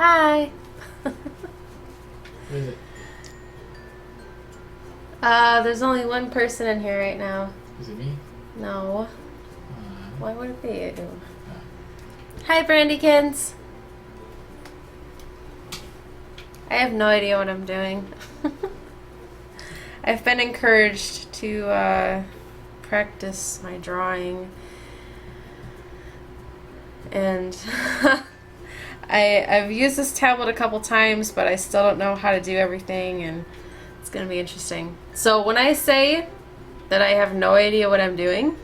Hi. What is it? There's only one person in here right now. Is it me? No. Why would it be you? Uh, Hi, Brandykins. I have no idea what I'm doing. I've been encouraged to practice my drawing. And I've used this tablet a couple times, but I still don't know how to do everything, and it's going to be interesting. So when I say that I have no idea what I'm doing,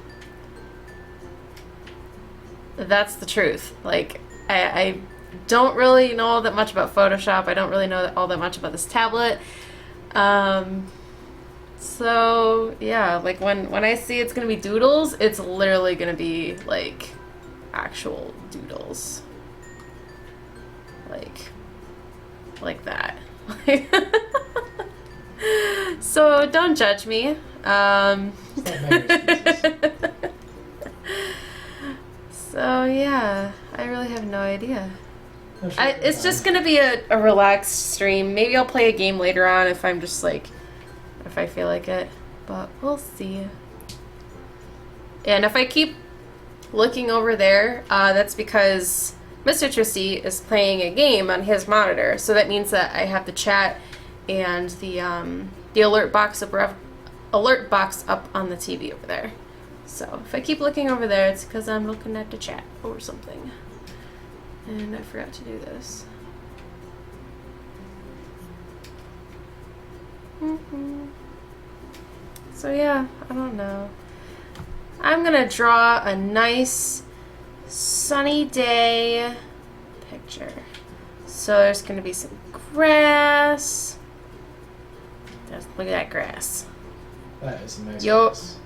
that's the truth. Like, I don't really know that much about Photoshop. I don't really know all that much about this tablet. So yeah, like when I see it's gonna be doodles, it's literally gonna be like actual doodles. Like that. So don't judge me. So yeah, I really have no idea. It's just gonna be a relaxed stream. Maybe I'll play a game later on if I'm just like, if I feel like it. But we'll see. And if I keep looking over there, that's because Mr. Tristy is playing a game on his monitor. So that means that I have the chat and the alert box up on the TV over there. So if I keep looking over there, it's because I'm looking at the chat or something. And I forgot to do this. So yeah, I don't know. I'm gonna draw a nice sunny day picture. So there's gonna be some grass. Look at that grass. That is a nice Yo. grass.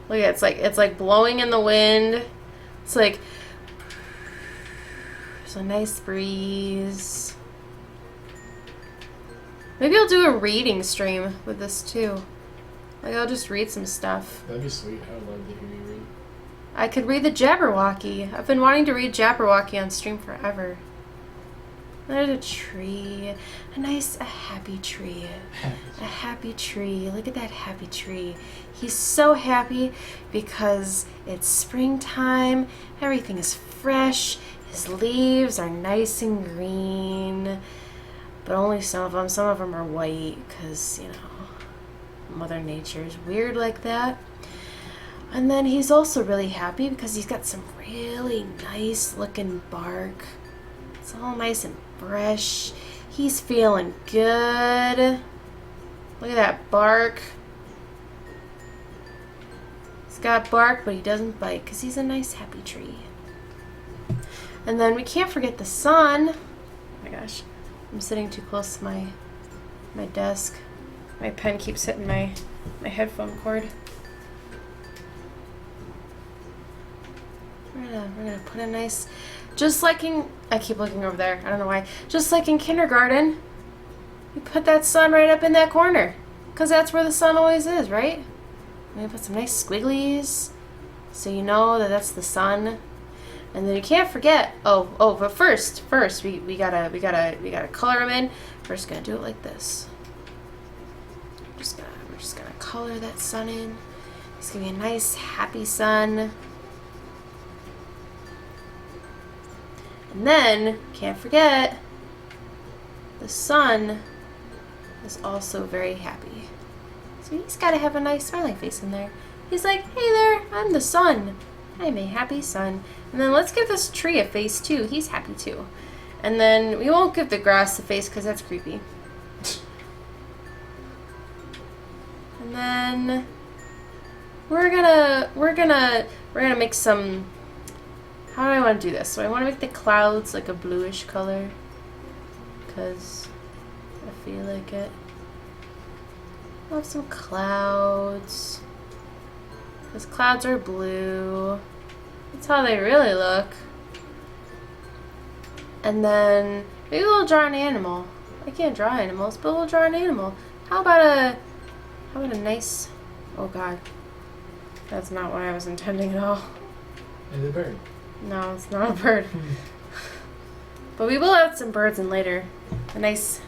Look at it, it's like blowing in the wind. It's like there's a nice breeze. Maybe I'll do a reading stream with this too. Like I'll just read some stuff. That'd be sweet. I would love to hear you read. I could read the Jabberwocky. I've been wanting to read Jabberwocky on stream forever. There's a tree. A happy tree. A happy tree. Look at that happy tree. He's so happy because it's springtime. Everything is fresh. His leaves are nice and green. But only some of them. Some of them are white because, you know, Mother Nature is weird like that. And then he's also really happy because he's got some really nice looking bark. It's all nice and fresh. He's feeling good. Look at that bark. He's got bark, but he doesn't bite because he's a nice happy tree. And then we can't forget the sun. Oh my gosh. I'm sitting too close to my desk. My pen keeps hitting my headphone cord. We're gonna put a nice, just like in, I keep looking over there, I don't know why, just like in kindergarten, you put that sun right up in that corner, because that's where the sun always is, right? I'm gonna put some nice squigglies, so you know that that's the sun. And then you can't forget, but first we gotta color them in. We're just gonna do it like this. We're just gonna color that sun in. It's gonna be a nice happy sun. And then, can't forget, the sun is also very happy. So he's got to have a nice smiling face in there. He's like, hey there, I'm the sun. I'm a happy sun. And then let's give this tree a face too. He's happy too. And then we won't give the grass a face because that's creepy. And then we're gonna make some. How do I want to do this? So I want to make the clouds like a bluish color because I feel like it. I'll have some clouds because clouds are blue. That's how they really look. And then maybe we'll draw an animal. I can't draw animals, but we'll draw an animal. How about a nice, oh god, that's not what I was intending at all. It's a bird. No, it's not a bird. But we will add some birds in later. The nice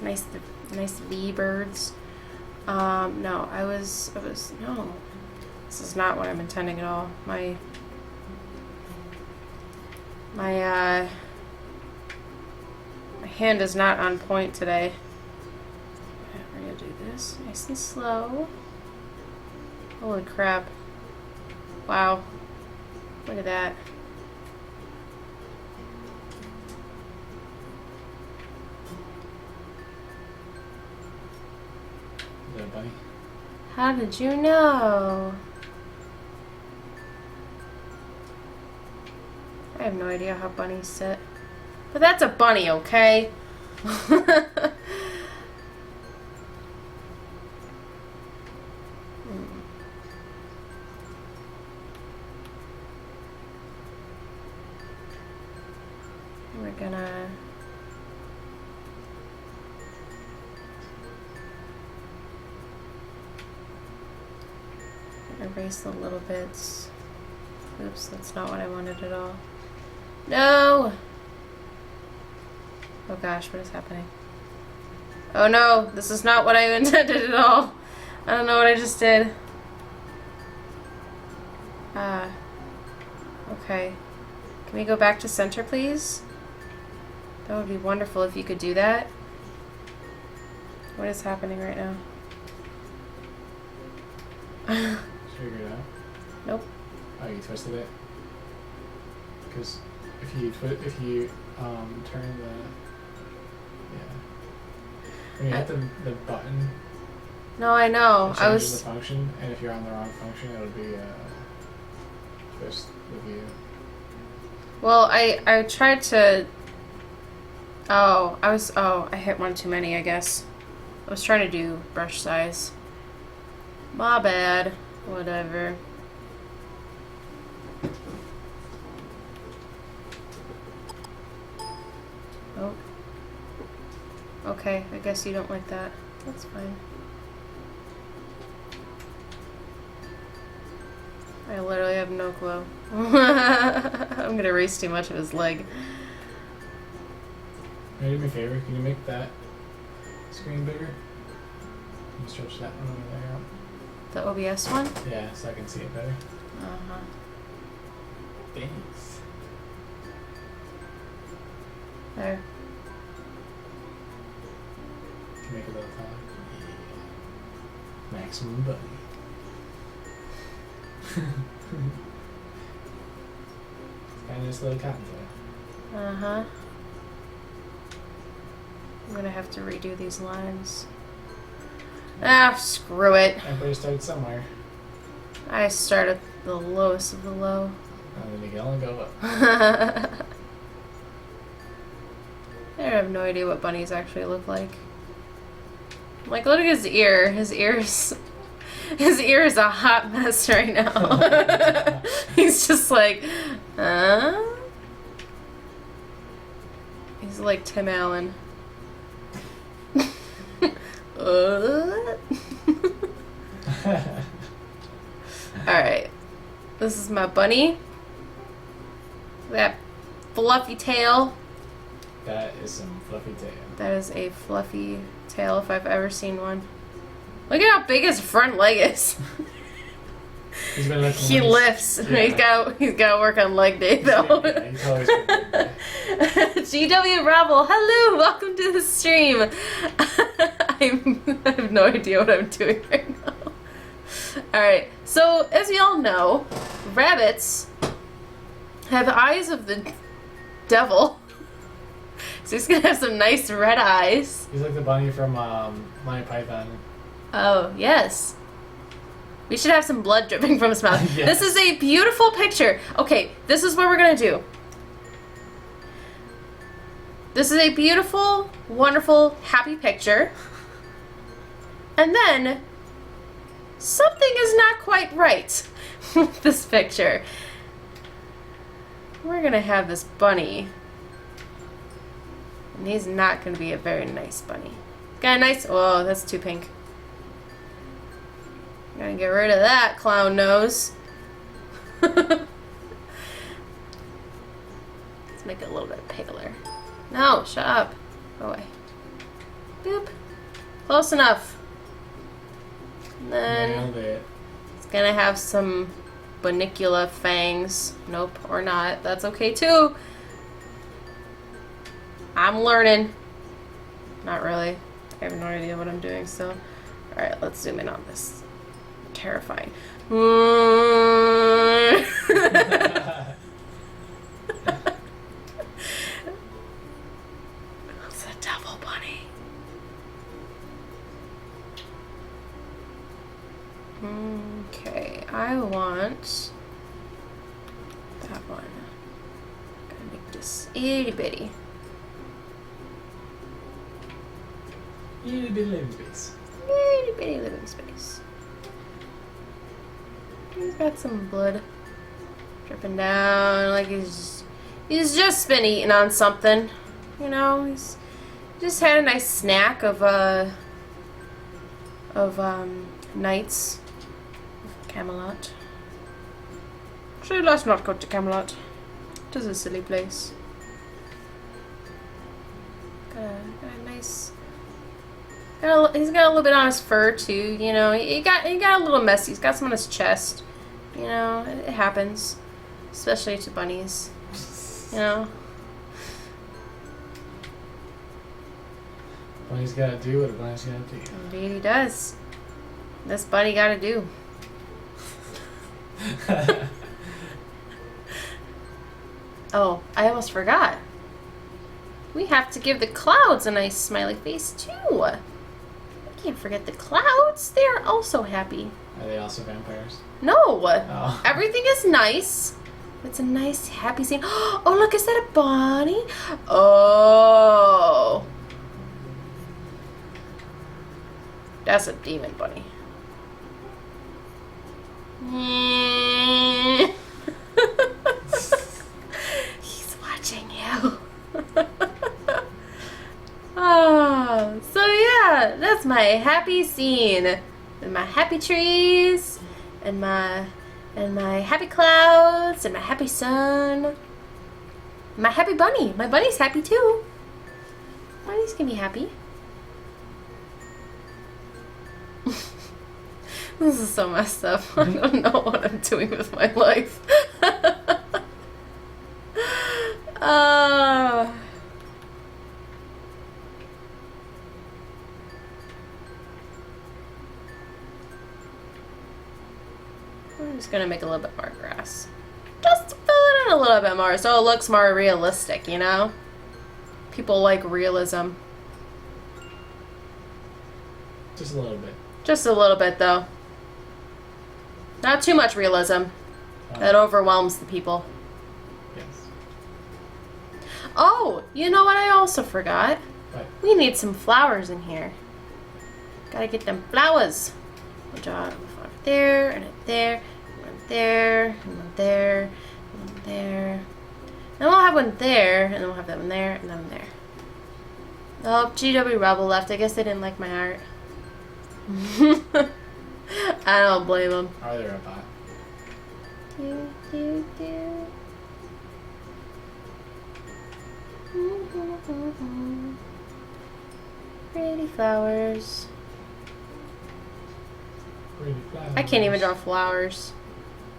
V birds. No, I was, no. This is not what I'm intending at all. My hand is not on point today. We're gonna do this nice and slow. Holy crap. Wow. Look at that. Is that a bunny? How did you know? I have no idea how bunnies sit. But that's a bunny, okay? We're gonna erase the little bits. Oops, that's not what I wanted at all. No! Oh gosh, what is happening? Oh no, this is not what I intended at all. I don't know what I just did. Okay. Can we go back to center, please? That would be wonderful if you could do that. What is happening right now? Figure it out. Nope. Oh, you twisted it. Because if you turn the when you hit the button. No, I know. It I changes was. the function, and if you're on the wrong function, it would be twist the view. Well, I tried to. Oh, I hit one too many, I guess. I was trying to do brush size. My bad. Whatever. Oh. Okay, I guess you don't like that. That's fine. I literally have no clue. I'm gonna erase too much of his leg. Can you do me a favor? Can you make that screen bigger? Can you stretch that one over there out? The OBS one? Yeah, so I can see it better. Uh-huh. Thanks. There. Can you make it a little taller? Yeah. Maximum buddy. It's kind of just a little cotton toy. Uh-huh. I'm gonna have to redo these lines. Ah, screw it. Everybody started somewhere. I start at the lowest of the low. And then you can only go up. I have no idea what bunnies actually look like. Like, look at his ear. His ear is a hot mess right now. He's just like, He's like Tim Allen. Alright. This is my bunny. That fluffy tail. That is some fluffy tail. That is a fluffy tail if I've ever seen one. Look at how big his front leg is. He's been lifting He weights. lifts. Yeah. He's got to work on leg day though. Yeah, he's always been big, yeah. GW Rabble, hello, welcome to the stream. I have no idea what I'm doing right now. Alright, so as you all know, rabbits have eyes of the devil. So he's gonna have some nice red eyes. He's like the bunny from Monty Python. Oh, yes. We should have some blood dripping from his mouth. Yes. This is a beautiful picture. Okay, this is what we're gonna do. This is a beautiful, wonderful, happy picture. And then, something is not quite right with this picture. We're gonna have this bunny. And he's not gonna be a very nice bunny. Got a nice, oh, that's too pink. Gotta get rid of that clown nose. Let's make it a little bit paler. No, shut up. Go away. Boop. Close enough. And then Nailed it. it's gonna have some Bunnicula fangs. Nope, or not. That's okay too. I'm learning. Not really. I have no idea what I'm doing still. Alright, let's zoom in on this. Terrifying. It's a devil bunny. Okay, I want that one. Gotta make this itty bitty. Itty bitty living space. Itty bitty living space. He's got some blood dripping down, like he's just been eating on something, you know. He's just had a nice snack of Knights of Camelot. Actually, let's not go to Camelot. It is a silly place. Got a nice. He's got a little bit on his fur too, you know. He got a little messy. He's got some on his chest, you know. It happens, especially to bunnies, you know. Bunny's gotta do what a bunny's gotta do. Indeed, he does. This bunny gotta do. Oh, I almost forgot. We have to give the clouds a nice smiley face too. Can't forget the clouds. They are also happy. Are they also vampires? No. Oh. Everything is nice. It's a nice, happy scene. Oh, look, is that a bunny? Oh. That's a demon bunny. He's watching you. Oh, so yeah, that's my happy scene. And my happy trees, and my happy clouds, and my happy sun. My happy bunny. My bunny's happy too. Bunnies can be happy. This is so messed up. I don't know what I'm doing with my life. I'm just gonna make a little bit more grass. Just to fill it in a little bit more so it looks more realistic, you know? People like realism. Just a little bit. Just a little bit, though. Not too much realism. That overwhelms the people. Yes. Oh, you know what I also forgot? What? We need some flowers in here. Gotta get them flowers. We'll draw one there, and it there, and one there, and one there, and one there. Then we'll have one there, and then we'll have that one there, and then one there. Oh, GW Rebel left. I guess they didn't like my art. I don't blame them. Are there a bot? Pretty flowers. Pretty flowers. I can't even draw flowers.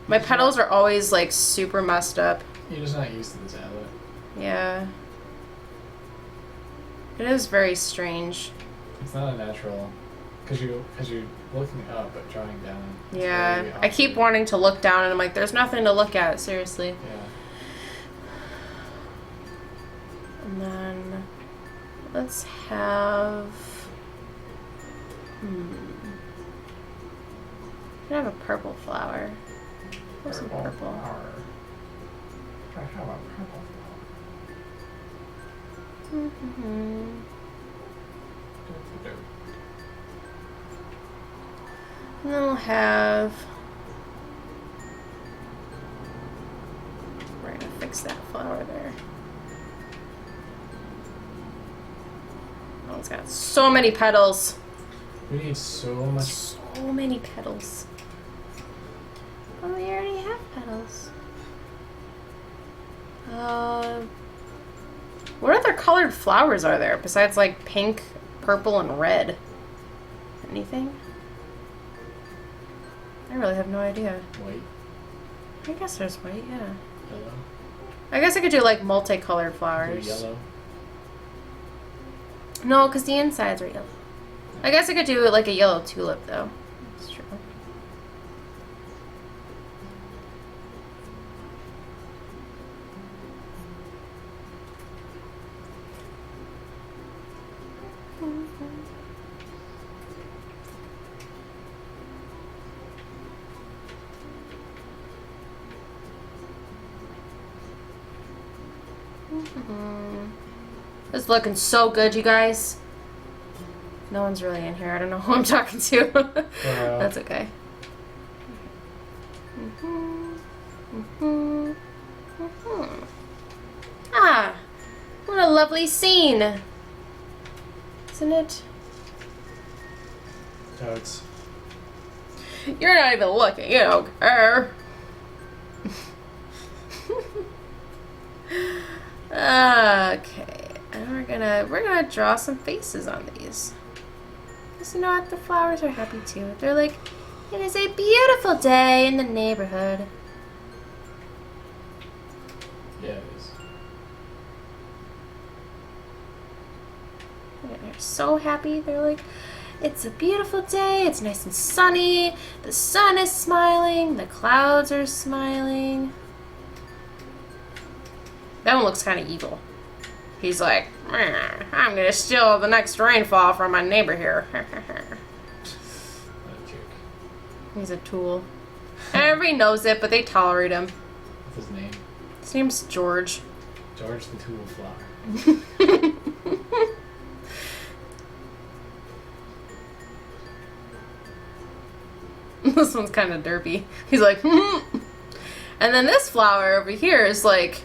My petals are always like super messed up. You're just not used to the tablet. Yeah. It is very strange. It's not a natural, because you're looking up but drawing down. It's Yeah. very I keep awkward. wanting to look down and I'm like, there's nothing to look at, seriously. Yeah. And then let's have can I have a purple flower? Where's some purple? Flower. Try to have a purple Mm-hmm. flower. And then we'll have. We're gonna fix that flower there. Oh, it's got so many petals. We need so much. So many petals. Oh, we already have petals. What other colored flowers are there besides like pink, purple, and red? Anything? I really have no idea. White. I guess there's white, yeah. Yellow. I guess I could do like multicolored Do flowers. yellow. No, because the insides are yellow. I guess I could do like a yellow tulip though. That's true. It's looking so good, you guys. No one's really in here. I don't know who I'm talking to. That's okay. Ah, what a lovely scene, isn't it? Toads. You're not even looking, you don't care. Okay, and we're gonna draw some faces on these. Because you know what, the flowers are happy too. They're like, it is a beautiful day in the neighborhood. Yeah, it is. They're so happy. They're like, it's a beautiful day. It's nice and sunny. The sun is smiling. The clouds are smiling. That one looks kind of evil. He's like, I'm gonna steal the next rainfall from my neighbor here. What a jerk. He's a tool. Everybody knows it, but they tolerate him. What's his name? His name's George. George the Tool Flower. This one's kind of derpy. He's like, and then this flower over here is like,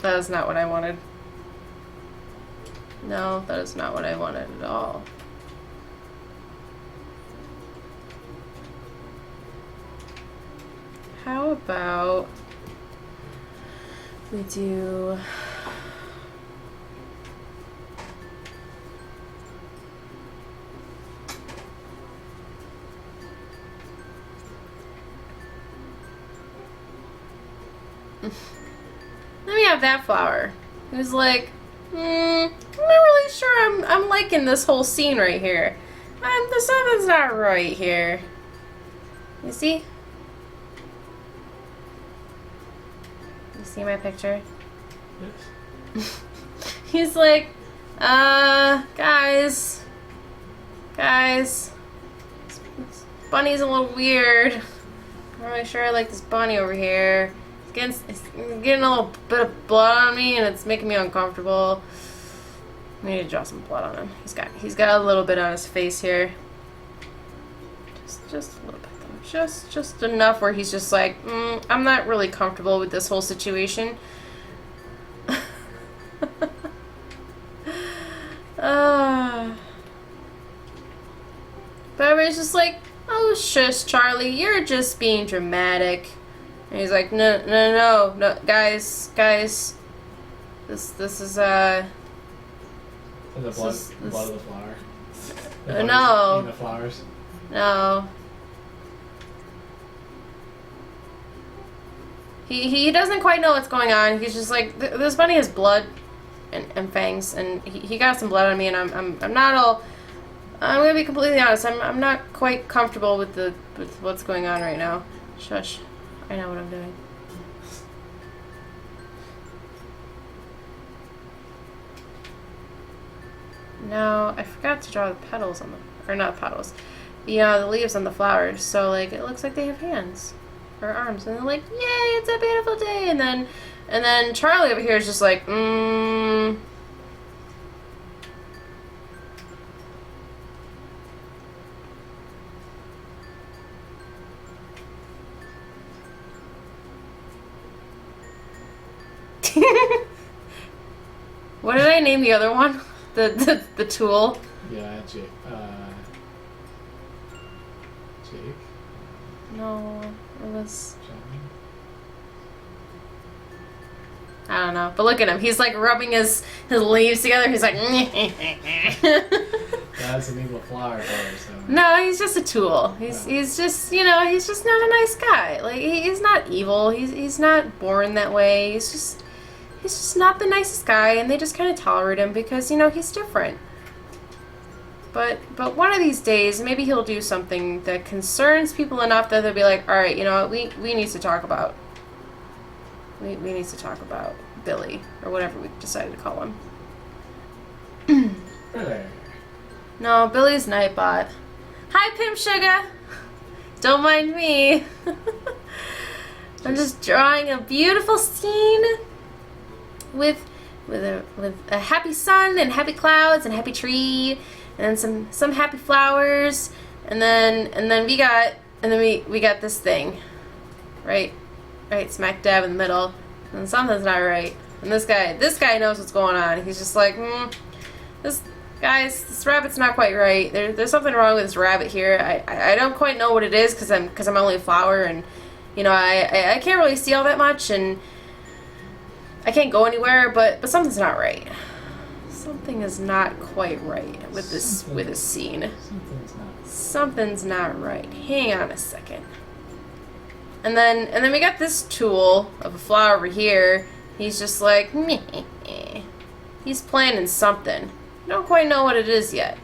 that is not what I wanted. No, that is not what I wanted at all. How about we do... Let me have that flower. He was like, I'm not really sure I'm liking this whole scene right here. The something's not right here. You see? You see my picture? Yes. He's like, guys, this bunny's a little weird. I'm not really sure I like this bunny over here. It's getting a little bit of blood on me, and it's making me uncomfortable. I need to draw some blood on him. He's got a little bit on his face here. Just a little bit though. Just enough where he's just like, I'm not really comfortable with this whole situation. But everybody's just like, oh shush, Charlie, you're just being dramatic. And he's like, no, guys, this is The blood of the flower. The no. The flowers. No. He doesn't quite know what's going on. He's just like, this bunny has blood and fangs, and he got some blood on me, and I'm not all. I'm gonna be completely honest. I'm not quite comfortable with what's going on right now. Shush. I know what I'm doing. No, I forgot to draw the petals on the, or not petals, the leaves on the flowers. So like it looks like they have hands or arms, and they're like, "Yay, it's a beautiful day!" And then Charlie over here is just like, What did I name the other one? The tool. Yeah, Jake. Jake. No, it was. I don't know. But look at him. He's like rubbing his leaves together. He's like, That's an evil flower color, so. no, he's just a tool. He's just, you know, he's just not a nice guy. Like, he's not evil. He's not born that way. He's just not the nicest guy, and they just kind of tolerate him because, you know, he's different. But one of these days, maybe he'll do something that concerns people enough that they'll be like, all right, you know what, we need to talk about. We need to talk about Billy, or whatever we decided to call him. Really? No, Billy's Nightbot. Hi, Pimp Sugar. Don't mind me. I'm just drawing a beautiful scene with a happy sun and happy clouds and happy tree and some happy flowers, and then we got this thing, right smack dab in the middle, and something's not right. And this guy knows what's going on. He's just like, this rabbit's not quite right. There's something wrong with this rabbit here. I don't quite know what it is because I'm only a flower, and you know I can't really see all that much, and I can't go anywhere, but something's not right. Something is not quite right with this scene. Something's not right. Hang on a second. And then we got this tool of a flower over here. He's just like, meh. He's planning something. I don't quite know what it is yet.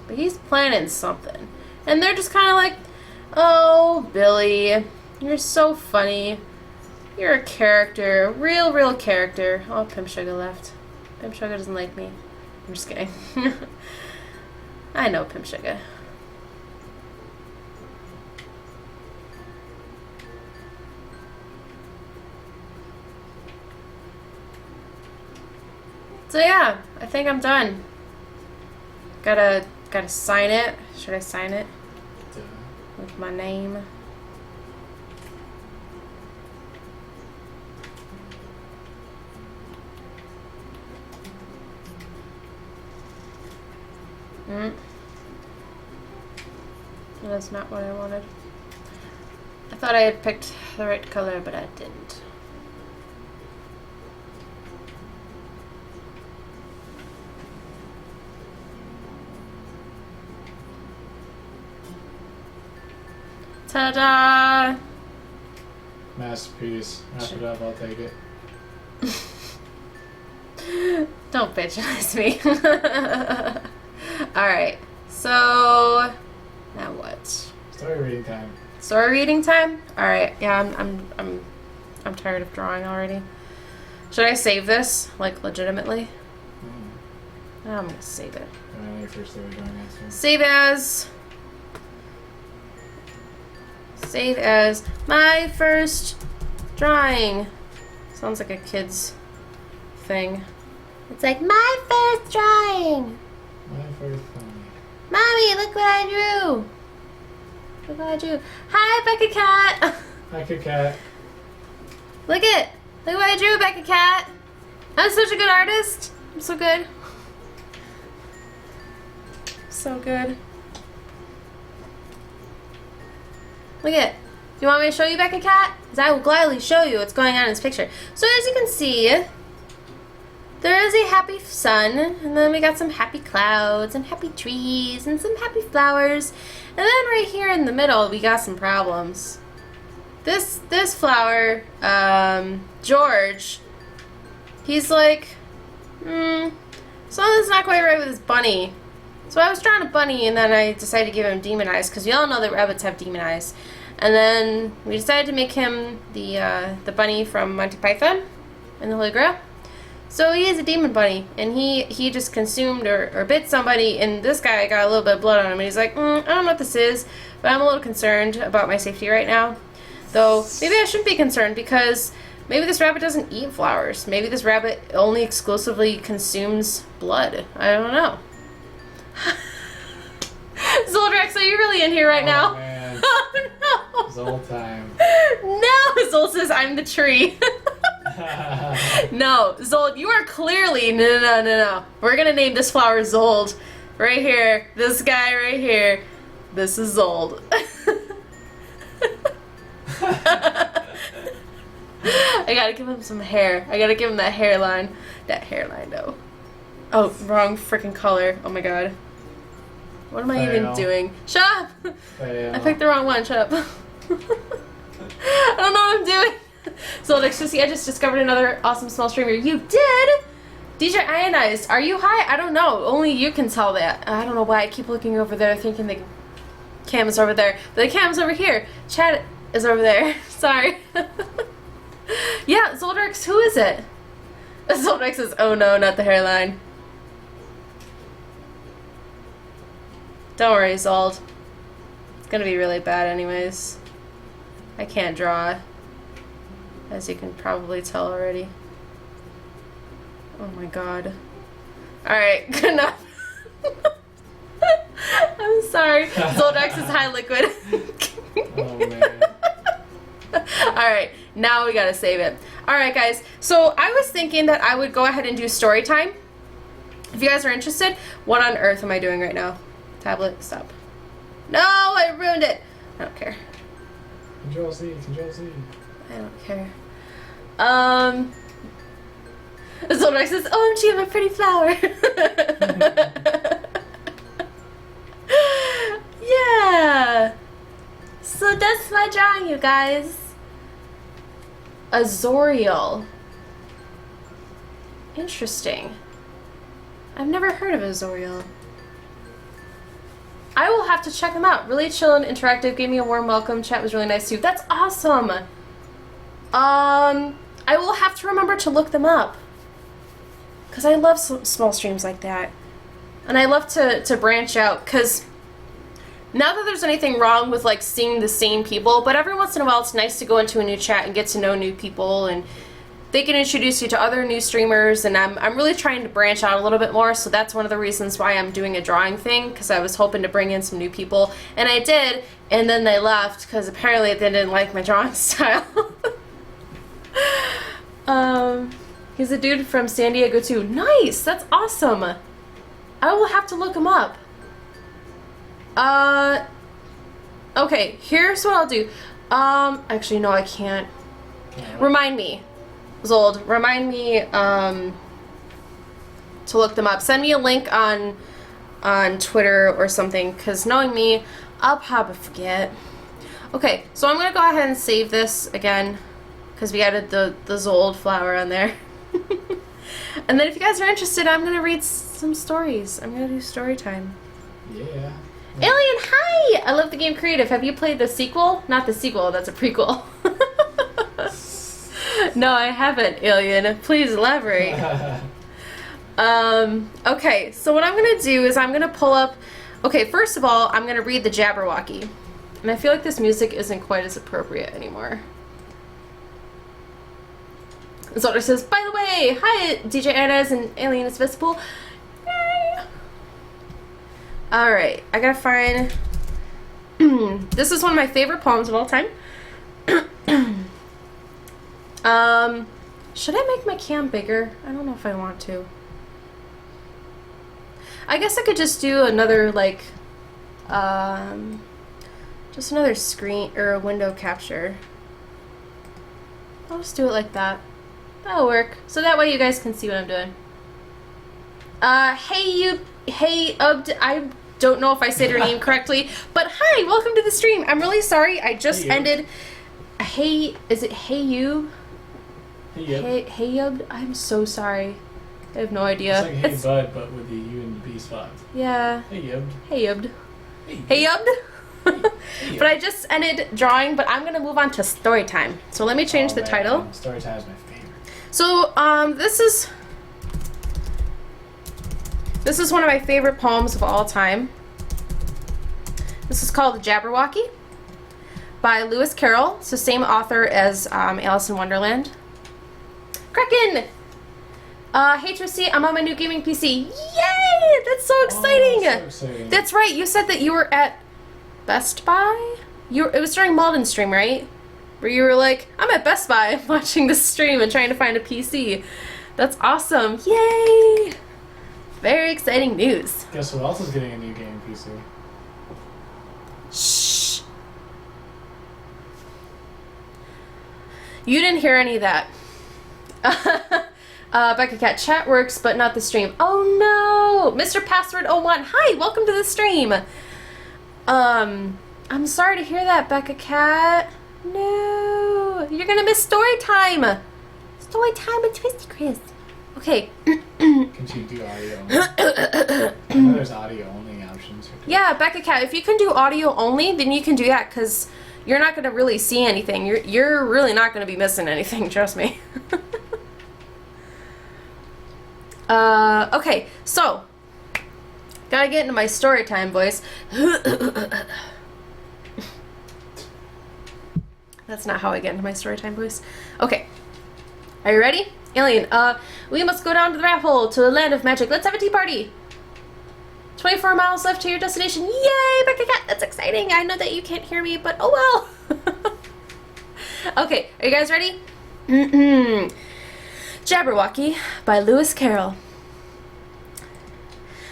But he's planning something. And they're just kind of like, oh, Billy, you're so funny. You're a character, a real character. Oh, Pimp Sugar left. Pimp Sugar doesn't like me. I'm just kidding. I know Pimp Sugar. So yeah, I think I'm done. Gotta sign it. Should I sign it? With my name? That's not what I wanted. I thought I had picked the right color, but I didn't. Ta-da! Masterpiece. After that, I'll take it. Don't patronize me. Alright, so now what? Story reading time. Story reading time? Alright, yeah, I'm tired of drawing already. Should I save this? Like, legitimately? I'm gonna save it. First story drawing answer. Save as my first drawing. Sounds like a kid's thing. It's like, my first drawing. My first drawing. Mommy, look what I drew. Look what I drew. Hi, Becca Cat. Becca Cat. Look what I drew, Becca Cat. I'm such a good artist. I'm so good. So good. Look at it. Do you want me to show you, Becca Cat? Because I will gladly show you what's going on in this picture. So as you can see, there is a happy sun, and then we got some happy clouds, and happy trees, and some happy flowers. And then right here in the middle, we got some problems. This flower, George, he's like, something's not quite right with his bunny. So I was drawing a bunny, and then I decided to give him demon eyes, because we all know that rabbits have demon eyes. And then we decided to make him the bunny from Monty Python and the Holy Grail. So he is a demon bunny, and he just consumed or bit somebody, and this guy got a little bit of blood on him, and he's like, I don't know what this is, but I'm a little concerned about my safety right now. Though, maybe I shouldn't be concerned, because maybe this rabbit doesn't eat flowers. Maybe this rabbit only exclusively consumes blood. I don't know. Zoldrax, are you really in here right now? Man. Oh no! Zol time. No! Zol says I'm the tree. No, Zold, you are clearly no. We're gonna name this flower Zold. Right here. This guy right here. This is Zold. I gotta give him some hair. I gotta give him that hairline. That hairline, though. Oh, wrong freaking color. Oh my god. What am I even doing? Shut up! Fail. I picked the wrong one. Shut up. I don't know what I'm doing. So, I just discovered another awesome small streamer. You did? DJ Ionized. Are you high? I don't know. Only you can tell that. I don't know why I keep looking over there thinking the cam is over there. But the cam's over here. Chat is over there. Sorry. Yeah, Zoldrex, who is it? Zoldrex says, oh no, not the hairline. Don't worry, Zold. It's gonna be really bad anyways. I can't draw, as you can probably tell already. Oh my god. Alright, good enough. I'm sorry. Zoldrex is high liquid. Oh man. Alright, now we gotta save it. Alright guys, so I was thinking that I would go ahead and do story time. If you guys are interested, what on earth am I doing right now? Tablet, stop. No, I ruined it. I don't care. Control Z, Control Z. I don't care. Zoldrex says, OMG, I'm a pretty flower. Yeah. So that's my drawing, you guys. Azorial. Interesting. I've never heard of Azorial. I will have to check them out. Really chill and interactive. Gave me a warm welcome. Chat was really nice too. That's awesome. I will have to remember to look them up. Because I love small streams like that. And I love to branch out. Because not that there's anything wrong with like seeing the same people, but every once in a while it's nice to go into a new chat and get to know new people, and they can introduce you to other new streamers, and I'm really trying to branch out a little bit more, so that's one of the reasons why I'm doing a drawing thing, because I was hoping to bring in some new people, and I did, and then they left because apparently they didn't like my drawing style. He's a dude from San Diego too. Nice! That's awesome! I will have to look him up. Okay, here's what I'll do. Actually, no, I can't. Remind me, Zold, remind me, to look them up. Send me a link on Twitter or something, because knowing me, I'll probably forget. Okay, so I'm gonna go ahead and save this again, because we added the Zold flower on there. And then if you guys are interested, I'm gonna read some stories. I'm gonna do story time. Yeah. Alien, hi! I love the game Creative. Have you played the sequel? Not the sequel, that's a prequel. No, I haven't, Alien. Please elaborate. Okay, so what I'm gonna do is I'm gonna pull up... Okay, first of all, I'm gonna read the Jabberwocky. And I feel like this music isn't quite as appropriate anymore. Zoldrex says, by the way, hi, DJ Anna's and Alien is visible. Yay! Alright, I gotta find... This is one of my favorite poems of all time. Should I make my cam bigger? I don't know if I want to. I guess I could just do another, like, just another screen, or a window capture. I'll just do it like that. That'll work. So that way you guys can see what I'm doing. Hey, I don't know if I said her name correctly, but hi, welcome to the stream. I'm really sorry, I just ended... Hey, is it Hey You? Hey Yub? I'm so sorry. I have no idea. It's like Hey Bud, but with the U and the B spot. Yeah. Hey Yub. Hey Yub. Hey Yub. But I just ended drawing, but I'm gonna move on to story time. So let me change the title. Story time is my favorite. So this is one of my favorite poems of all time. This is called The Jabberwocky by Lewis Carroll. It's the same author as Alice in Wonderland. Kraken! Hey Trissy, I'm on my new gaming PC. Yay! That's so exciting! Oh, so exciting. That's right, you said that you were at Best Buy? It was during Malden's stream, right? Where you were like, I'm at Best Buy watching this stream and trying to find a PC. That's awesome. Yay! Very exciting news. Guess who else is getting a new gaming PC? Shh. You didn't hear any of that. Becca Cat, chat works, but not the stream. Oh no! Mr. Password 01, hi, welcome to the stream. I'm sorry to hear that, Becca Cat. No, you're gonna miss story time. Story time with Twisty Chris. Okay. Can she do audio only? I know there's audio only options. Yeah, Becca Cat, if you can do audio only, then you can do that, because you're not gonna really see anything. You're really not gonna be missing anything, trust me. Okay, so gotta get into my story time voice. That's not how I get into my story time voice. Okay, are you ready? Alien, we must go down to the rat hole to a land of magic. Let's have a tea party. 24 miles left to your destination. Yay, Becca Cat, that's exciting. I know that you can't hear me, but oh well. Okay, are you guys ready? Jabberwocky by Lewis Carroll.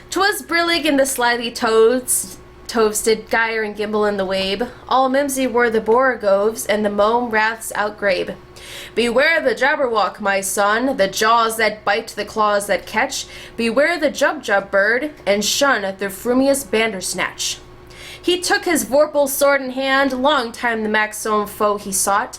'Twas brillig and the slithy toves did gyre and gimble in the wabe. All mimsy were the borogoves, and the mome raths outgrabe. Beware the Jabberwock, my son, the jaws that bite, the claws that catch. Beware the Jubjub bird, and shun the frumious Bandersnatch. He took his vorpal sword in hand, long time the Maxome foe he sought.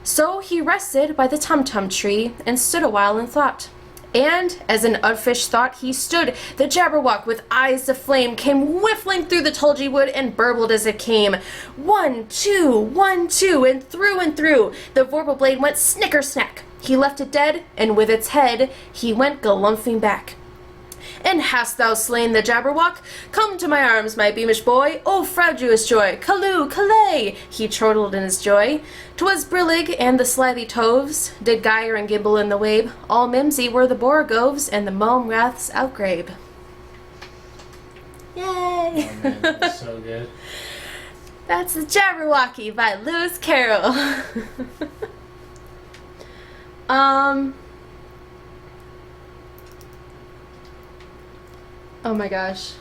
So he rested by the Tum-Tum tree, and stood a while in thought. And, as an Udfish thought he stood, the Jabberwock with eyes of flame came whiffling through the tulgey wood and burbled as it came. 1, 2, 1, 2, and through, the vorpal blade went snicker-snack. He left it dead, and with its head he went galumphing back. And hast thou slain the Jabberwock? Come to my arms, my beamish boy. Oh, frabjous joy! Callooh, callay! He chortled in his joy. 'Twas brillig, and the slithy toves did gyre and gimble in the wabe. All mimsy were the borogoves, and the mome raths outgrabe. Yay! Oh man, that's so good. That's the Jabberwocky by Lewis Carroll. Oh my gosh.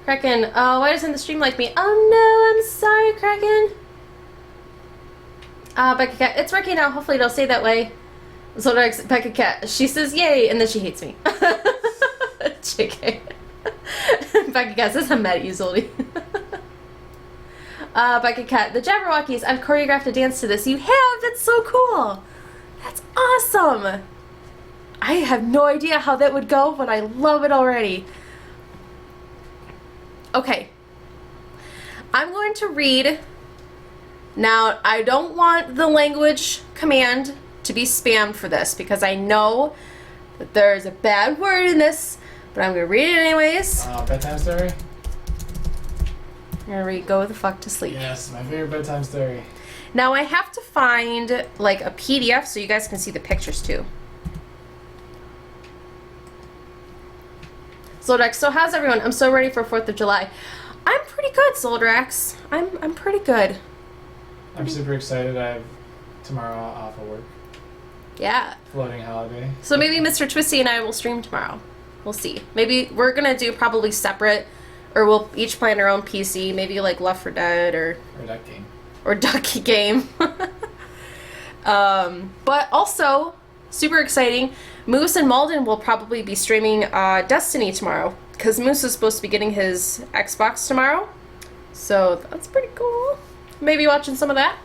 Kraken, why doesn't the stream like me? Oh no, I'm sorry, Kraken. Becca Cat, it's working now. Hopefully it'll stay that way. So Becca Cat, she says yay, and then she hates me. JK. Becca Cat says I'm mad at you, Zoldy. Becca Cat, the Jabberwockies, I've choreographed a dance to this. You have? That's so cool. That's awesome. I have no idea how that would go, but I love it already. Okay. I'm going to read. Now, I don't want the language command to be spammed for this, because I know that there's a bad word in this, but I'm going to read it anyways. Bedtime story? I'm going to read Go the Fuck to Sleep. Yes, my favorite bedtime story. Now, I have to find, like, a PDF so you guys can see the pictures, too. Zoldrax, so how's everyone? I'm so ready for 4th of July. I'm pretty good, Zoldrax. I'm pretty good. I'm super excited. I have tomorrow off of work. Yeah. Floating holiday. So maybe Mr. Twisty and I will stream tomorrow. We'll see. Maybe we're gonna do probably separate, or we'll each play on our own PC. Maybe like Left 4 Dead or Duck Game. Or Ducky Game. But also, super exciting, Moose and Malden will probably be streaming Destiny tomorrow, because Moose is supposed to be getting his Xbox tomorrow. So that's pretty cool. Maybe watching some of that.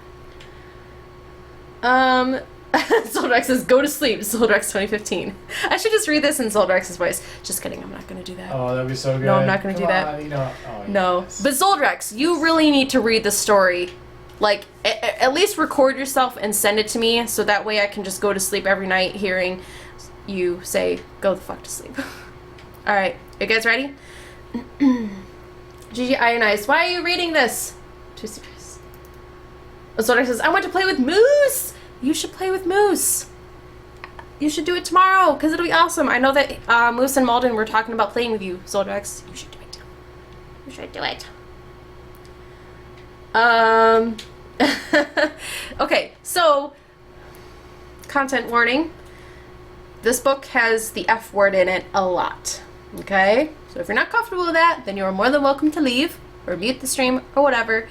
Zoldrax says, go to sleep, Zoldrax 2015. I should just read this in Zoldrax's voice. Just kidding, I'm not going to do that. Oh, that'd be so good. No, I'm not going to do that. You know, oh, no. Yes. But Zoldrax, you really need to read the story. Like, at least record yourself and send it to me, so that way I can just go to sleep every night hearing you say, go the fuck to sleep. Alright, you guys ready? GG Ionized, why are you reading this? Twisty Chris. Zoldrax says, I want to play with Moose! You should play with Moose. You should do it tomorrow, because it'll be awesome. I know that Moose and Malden were talking about playing with you, Zoldrax. You should do it. You should do it. Okay, so, content warning. This book has the F word in it a lot. Okay? So if you're not comfortable with that, then you are more than welcome to leave, or mute the stream, or whatever.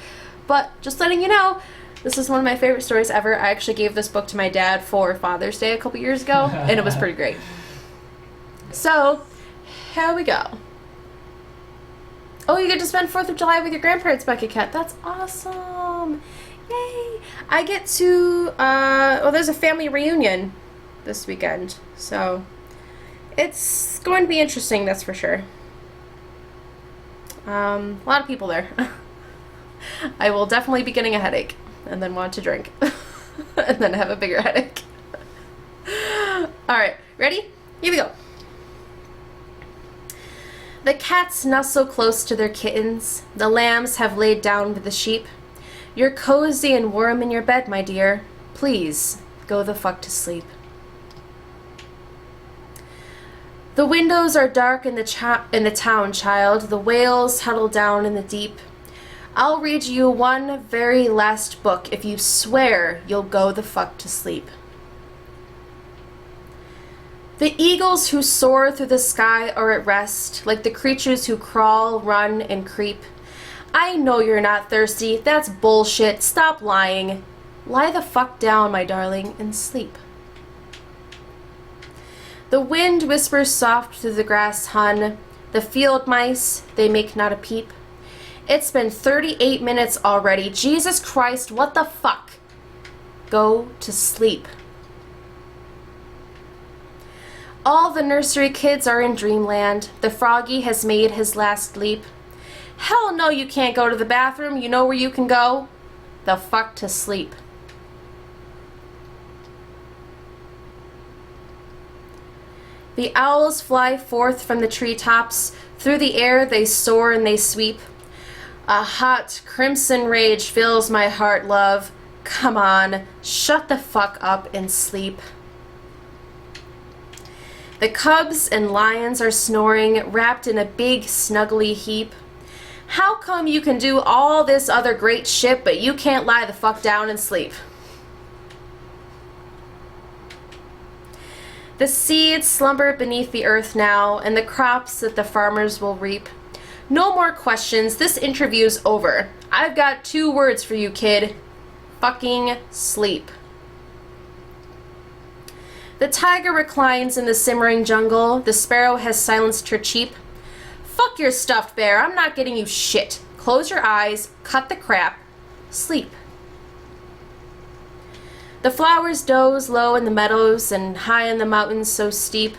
But just letting you know, this is one of my favorite stories ever. I actually gave this book to my dad for Father's Day a couple years ago, and it was pretty great. So, here we go. Oh, you get to spend 4th of July with your grandparents, Becky Cat. That's awesome. Yay. I get to, there's a family reunion this weekend. So, it's going to be interesting, that's for sure. A lot of people there. I will definitely be getting a headache and then want to drink and then have a bigger headache. All right, ready? Here we go. The cats nestle close to their kittens. The lambs have laid down with the sheep. You're cozy and warm in your bed, my dear. Please, go the fuck to sleep. The windows are dark in the town, child. The whales huddle down in the deep. I'll read you one very last book if you swear you'll go the fuck to sleep. The eagles who soar through the sky are at rest, like the creatures who crawl, run, and creep. I know you're not thirsty. That's bullshit. Stop lying. Lie the fuck down, my darling, and sleep. The wind whispers soft through the grass, hun. The field mice, they make not a peep. It's been 38 minutes already. Jesus Christ, what the fuck? Go to sleep. All the nursery kids are in dreamland. The froggy has made his last leap. Hell no, you can't go to the bathroom. You know where you can go? The fuck to sleep. The owls fly forth from the treetops. Through the air they soar and they sweep. A hot crimson rage fills my heart, love. Come on, shut the fuck up and sleep. The cubs and lions are snoring, wrapped in a big snuggly heap. How come you can do all this other great shit, but you can't lie the fuck down and sleep? The seeds slumber beneath the earth now, and the crops that the farmers will reap. No more questions. This interview's over. I've got 2 words for you, kid. Fucking sleep. The tiger reclines in the simmering jungle. The sparrow has silenced her cheep. Fuck your stuffed bear. I'm not getting you shit. Close your eyes. Cut the crap. Sleep. The flowers doze low in the meadows and high in the mountains so steep.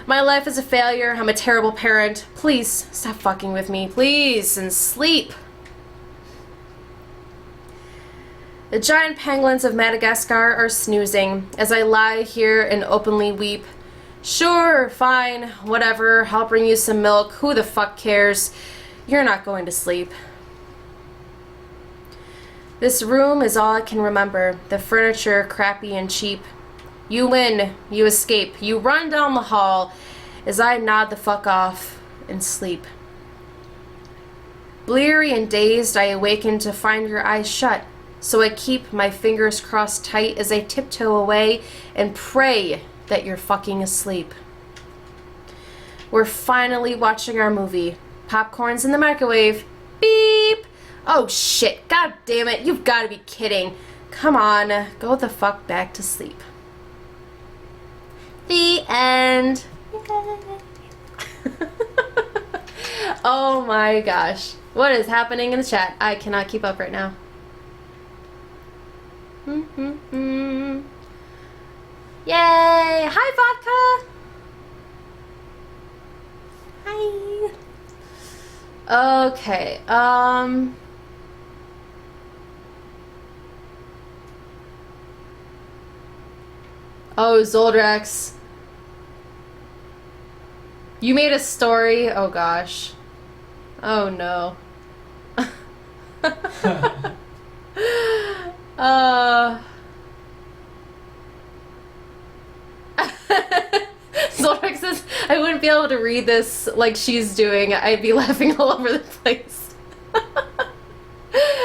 My life is a failure. I'm a terrible parent. Please stop fucking with me. Please, and sleep. The giant pangolins of Madagascar are snoozing as I lie here and openly weep. Sure, fine, whatever. I'll bring you some milk. Who the fuck cares? You're not going to sleep. This room is all I can remember. The furniture crappy and cheap. You win. You escape. You run down the hall as I nod the fuck off and sleep. Bleary and dazed, I awaken to find your eyes shut. So I keep my fingers crossed tight as I tiptoe away and pray that you're fucking asleep. We're finally watching our movie. Popcorn's in the microwave. Beep! Oh shit, god damn it, you've gotta be kidding. Come on, go the fuck back to sleep. The end. Oh my gosh. What is happening in the chat? I cannot keep up right now. Yay! Hi, vodka! Hi. Okay, Oh, Zoldrax. You made a story? Oh gosh. Oh no. Zoldrax says, I wouldn't be able to read this like she's doing. I'd be laughing all over the place.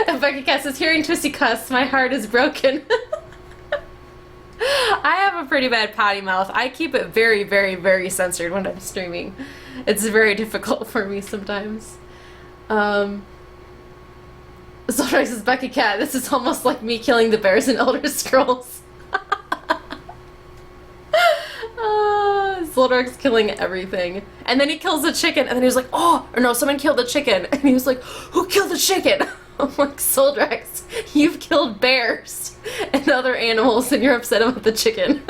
And Becky Cat says, hearing Twisty cuss, my heart is broken. I have a pretty bad potty mouth. I keep it very, very, very censored when I'm streaming. It's very difficult for me sometimes. Zoldrax is Becky Cat. This is almost like me killing the bears in Elder Scrolls. Zoldrax killing everything. And then he kills the chicken, and then he was like, oh, or no, someone killed the chicken. And he was like, who killed the chicken? I'm like, Zoldrax, you've killed bears and other animals, and you're upset about the chicken.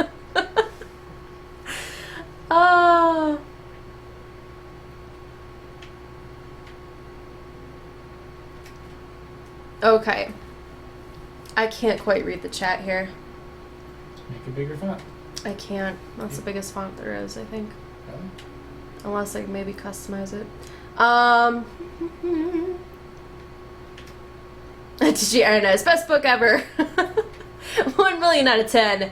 Okay. I can't quite read the chat here. Make a bigger font. I can't. That's the biggest font there is, I think. Really? Unless I maybe customize it. TGRNS, best book ever. 1 million out of 10.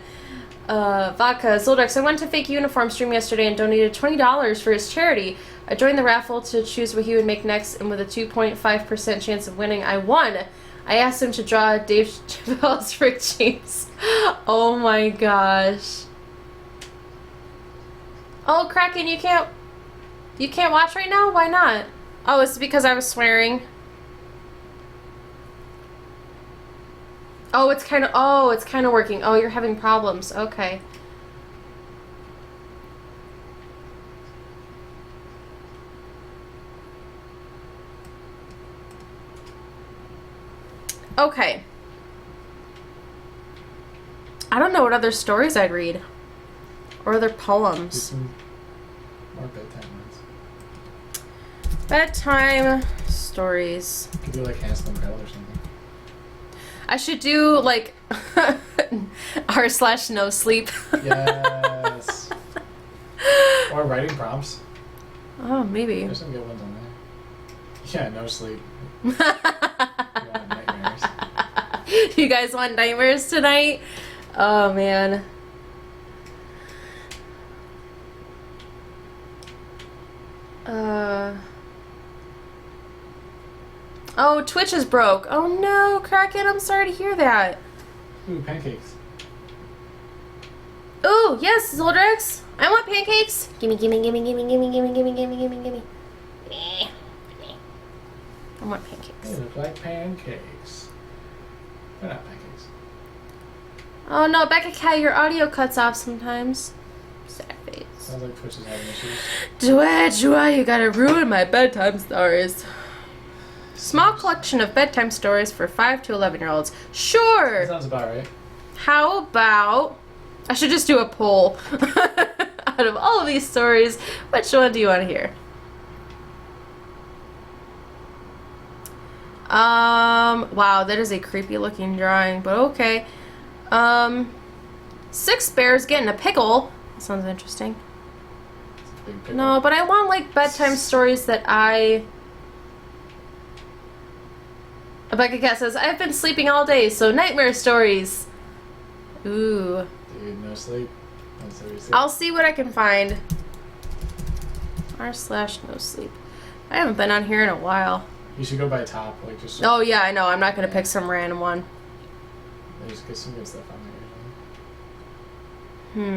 Vodka, Zoldrax, I went to Fake Uniform stream yesterday and donated $20 for his charity. I joined the raffle to choose what he would make next, and with a 2.5% chance of winning, I won. I asked him to draw Dave Chappelle's Rick James. Oh my gosh. Oh, Kraken, you can't watch right now? Why not? Oh, it's because I was swearing. Oh, it's kind of working. Oh, you're having problems. Okay. Okay. I don't know what other stories I'd read. Or other poems. More bedtime ones. Bedtime stories. You could do like Hansel and Gretel or something. I should do like r/no sleep. Yes. Or writing prompts. Oh, maybe. There's some good ones on there. Yeah, no sleep. You want nightmares. You guys want nightmares tonight? Oh man. Oh, Twitch is broke. Oh no, Kraken, I'm sorry to hear that. Ooh, pancakes. Ooh, yes, Zoldrax. I want pancakes. Gimme, gimme, gimme, gimme, gimme, gimme, gimme, gimme, gimme, gimme. I want pancakes. They look like pancakes. They're not pancakes. Oh no, Becca Cat, your audio cuts off sometimes. Sad face. Sounds like Twitch is having issues. Twitch, why you gotta ruin my bedtime stories? Small collection of bedtime stories for 5 to 11-year-olds. Sure. That sounds about right. How about... I should just do a poll. Out of all of these stories, which one do you want to hear? Wow, that is a creepy looking drawing, but okay. 6 bears getting a pickle. That sounds interesting. It's a big pickle. No, but I want like bedtime stories that I... Rebecca Cat says, I've been sleeping all day, so nightmare stories. Ooh. Dude, no sleep. That's what you said. I'll see what I can find. r/no sleep. I haven't been on here in a while. You should go by top, like just. Oh yeah, I know. I'm not gonna pick some random one. There's get some good stuff on there.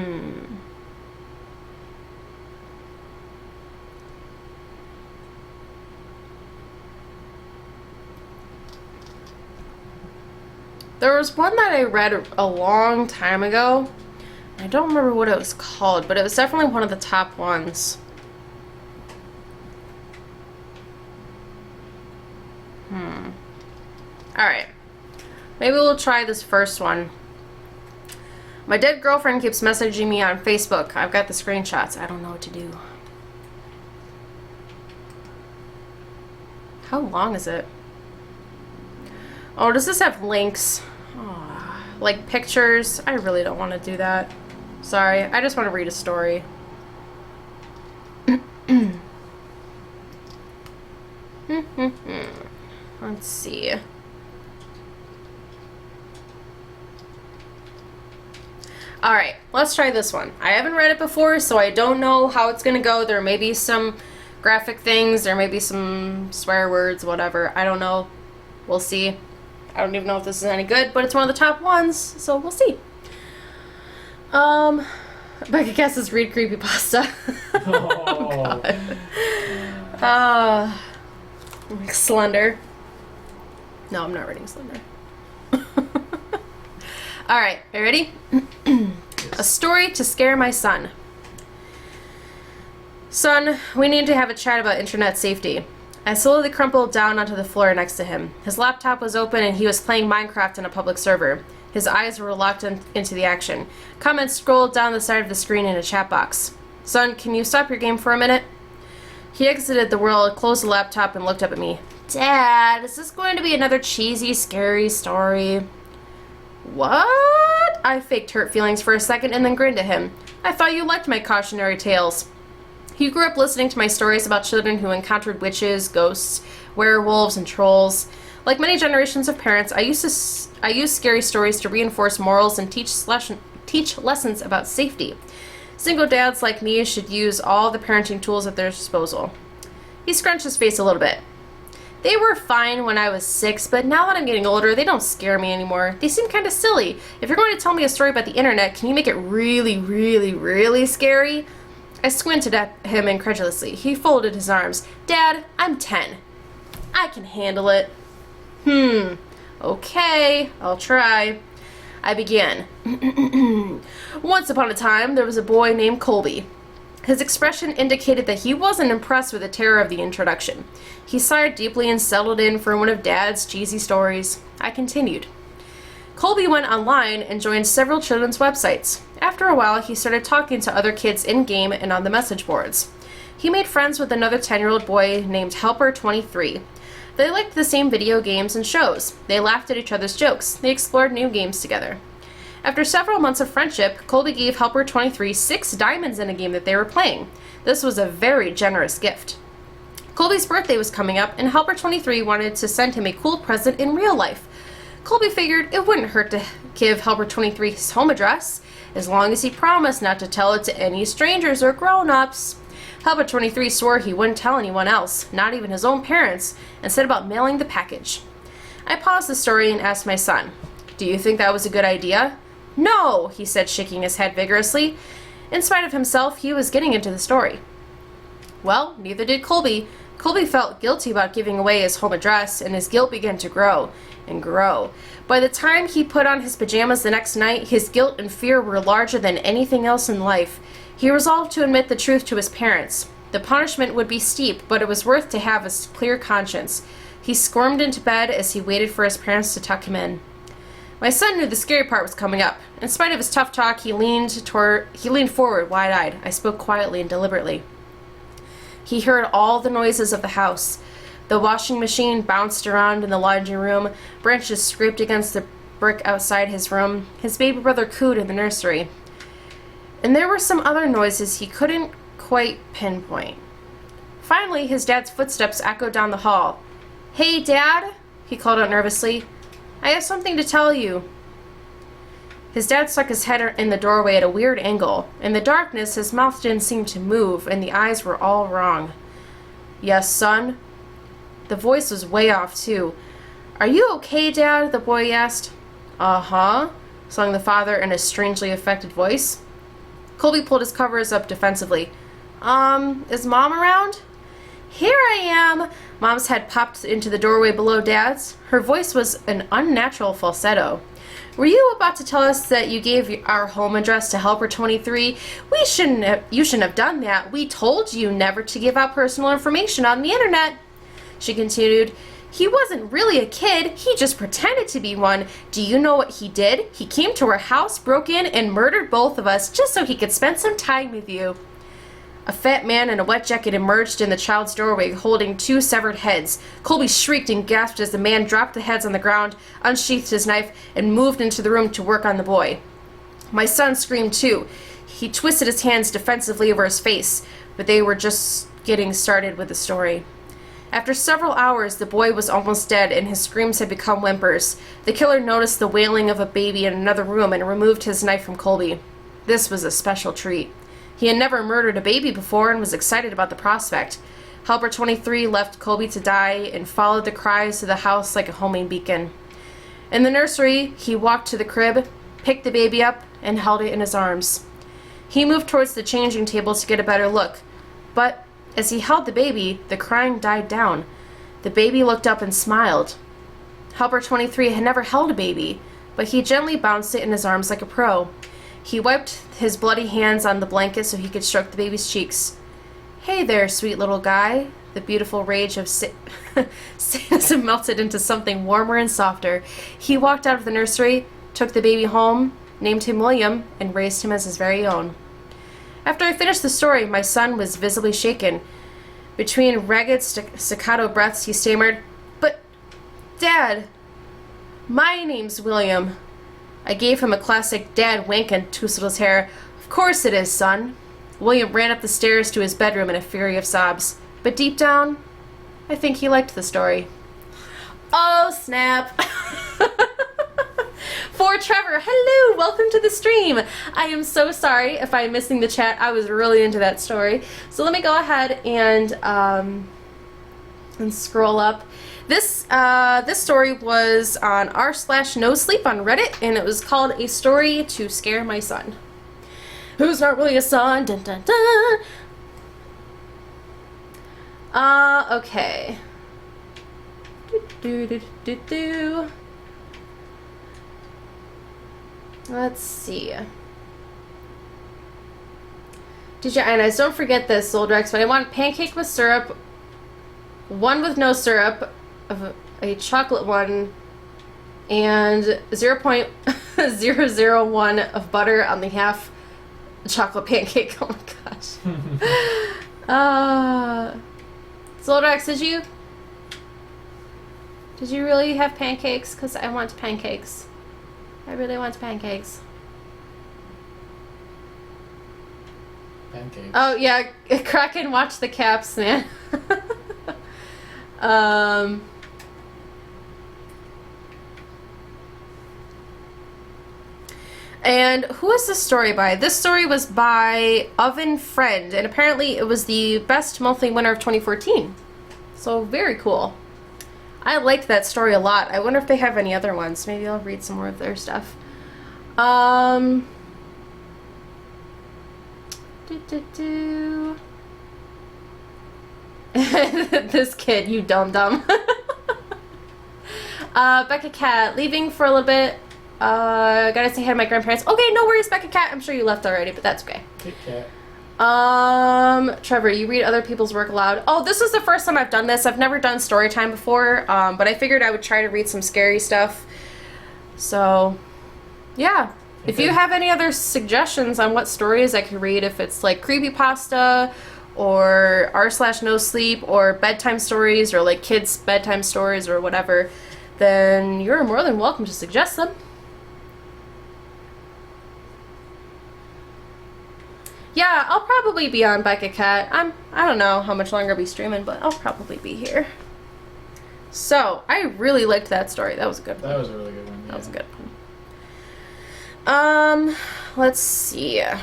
There was one that I read a long time ago. I don't remember what it was called, but it was definitely one of the top ones. Alright. Maybe we'll try this first one. My dead girlfriend keeps messaging me on Facebook. I've got the screenshots. I don't know what to do. How long is it? Oh, does this have links? Oh, like pictures? I really don't want to do that. Sorry, I just want to read a story. Let's see. Alright, let's try this one. I haven't read it before, so I don't know how it's gonna go. There may be some graphic things, there may be some swear words, whatever. I don't know. We'll see. I don't even know if this is any good, but it's one of the top ones, so we'll see. Becca guesses read creepypasta. Oh, God. Slender. No, I'm not reading Slender. All right, are you ready? A story to scare my son. Son, we need to have a chat about internet safety. I slowly crumpled down onto the floor next to him. His laptop was open and he was playing Minecraft on a public server. His eyes were locked into the action. Comments scrolled down the side of the screen in a chat box. Son, can you stop your game for a minute? He exited the world, closed the laptop, and looked up at me. Dad, is this going to be another cheesy, scary story? What? I faked hurt feelings for a second and then grinned at him. I thought you liked my cautionary tales. He grew up listening to my stories about children who encountered witches, ghosts, werewolves, and trolls. Like many generations of parents, I used scary stories to reinforce morals and teach lessons about safety. Single dads like me should use all the parenting tools at their disposal. He scrunched his face a little bit. They were fine when I was 6, but now that I'm getting older, they don't scare me anymore. They seem kind of silly. If you're going to tell me a story about the internet, can you make it really, really, really scary? I squinted at him incredulously. He folded his arms. Dad, I'm 10. I can handle it. Okay, I'll try. I began. Once upon a time, there was a boy named Colby. His expression indicated that he wasn't impressed with the terror of the introduction. He sighed deeply and settled in for one of Dad's cheesy stories. I continued. Colby went online and joined several children's websites. After a while, he started talking to other kids in-game and on the message boards. He made friends with another 10-year-old boy named Helper23. They liked the same video games and shows. They laughed at each other's jokes. They explored new games together. After several months of friendship, Colby gave Helper23 6 diamonds in a game that they were playing. This was a very generous gift. Colby's birthday was coming up, and Helper23 wanted to send him a cool present in real life. Colby figured it wouldn't hurt to give Helper23 his home address, as long as he promised not to tell it to any strangers or grown-ups. Helper23 swore he wouldn't tell anyone else, not even his own parents, and set about mailing the package. I paused the story and asked my son, "Do you think that was a good idea?" "No," he said, shaking his head vigorously. In spite of himself, he was getting into the story. Well, neither did Colby. Colby felt guilty about giving away his home address, and his guilt began to grow and grow. By the time he put on his pajamas the next night, his guilt and fear were larger than anything else in life. He resolved to admit the truth to his parents. The punishment would be steep, but it was worth to have a clear conscience. He squirmed into bed as he waited for his parents to tuck him in. My son knew the scary part was coming up. In spite of his tough talk, he leaned forward, wide-eyed. I spoke quietly and deliberately. He heard all the noises of the house. The washing machine bounced around in the laundry room. Branches scraped against the brick outside his room. His baby brother cooed in the nursery. And there were some other noises he couldn't quite pinpoint. Finally, his dad's footsteps echoed down the hall. "Hey, Dad," he called out nervously. "I have something to tell you." His dad stuck his head in the doorway at a weird angle. In the darkness, his mouth didn't seem to move, and the eyes were all wrong. "Yes, son?" The voice was way off, too. "Are you okay, Dad?" the boy asked. "Uh-huh," sung the father in a strangely affected voice. Colby pulled his covers up defensively. Is Mom around?" "Here I am!" Mom's head popped into the doorway below Dad's. Her voice was an unnatural falsetto. "Were you about to tell us that you gave our home address to Helper23? You shouldn't have done that. We told you never to give out personal information on the internet." She continued, "He wasn't really a kid. He just pretended to be one. Do you know what he did? He came to our house, broke in, and murdered both of us just so he could spend some time with you." A fat man in a wet jacket emerged in the child's doorway, holding 2 severed heads. Colby shrieked and gasped as the man dropped the heads on the ground, unsheathed his knife, and moved into the room to work on the boy. My son screamed too. He twisted his hands defensively over his face, but they were just getting started with the story. After several hours, the boy was almost dead, and his screams had become whimpers. The killer noticed the wailing of a baby in another room and removed his knife from Colby. This was a special treat. He had never murdered a baby before and was excited about the prospect. Helper23 left Colby to die and followed the cries to the house like a homing beacon. In the nursery, he walked to the crib, picked the baby up, and held it in his arms. He moved towards the changing table to get a better look, but as he held the baby, the crying died down. The baby looked up and smiled. Helper 23 had never held a baby, but he gently bounced it in his arms like a pro. He wiped his bloody hands on the blanket so he could stroke the baby's cheeks. "Hey there, sweet little guy." The beautiful rage of sadism melted into something warmer and softer. He walked out of the nursery, took the baby home, named him William, and raised him as his very own. After I finished the story, my son was visibly shaken. Between ragged staccato breaths, he stammered, "But, Dad, my name's William." I gave him a classic dad wink and tousled his hair. "Of course it is, son." William ran up the stairs to his bedroom in a fury of sobs. But deep down, I think he liked the story. Oh, snap. For Trevor, hello, welcome to the stream. I am so sorry if I'm missing the chat. I was really into that story. So let me go ahead and scroll up. This story was on r/nosleep on Reddit, and it was called A Story to Scare My Son. Who's not really a son? Dun, dun, dun. Okay. Let's see. DJ Inez, don't forget this, Soldrex, but I want pancake with syrup, one with no syrup, a chocolate one, and 0.001 of butter on the half chocolate pancake. Oh my gosh. Zoldrax, did you really have pancakes? Because I want pancakes. I really want pancakes. Pancakes. Oh yeah, Kraken, watch the caps, man. And who is this story by? This story was by Oven Friend, and apparently it was the best monthly winner of 2014. So very cool. I liked that story a lot. I wonder if they have any other ones. Maybe I'll read some more of their stuff. This kid, you dum-dum. Becca Cat, leaving for a little bit. Gotta say hi to my grandparents. Okay, no worries, Becca Cat. I'm sure you left already, but that's okay. Kit Kat. Trevor, you read other people's work aloud. Oh, this is the first time I've done this. I've never done story time before, but I figured I would try to read some scary stuff. So, yeah. Okay. If you have any other suggestions on what stories I could read, if it's like creepypasta or r/nosleep or bedtime stories or like kids' bedtime stories or whatever, then you're more than welcome to suggest them. Yeah, I'll probably be on Becca Cat. I don't know how much longer I'll be streaming, but I'll probably be here. So, I really liked that story. That was a good one. That was a really good one, yeah. That was a good one. Let's see. I'm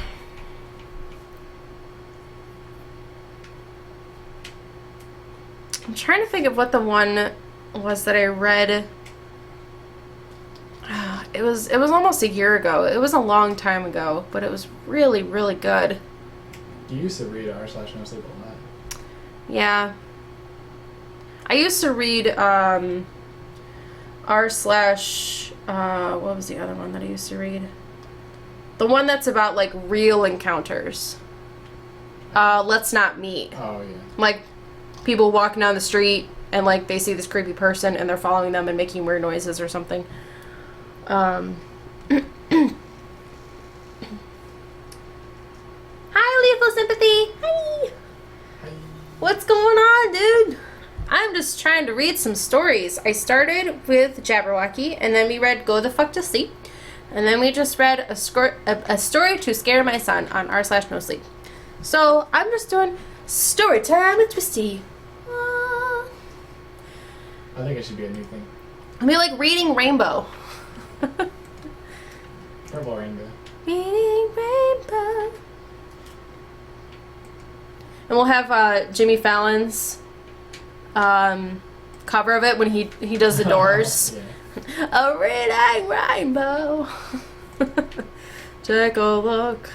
trying to think of what the one was that I read. It was almost a year ago. It was a long time ago, but it was really, really good. You used to read r/nosleep a lot. Yeah. I used to read what was the other one that I used to read? The one that's about like real encounters. Let's Not Meet. Oh yeah. Like people walking down the street and like they see this creepy person and they're following them and making weird noises or something. Hi, Lethal Sympathy. Hi. Hi. What's going on, dude? I'm just trying to read some stories. I started with Jabberwocky, and then we read Go the Fuck to Sleep, and then we just read a story to scare my son on r/nosleep. So I'm just doing story time with Twisty. I think it should be a new thing. I mean, like reading Rainbow. Purple Rainbow. Reading Rainbow. And we'll have Jimmy Fallon's cover of it when he does the Doors. Yeah. A reading rainbow. Take a look.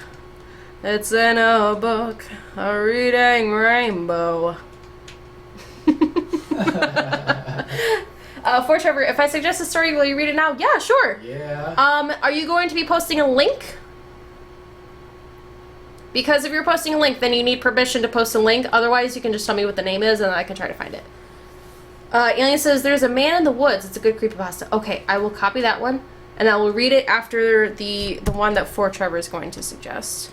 It's in a book. A reading rainbow. For Trevor, if I suggest a story, will you read it now? Yeah, sure. Yeah. Are you going to be posting a link? Because if you're posting a link, then you need permission to post a link. Otherwise, you can just tell me what the name is, and I can try to find it. Alien says, there's a man in the woods. It's a good creepypasta. Okay, I will copy that one, and I will read it after the one that For Trevor is going to suggest.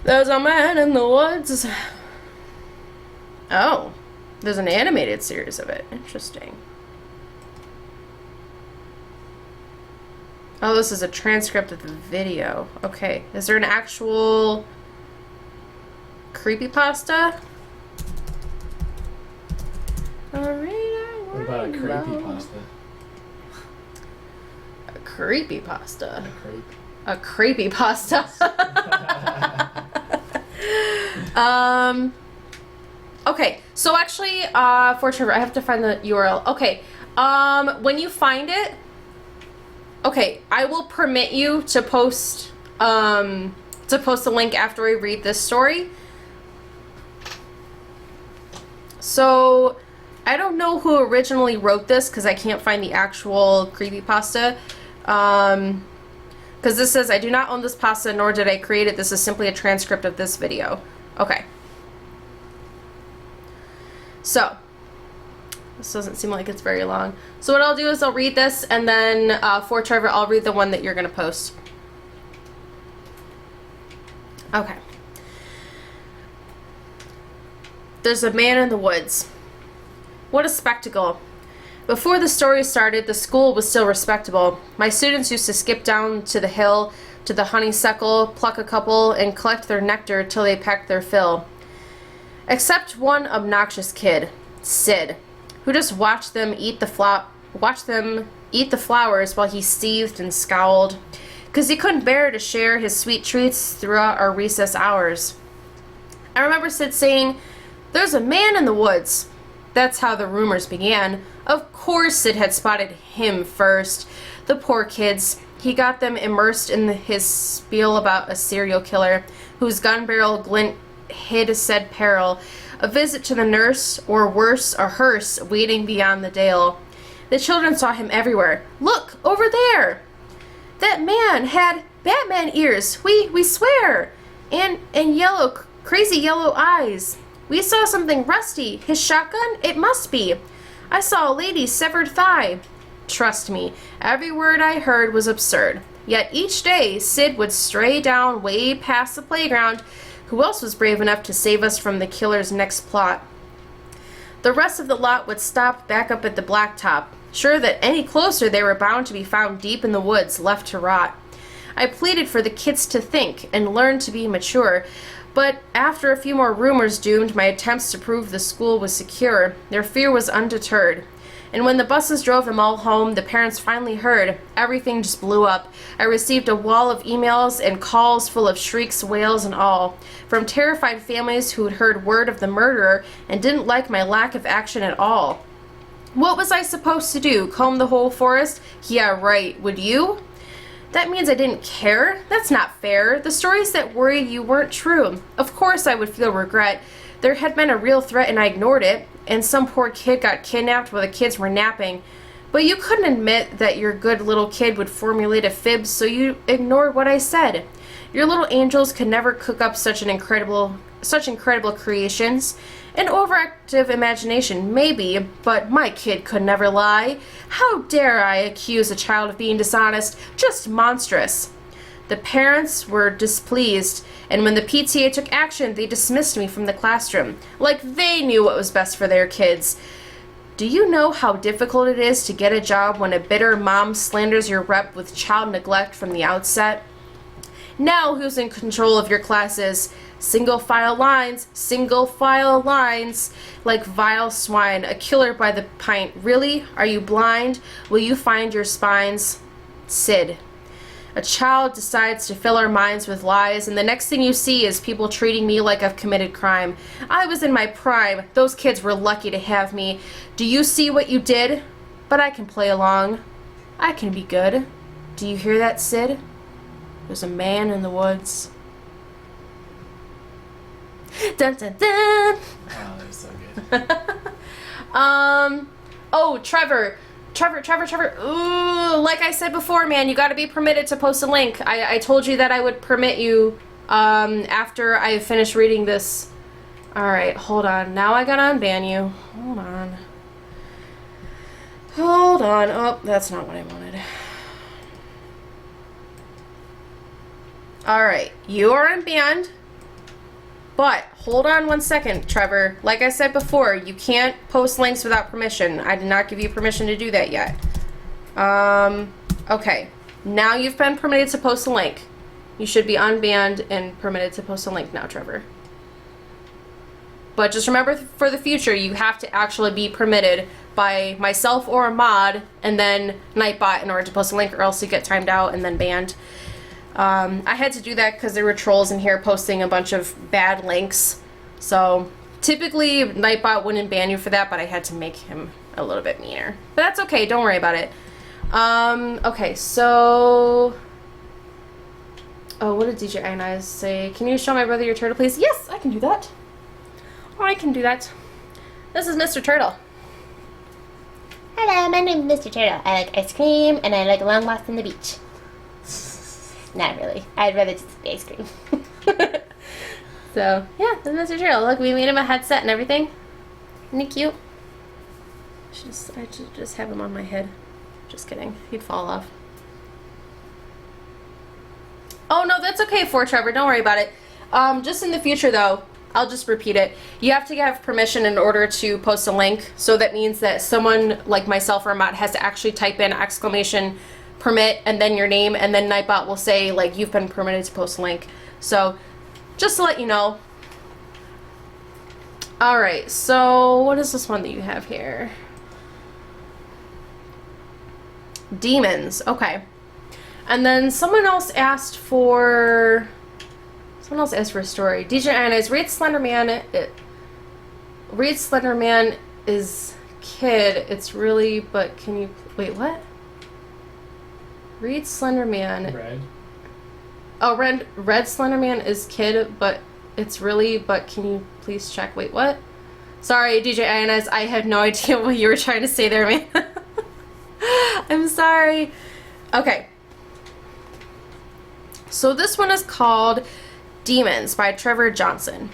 There's a man in the woods. Oh, there's an animated series of it. Interesting. Oh, this is a transcript of the video. Okay, is there an actual creepypasta? What about a creepypasta? A creepypasta. A creep. A creepypasta. Okay, so actually, For Trevor, I have to find the URL. Okay, when you find it, okay, I will permit you to post a link after I read this story. So, I don't know who originally wrote this because I can't find the actual creepypasta. Because this says, I do not own this pasta, nor did I create it. This is simply a transcript of this video. Okay. So, this doesn't seem like it's very long. So what I'll do is I'll read this, and then For Trevor, I'll read the one that you're going to post. Okay. There's a man in the woods. What a spectacle. Before the story started, the school was still respectable. My students used to skip down to the hill, to the honeysuckle, pluck a couple, and collect their nectar till they packed their fill. Except one obnoxious kid, Sid, who just watched them eat the flowers while he seethed and scowled, 'cause he couldn't bear to share his sweet treats throughout our recess hours. I remember Sid saying, "There's a man in the woods." That's how the rumors began. Of course Sid had spotted him first. The poor kids. He got them immersed in his spiel about a serial killer whose gun barrel glint hid said peril, a visit to the nurse, or worse, a hearse waiting beyond the dale. The children saw him everywhere. "Look, over there! That man had Batman ears, we swear! And yellow, crazy yellow eyes. We saw something rusty. His shotgun? It must be. I saw a lady's severed thigh." Trust me, every word I heard was absurd. Yet each day, Sid would stray down way past the playground. Who else was brave enough to save us from the killer's next plot? The rest of the lot would stop back up at the blacktop, sure that any closer they were bound to be found deep in the woods, left to rot. I pleaded for the kids to think and learn to be mature, but after a few more rumors doomed my attempts to prove the school was secure, their fear was undeterred. And when the buses drove them all home, the parents finally heard. Everything just blew up. I received a wall of emails and calls full of shrieks, wails, and all, from terrified families who had heard word of the murderer and didn't like my lack of action at all. What was I supposed to do? Comb the whole forest? Yeah, right. Would you? That means I didn't care? That's not fair. The stories that worried you weren't true. Of course I would feel regret. There had been a real threat and I ignored it, and some poor kid got kidnapped while the kids were napping. But you couldn't admit that your good little kid would formulate a fib, so you ignored what I said. Your little angels could never cook up such incredible creations. An overactive imagination, maybe, but my kid could never lie. How dare I accuse a child of being dishonest? Just monstrous. The parents were displeased, and when the PTA took action, they dismissed me from the classroom, like they knew what was best for their kids. Do you know how difficult it is to get a job when a bitter mom slanders your rep with child neglect from the outset? Now who's in control of your classes? Single file lines, like vile swine, a killer by the pint. Really? Are you blind? Will you find your spines? Sid. A child decides to fill our minds with lies, and the next thing you see is people treating me like I've committed crime. I was in my prime. Those kids were lucky to have me. Do you see what you did? But I can play along. I can be good. Do you hear that, Sid? There's a man in the woods. Dun dun dun! Oh, that was so good. Oh, Trevor. Ooh, like I said before, man, you got to be permitted to post a link. I told you that I would permit you after I finish reading this. All right, hold on. Now I gotta unban you. Hold on. Oh, that's not what I wanted. All right, you are unbanned. But hold on one second, Trevor. Like I said before, you can't post links without permission. I did not give you permission to do that yet. Okay. Now you've been permitted to post a link. You should be unbanned and permitted to post a link now, Trevor. But just remember for the future, you have to actually be permitted by myself or a mod and then Nightbot in order to post a link, or else you get timed out and then banned. I had to do that because there were trolls in here posting a bunch of bad links. So typically Nightbot wouldn't ban you for that, but I had to make him a little bit meaner. But that's okay, don't worry about it. Okay, so... Oh, what did DJ Ionized say? Can you show my brother your turtle, please? Yes, I can do that. I can do that. This is Mr. Turtle. Hello, my name is Mr. Turtle. I like ice cream and I like long walks on the beach. Not really. I'd rather just be ice cream. So, yeah, this is Mr. Turtle. Look, we made him a headset and everything. Isn't he cute? I should just have him on my head. Just kidding. He'd fall off. Oh, no, that's okay for Trevor. Don't worry about it. Just in the future, though, I'll just repeat it. You have to have permission in order to post a link. So that means that someone like myself or Matt has to actually type in exclamation permit and then your name, and then Nightbot will say, like, you've been permitted to post a link. So just to let you know. Alright, so what is this one that you have here? Demons. Okay. And then someone else asked for a story. DJ Anna's Read Slenderman. Read Slenderman is kid. It's really, but can you wait? What? Read Slenderman. Red. Oh, red Slenderman is kid, but it's really, but can you please check? Wait, what? Sorry, DJ Anna's. I had no idea what you were trying to say there, man. I'm sorry. Okay. So this one is called Demons by Trevor Johnson.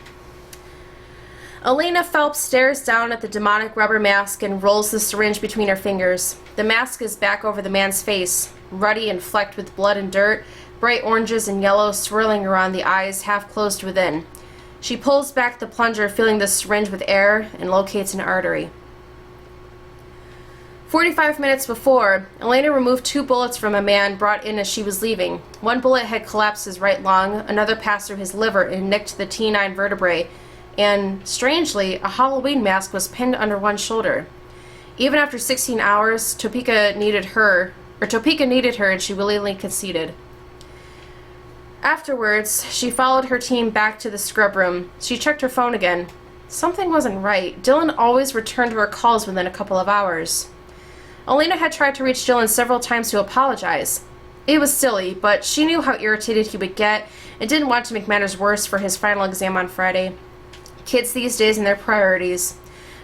Elena Phelps stares down at the demonic rubber mask and rolls the syringe between her fingers. The mask is back over the man's face, ruddy and flecked with blood and dirt, bright oranges and yellows swirling around the eyes half closed within. She pulls back the plunger, filling the syringe with air, and locates an artery. 45 minutes before, Elena removed 2 bullets from a man brought in as she was leaving. One bullet had collapsed his right lung, another passed through his liver and nicked the T9 vertebrae, and, strangely, a Halloween mask was pinned under one shoulder. Even after 16 hours, Topeka needed her and she willingly conceded. Afterwards, she followed her team back to the scrub room. She checked her phone again. Something wasn't right. Dylan always returned to her calls within a couple of hours. Elena had tried to reach Dylan several times to apologize. It was silly, but she knew how irritated he would get and didn't want to make matters worse for his final exam on Friday. Kids these days and their priorities.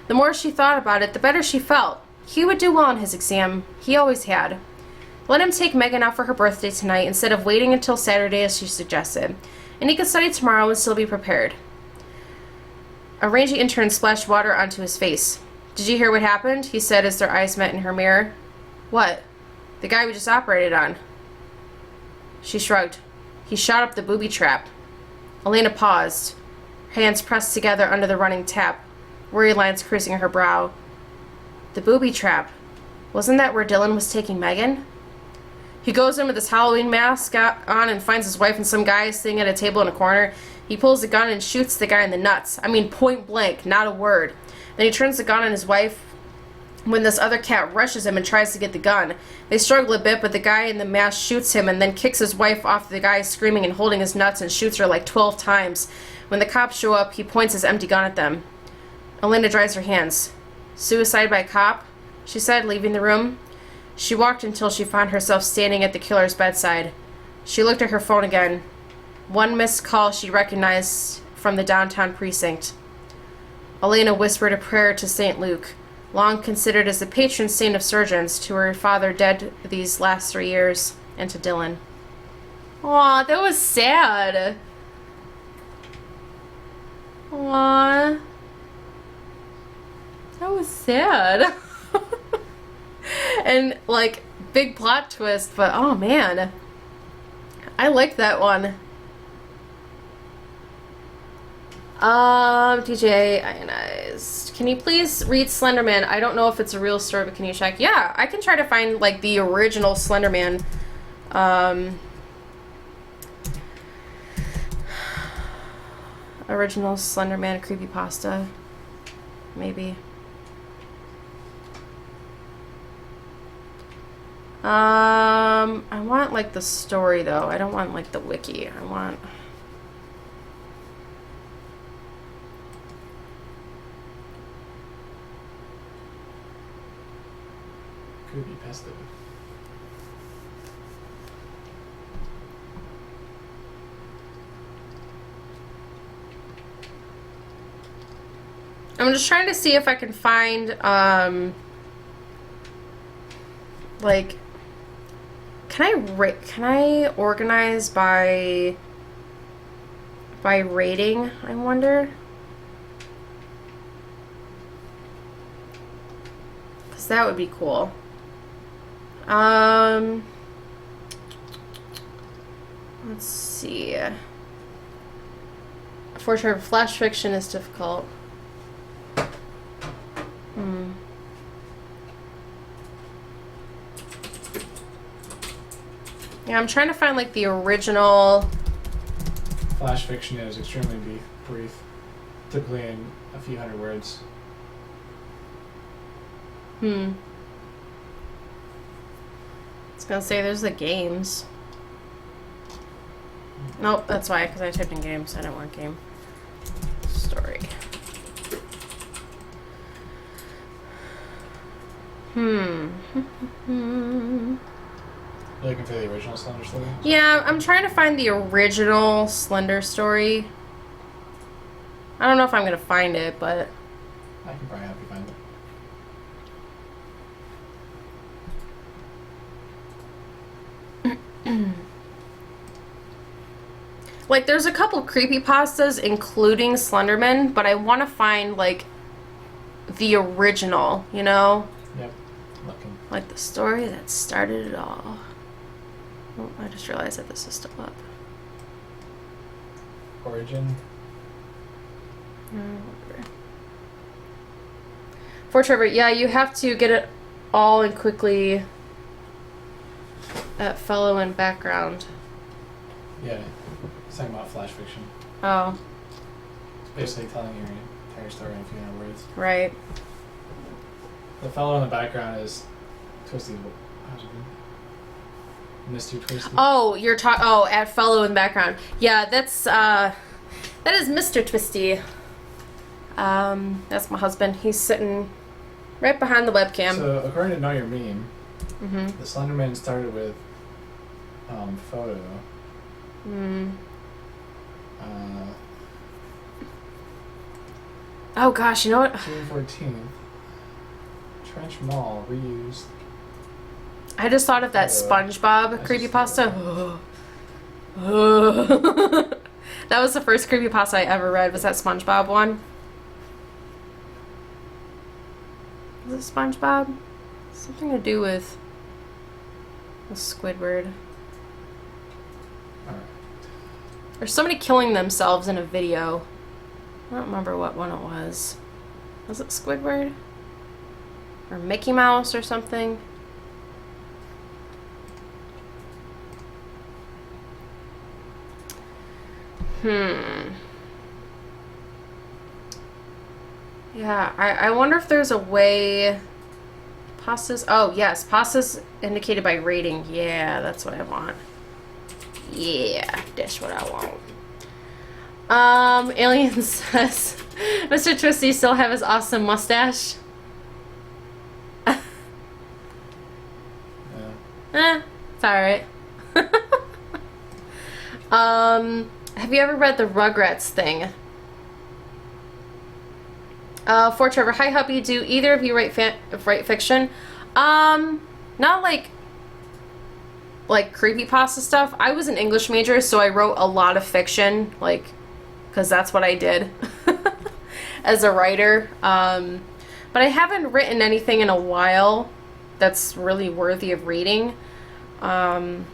The more she thought about it, the better she felt. He would do well on his exam. He always had. Let him take Megan out for her birthday tonight instead of waiting until Saturday as she suggested, and he could study tomorrow and still be prepared. A rangy intern splashed water onto his face. "Did you hear what happened?" he said as their eyes met in her mirror. "What?" "The guy we just operated on." She shrugged. "He shot up the booby trap." Elena paused, her hands pressed together under the running tap, worry lines creasing her brow. The booby trap. Wasn't that where Dylan was taking Megan? He goes in with his Halloween mask on and finds his wife and some guy sitting at a table in a corner. He pulls the gun and shoots the guy in the nuts. I mean, point blank, not a word. Then he turns the gun on his wife when this other cat rushes him and tries to get the gun. They struggle a bit, but the guy in the mask shoots him and then kicks his wife off the guy screaming and holding his nuts and shoots her like 12 times. When the cops show up, he points his empty gun at them. Elena dries her hands. "Suicide by cop?" she said, leaving the room. She walked until she found herself standing at the killer's bedside. She looked at her phone again. One missed call she recognized from the downtown precinct. Elena whispered a prayer to St. Luke. long considered as the patron saint of surgeons, to her father dead these last 3 years, and to Dylan. Aw, that was sad. Aw. That was sad. And, like, big plot twist, but oh man. I like that one. DJ Ionized. Can you please read Slenderman? I don't know if it's a real story, but can you check? Yeah, I can try to find, like, the original Slenderman. Original Slenderman creepypasta. Maybe. I want, like, the story, though. I don't want, like, the wiki. I want... Creepypasta. I'm just trying to see if I can find, like, can I organize by rating, I wonder? Because that would be cool. Let's see. For sure, flash fiction is difficult. Yeah, I'm trying to find, like, the original... Flash fiction is extremely brief, typically in a few hundred words. I was gonna say, there's the games. Nope, that's why, because I typed in games. I don't want game. Story. You're looking for the original Slender story? Yeah, I'm trying to find the original Slender story. I don't know if I'm gonna find it, but... I can probably help you find it. Like, there's a couple creepypastas, including Slenderman, but I want to find, like, the original, you know? Yep, looking. Like, the story that started it all. Oh, I just realized that this is still up. Origin. Whatever. For Trevor, yeah, you have to get it all and quickly at fellow and background. Yeah, it's talking about flash fiction. Oh, It's basically telling your entire story in a few hundred words. right. The fellow in the background is Twisty. How's it going? Mr. Twisty. Oh, you're talking. Oh, at fellow in background. Yeah, that's that is Mr. Twisty. That's my husband. He's sitting right behind the webcam. So, according to Know Your Meme, Mm-hmm. the Slenderman started with photo. Oh gosh, you know what? June 14th. Trench Mall reused. I just thought of that SpongeBob creepypasta. That was the first creepypasta I ever read. Was that SpongeBob one? Was it SpongeBob? Something to do with Squidward. Alright. There's somebody killing themselves in a video. I don't remember what one it was. Was it Squidward? Or Mickey Mouse or something? Yeah, I wonder if there's a way... Pastas... Oh, yes. Pastas indicated by rating. Yeah, that's what I want. Yeah, that's what I want. Alien says... Mr. Twisty still have his awesome mustache? It's alright. Have you ever read the Rugrats thing? For Trevor, hi hubby, do either of you write fiction? Not like creepypasta stuff. I was an English major, so I wrote a lot of fiction, like, because that's what I did as a writer. But I haven't written anything in a while that's really worthy of reading. And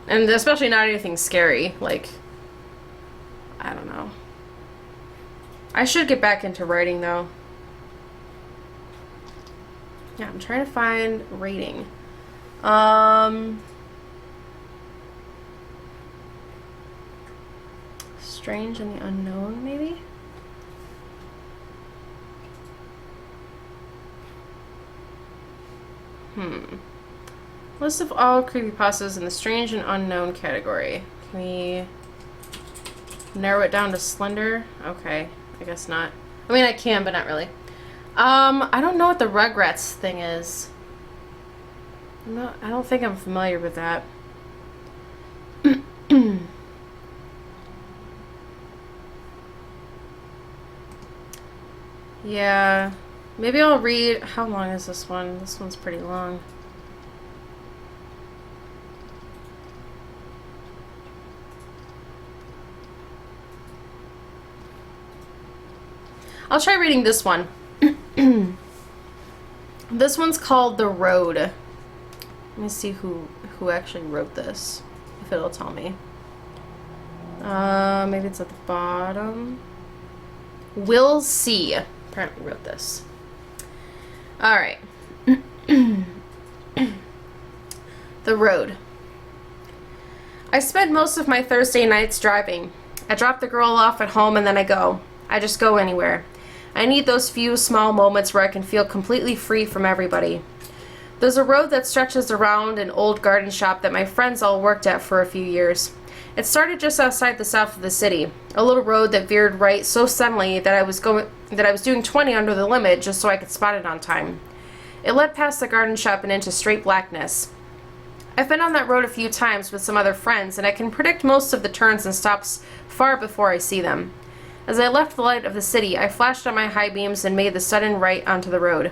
especially not anything scary, like, I don't know. I should get back into writing, though. Yeah, I'm trying to find rating. Strange and the Unknown, maybe? List of all creepypastas in the Strange and Unknown category. Can we narrow it down to Slender? Okay, I guess not. I mean, I can, but not really. I don't know what the Rugrats thing is. I don't think I'm familiar with that. Yeah, maybe I'll read. How long is this one? This one's pretty long. I'll try reading this one. This one's called The Road. Let me see who actually wrote this, if it'll tell me. Maybe it's at the bottom. Will C. Apparently wrote this. Alright. The Road. I spend most of my Thursday nights driving. I drop the girl off at home and then I go. I just go anywhere. I need those few small moments where I can feel completely free from everybody. There's a road that stretches around an old garden shop that my friends all worked at for a few years. It started just outside the south of the city, a little road that veered right so suddenly that I was doing 20 under the limit just so I could spot it on time. It led past the garden shop and into straight blackness. I've been on that road a few times with some other friends, and I can predict most of the turns and stops far before I see them. As I left the light of the city, I flashed on my high beams and made the sudden right onto the road.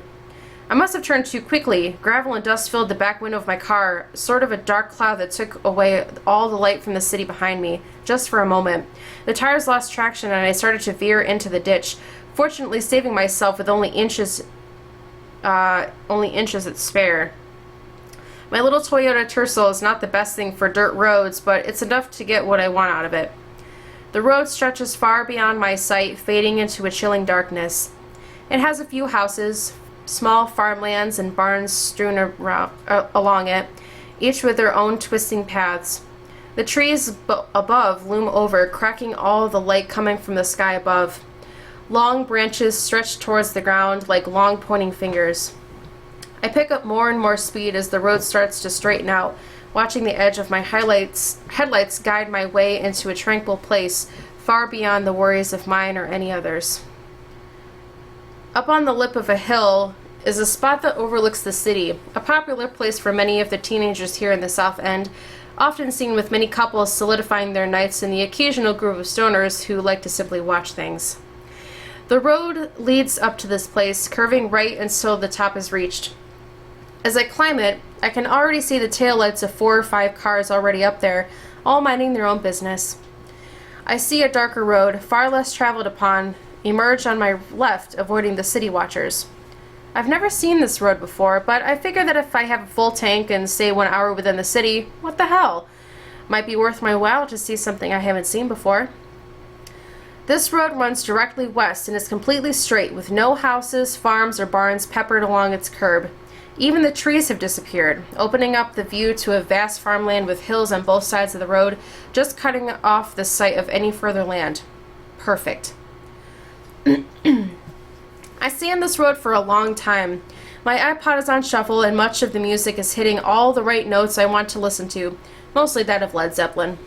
I must have turned too quickly. Gravel and dust filled the back window of my car, sort of a dark cloud that took away all the light from the city behind me, just for a moment. The tires lost traction and I started to veer into the ditch, fortunately saving myself with only inches at spare. My little Toyota Tercel is not the best thing for dirt roads, but it's enough to get what I want out of it. The road stretches far beyond my sight, fading into a chilling darkness. It has a few houses, small farmlands and barns strewn along it, each with their own twisting paths. The trees above loom over, cracking all the light coming from the sky above. Long branches stretch towards the ground like long pointing fingers. I pick up more and more speed as the road starts to straighten out, watching the edge of my headlights guide my way into a tranquil place far beyond the worries of mine or any others. Up on the lip of a hill is a spot that overlooks the city, a popular place for many of the teenagers here in the South End, often seen with many couples solidifying their nights and the occasional group of stoners who like to simply watch things. The road leads up to this place, curving right until the top is reached. As I climb it, I can already see the taillights of 4 or 5 cars already up there, all minding their own business. I see a darker road, far less traveled upon, emerge on my left, avoiding the city watchers. I've never seen this road before, but I figure that if I have a full tank and stay 1 hour within the city, what the hell? Might be worth my while to see something I haven't seen before. This road runs directly west and is completely straight, with no houses, farms, or barns peppered along its curb. Even the trees have disappeared, opening up the view to a vast farmland with hills on both sides of the road, just cutting off the sight of any further land. Perfect. I stay on this road for a long time. My iPod is on shuffle and much of the music is hitting all the right notes I want to listen to, mostly that of Led Zeppelin.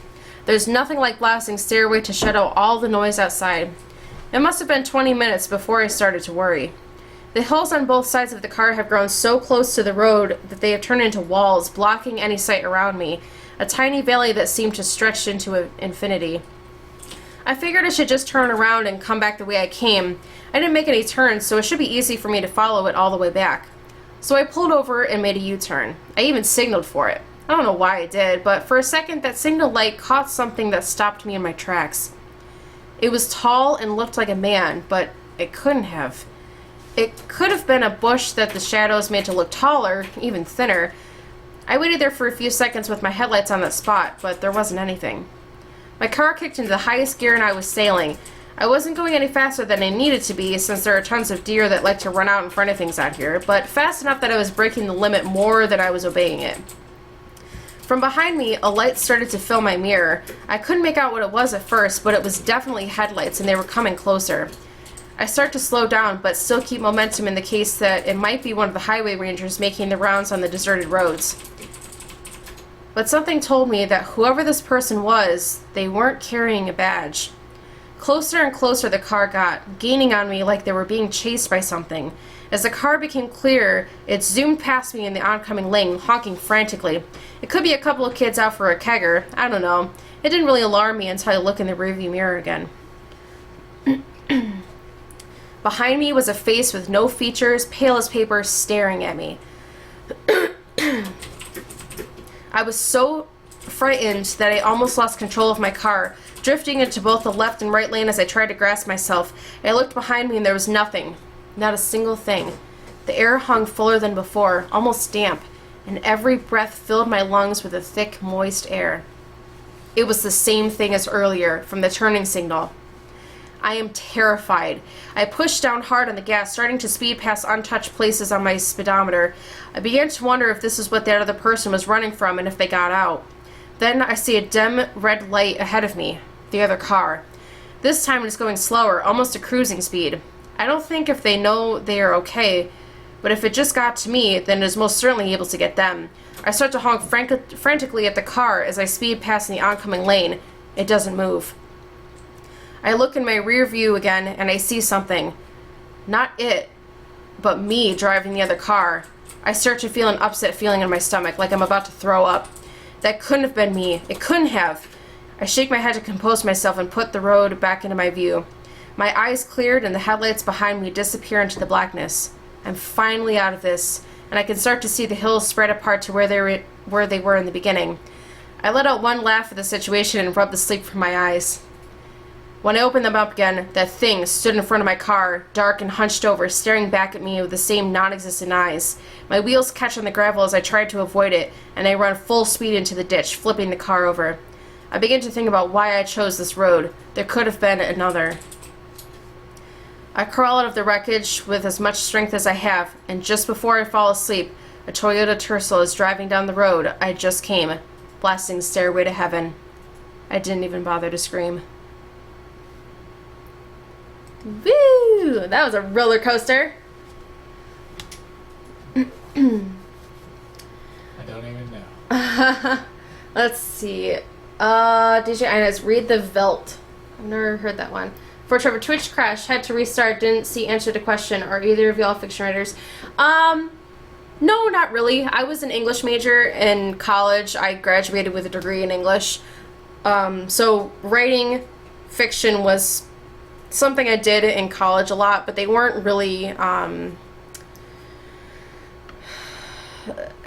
There's nothing like blasting Stairway to shut out all the noise outside. It must have been 20 minutes before I started to worry. The hills on both sides of the car have grown so close to the road that they have turned into walls, blocking any sight around me, a tiny valley that seemed to stretch into infinity. I figured I should just turn around and come back the way I came. I didn't make any turns, so it should be easy for me to follow it all the way back. So I pulled over and made a U-turn. I even signaled for it. I don't know why I did, but for a second that signal light caught something that stopped me in my tracks. It was tall and looked like a man, but it couldn't have. It could have been a bush that the shadows made to look taller, even thinner. I waited there for a few seconds with my headlights on that spot, but there wasn't anything. My car kicked into the highest gear and I was sailing. I wasn't going any faster than I needed to be, since there are tons of deer that like to run out in front of things out here, but fast enough that I was breaking the limit more than I was obeying it. From behind me, a light started to fill my mirror. I couldn't make out what it was at first, but it was definitely headlights and they were coming closer. I start to slow down, but still keep momentum in the case that it might be one of the highway rangers making the rounds on the deserted roads. But something told me that whoever this person was, they weren't carrying a badge. Closer and closer the car got, gaining on me like they were being chased by something. As the car became clearer, it zoomed past me in the oncoming lane, honking frantically. It could be a couple of kids out for a kegger, I don't know. It didn't really alarm me until I looked in the rearview mirror again. Behind me was a face with no features, pale as paper, staring at me. I was so frightened that I almost lost control of my car, drifting into both the left and right lane as I tried to grasp myself. I looked behind me and there was nothing. Not a single thing. The air hung fuller than before, almost damp, and every breath filled my lungs with a thick, moist air. It was the same thing as earlier, from the turning signal. I am terrified. I pushed down hard on the gas, starting to speed past untouched places on my speedometer. I began to wonder if this is what that other person was running from and if they got out. Then I see a dim red light ahead of me, the other car. This time it is going slower, almost at cruising speed. I don't think if they know they are okay, but if it just got to me, then it is most certainly able to get them. I start to honk frantically at the car as I speed past in the oncoming lane. It doesn't move. I look in my rear view again and I see something. Not it, but me driving the other car. I start to feel an upset feeling in my stomach, like I'm about to throw up. That couldn't have been me. It couldn't have. I shake my head to compose myself and put the road back into my view. My eyes cleared and the headlights behind me disappear into the blackness. I'm finally out of this, and I can start to see the hills spread apart to where they were in the beginning. I let out one laugh at the situation and rubbed the sleep from my eyes. When I opened them up again, that thing stood in front of my car, dark and hunched over, staring back at me with the same non-existent eyes. My wheels catch on the gravel as I tried to avoid it, and I run full speed into the ditch, flipping the car over. I begin to think about why I chose this road. There could have been another. I crawl out of the wreckage with as much strength as I have, and just before I fall asleep, a Toyota Tercel is driving down the road I just came, blasting Stairway to Heaven. I didn't even bother to scream. Woo! That was a roller coaster. I don't even know. Let's see. DJ Ines, read the Velt. I've never heard that one. For Trevor, Twitch crashed, had to restart, didn't see answer to question. Are either of y'all fiction writers? No, not really. I was an English major in college. I graduated with a degree in English. So writing fiction was something I did in college a lot, but they weren't really,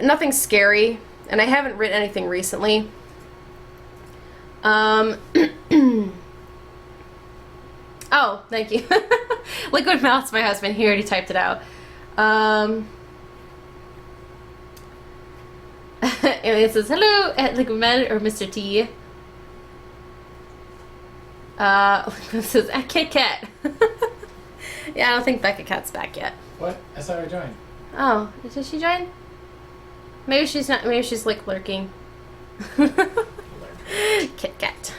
nothing scary, and I haven't written anything recently. Oh, thank you. Liquid Mouth's my husband. He already typed it out. It says, hello, at Liquid Man or Mr. T. It says, at Kit Kat. Yeah, I don't think Becca Cat's back yet. What? I saw her join. Oh, did she join? Maybe she's not. Maybe she's like lurking. Kit Kat.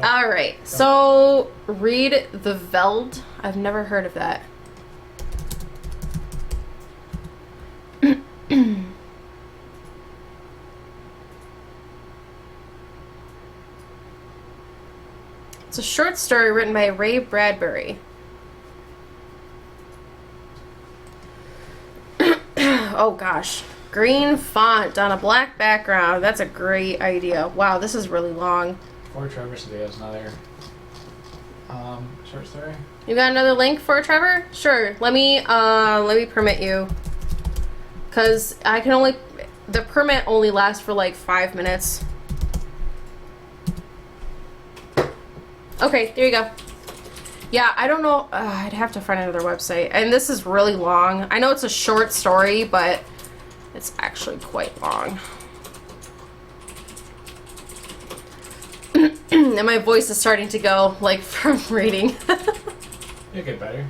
All right. So read the Veld. I've never heard of that. It's a short story written by Ray Bradbury. Oh gosh. Green font on a black background. That's a great idea. Wow, this is really long. For Trevor today has another short story. You got another link for Trevor? Sure. Let me permit you. Cause I can only, the permit only lasts for like 5 minutes. Okay, there you go. Yeah, I don't know. I'd have to find another website. And this is really long. I know it's a short story, but it's actually quite long. And my voice is starting to go, like, from reading. You'll get better.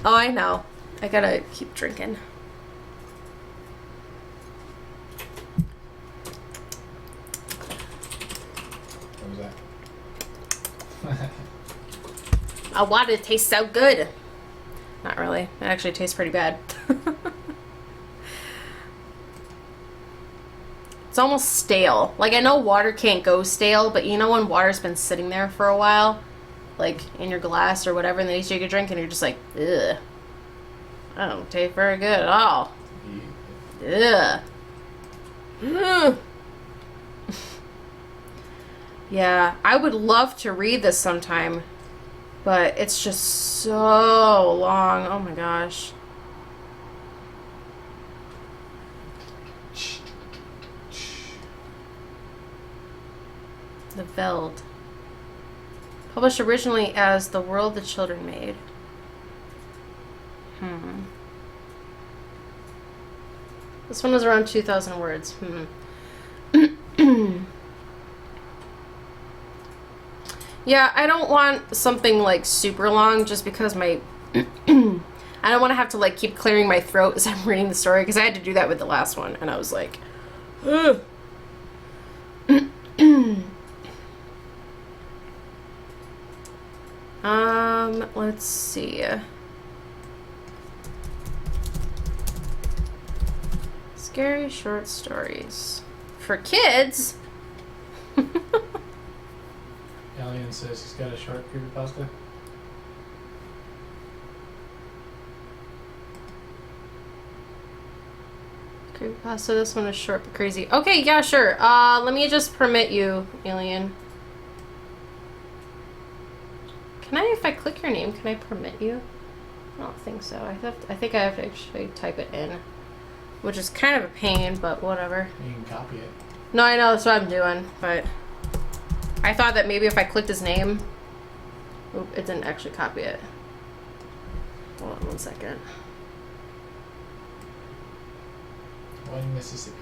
Oh, I know. I gotta keep drinking. What was that? Oh, water tastes so good. Not really. It actually tastes pretty bad. It's almost stale. Like, I know water can't go stale, but you know when water's been sitting there for a while? Like, in your glass or whatever, and then you take a drink and you're just like, ugh. I don't taste very good at all. Ugh. Ugh. Yeah, I would love to read this sometime, but it's just so long. Oh my gosh. The Veld. Published originally as The World the Children Made. This one was around 2,000 words. Yeah, I don't want something like super long just because my I don't want to have to like keep clearing my throat as I'm reading the story, because I had to do that with the last one and I was like, ugh. Let's see. Scary short stories for kids. Alien says he's got a short creepypasta. Creepypasta, this one is short but crazy. Okay, yeah, sure. Let me just permit you, Alien. Can I, if I click your name, can I permit you? I don't think so. I think I have to actually type it in, which is kind of a pain, but whatever. You can copy it. No, I know, that's what I'm doing, but I thought that maybe if I clicked his name, oop, it didn't actually copy it. Hold on 1 second. One Mississippi.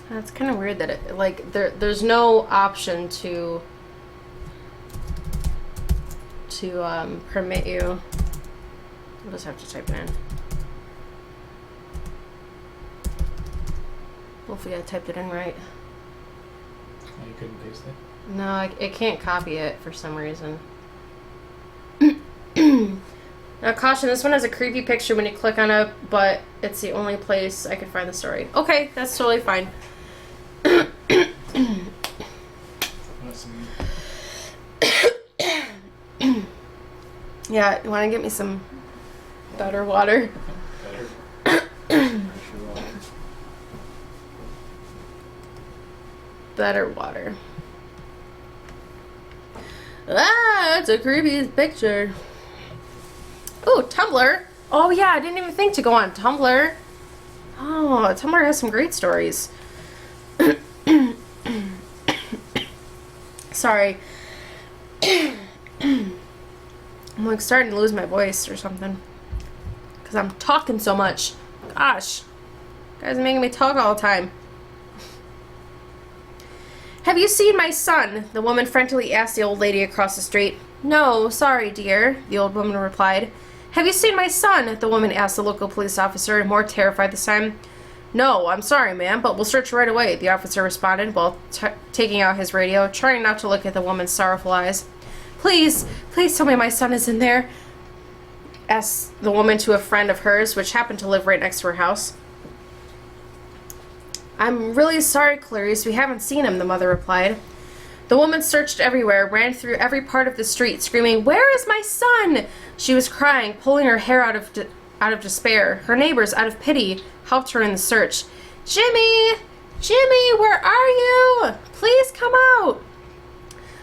That's kind of weird that it, like, there's no option to permit you. I'll just have to type it in. Hopefully I typed it in right. Oh, you couldn't paste it? No, it can't copy it for some reason. Now, caution, this one has a creepy picture when you click on it, but it's the only place I could find the story. Okay, that's totally fine. Yeah, you want to get me some better water? Better water. Ah, that's a creepy picture. Oh, Tumblr. Oh yeah, I didn't even think to go on Tumblr. Oh, Tumblr has some great stories. Sorry. I'm like starting to lose my voice or something, because I'm talking so much. Gosh, you guys are making me talk all the time. Have you seen my son? The woman frantically asked the old lady across the street. No, sorry, dear, the old woman replied. Have you seen my son? The woman asked the local police officer, more terrified this time. No, I'm sorry, ma'am, but we'll search right away, the officer responded while taking out his radio, trying not to look at the woman's sorrowful eyes. Please, please tell me my son is in there, asked the woman to a friend of hers, which happened to live right next to her house. I'm really sorry, Clarice, we haven't seen him, the mother replied. The woman searched everywhere, ran through every part of the street, screaming, Where is my son? She was crying, pulling her hair out of out of despair. Her neighbors, out of pity, helped her in the search. Jimmy! Jimmy, where are you? Please come out!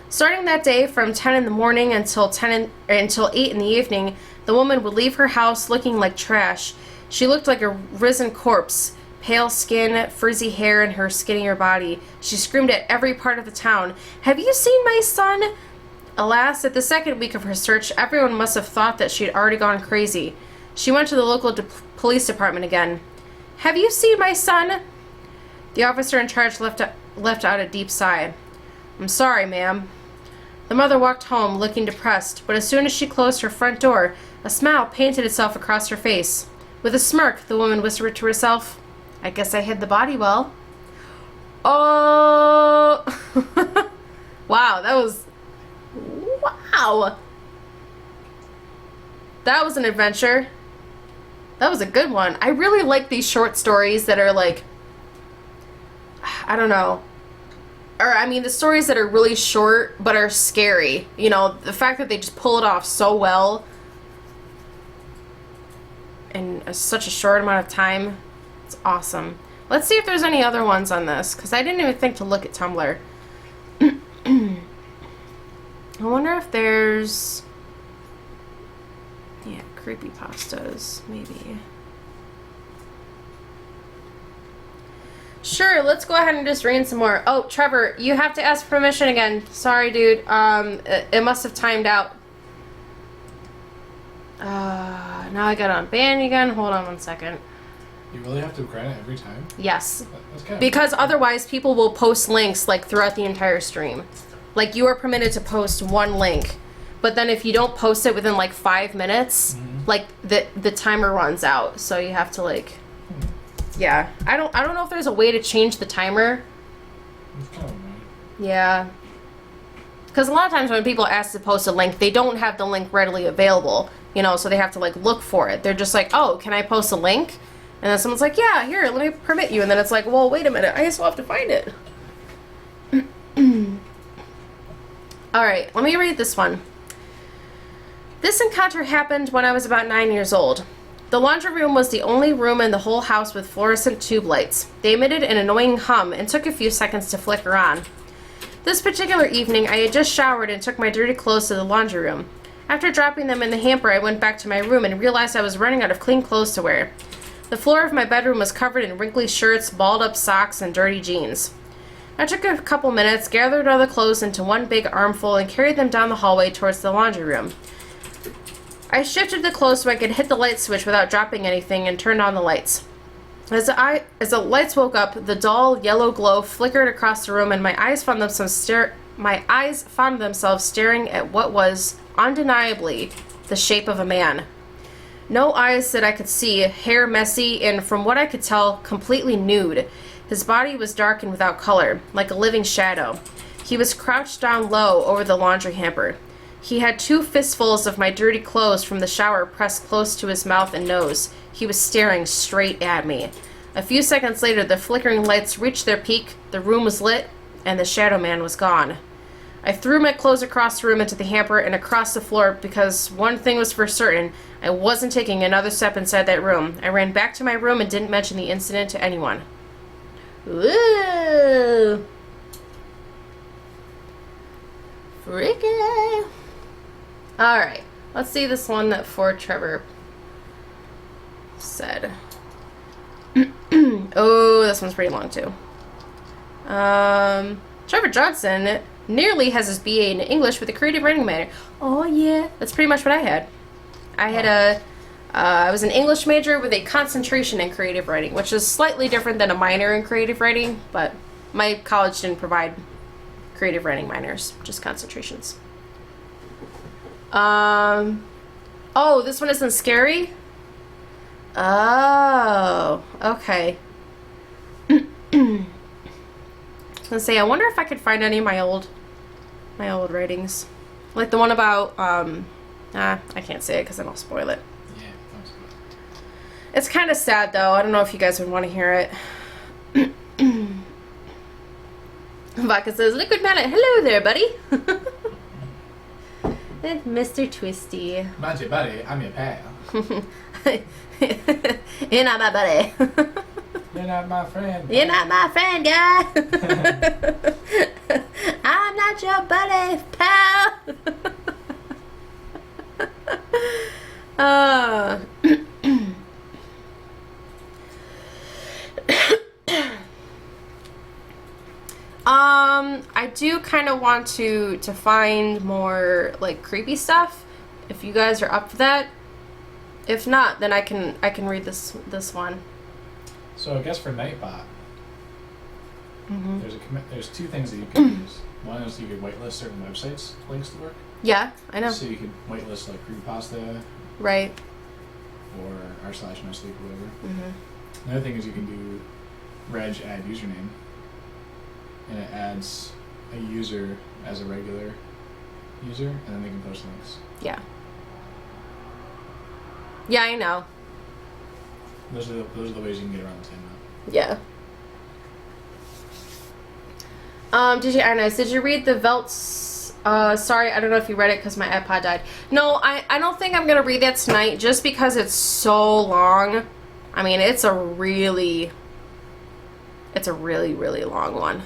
Starting that day from 10 in the morning until 8 in the evening, the woman would leave her house looking like trash. She looked like a risen corpse, pale skin, frizzy hair, and her skinnier body. She screamed at every part of the town, "Have you seen my son?" Alas, at the second week of her search, everyone must have thought that she had already gone crazy. She went to the local police department again. "Have you seen my son?" The officer in charge let out a deep sigh. "I'm sorry, ma'am." The mother walked home, looking depressed, but as soon as she closed her front door, a smile painted itself across her face. With a smirk, the woman whispered to herself, "I guess I hid the body well." Oh! Wow, that was... Wow! That was an adventure. That was a good one. I really like these short stories that are like... I don't know. Or, I mean, the stories that are really short but are scary. You know, the fact that they just pull it off so well in such a short amount of time, it's awesome. Let's see if there's any other ones on this, because I didn't even think to look at Tumblr. I wonder if there's... Yeah, creepypastas, maybe. Sure, let's go ahead and just read some more. Oh, Trevor, you have to ask permission again. Sorry, dude. It must have timed out. Now I got unbanned again. Hold on one second. You really have to grant it every time? Yes. That's kind of Because otherwise people will post links like throughout the entire stream. Like you are permitted to post one link, but then if you don't post it within like 5 minutes, like the timer runs out. So you have to like... Yeah, I don't know if there's a way to change the timer. It's kind of annoying. Yeah. Because a lot of times when people ask to post a link, they don't have the link readily available, you know, so they have to like look for it. They're just like, "Oh, can I post a link?" And then someone's like, "Yeah, here, let me permit you." And then it's like, "Well, wait a minute, I still have to find it." Alright, let me read this one. This encounter happened when I was about 9 years old. The laundry room was the only room in the whole house with fluorescent tube lights. They emitted an annoying hum and took a few seconds to flicker on. This particular evening, I had just showered and took my dirty clothes to the laundry room. After dropping them in the hamper, I went back to my room and realized I was running out of clean clothes to wear. The floor of my bedroom was covered in wrinkly shirts, balled-up socks, and dirty jeans. I took a couple minutes, gathered all the clothes into one big armful, and carried them down the hallway towards the laundry room. I shifted the clothes so I could hit the light switch without dropping anything and turned on the lights. As the lights woke up, the dull yellow glow flickered across the room, and my eyes found themselves staring at what was undeniably the shape of a man. No eyes that I could see, hair messy, and from what I could tell, completely nude. His body was dark and without color, like a living shadow. He was crouched down low over the laundry hamper. He had 2 fistfuls of my dirty clothes from the shower pressed close to his mouth and nose. He was staring straight at me. A few seconds later, the flickering lights reached their peak, the room was lit, and the shadow man was gone. I threw my clothes across the room into the hamper and across the floor because one thing was for certain, I wasn't taking another step inside that room. I ran back to my room and didn't mention the incident to anyone. Woo! Freaky! Alright, let's see this one that Ford Trevor said. Oh, this one's pretty long too. Trevor Johnson nearly has his BA in English with a creative writing minor. Oh yeah, that's pretty much what I had. I was an English major with a concentration in creative writing, which is slightly different than a minor in creative writing, but my college didn't provide creative writing minors, just concentrations. Oh, this one isn't scary? Oh, okay. I was gonna say, I wonder if I could find any of my old writings. Like the one about, I can't say it because then I'll spoil it. Yeah, that's good. It's kind of sad though. I don't know if you guys would want to hear it. Vodka says, Liquid Mallet, hello there, buddy. It's Mr. Twisty. Magic buddy, I'm your pal. You're not my buddy. You're not my friend. You're not my friend, guy. I'm not your buddy, pal. I do kind of want to find more like creepy stuff. If you guys are up for that. If not, then I can read this one. So I guess for Nightbot, Mm-hmm. there's two things that you can use. One is you could whitelist certain websites links to work. Yeah, I know. So you could whitelist like Creepypasta Right. or r/nosleep or whatever. Mm-hmm. Another thing is you can do reg add username, and it adds a user as a regular user, and then they can post links. Yeah. Yeah, I know. Those are the ways you can get around the timeout. Yeah. Did you read the Velt's, sorry, I don't know if you read it because my iPod died. No, I don't think I'm going to read that tonight just because it's so long. I mean, it's a really, really long one.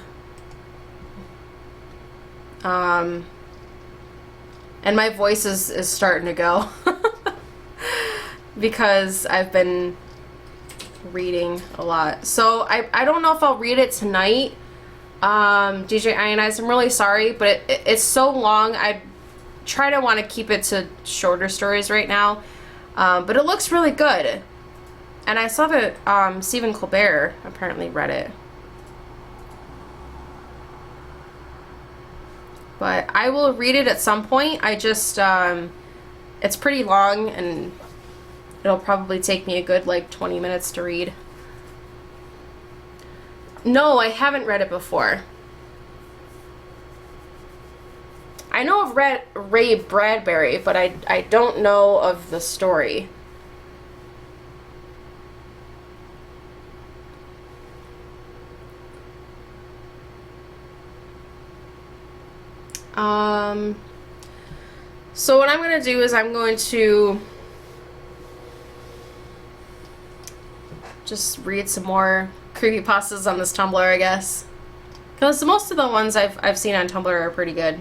And my voice is starting to go because I've been reading a lot. So I don't know if I'll read it tonight. DJ Ionized, I'm really sorry, but it's so long. I try to want to keep it to shorter stories right now. But it looks really good. And I saw that Stephen Colbert apparently read it. But I will read it at some point. I just, it's pretty long and it'll probably take me a good like 20 minutes to read. No, I haven't read it before. I know of Ray Bradbury, but I don't know of the story. So what I'm going to do is I'm going to just read some more creepypastas on this Tumblr, I guess. Because most of the ones I've seen on Tumblr are pretty good.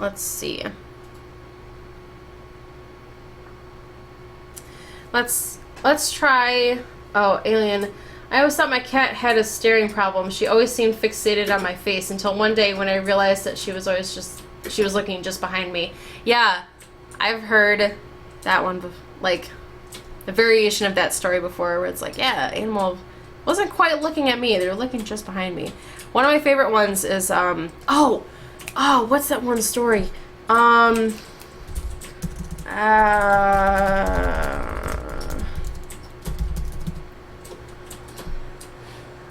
Let's see. Let's try. Oh, Alien. I always thought my cat had a staring problem. She always seemed fixated on my face until one day when I realized that she was looking just behind me. Yeah, I've heard that one, like, a variation of that story before where it's like, yeah, animal wasn't quite looking at me. They were looking just behind me. One of my favorite ones is, what's that one story?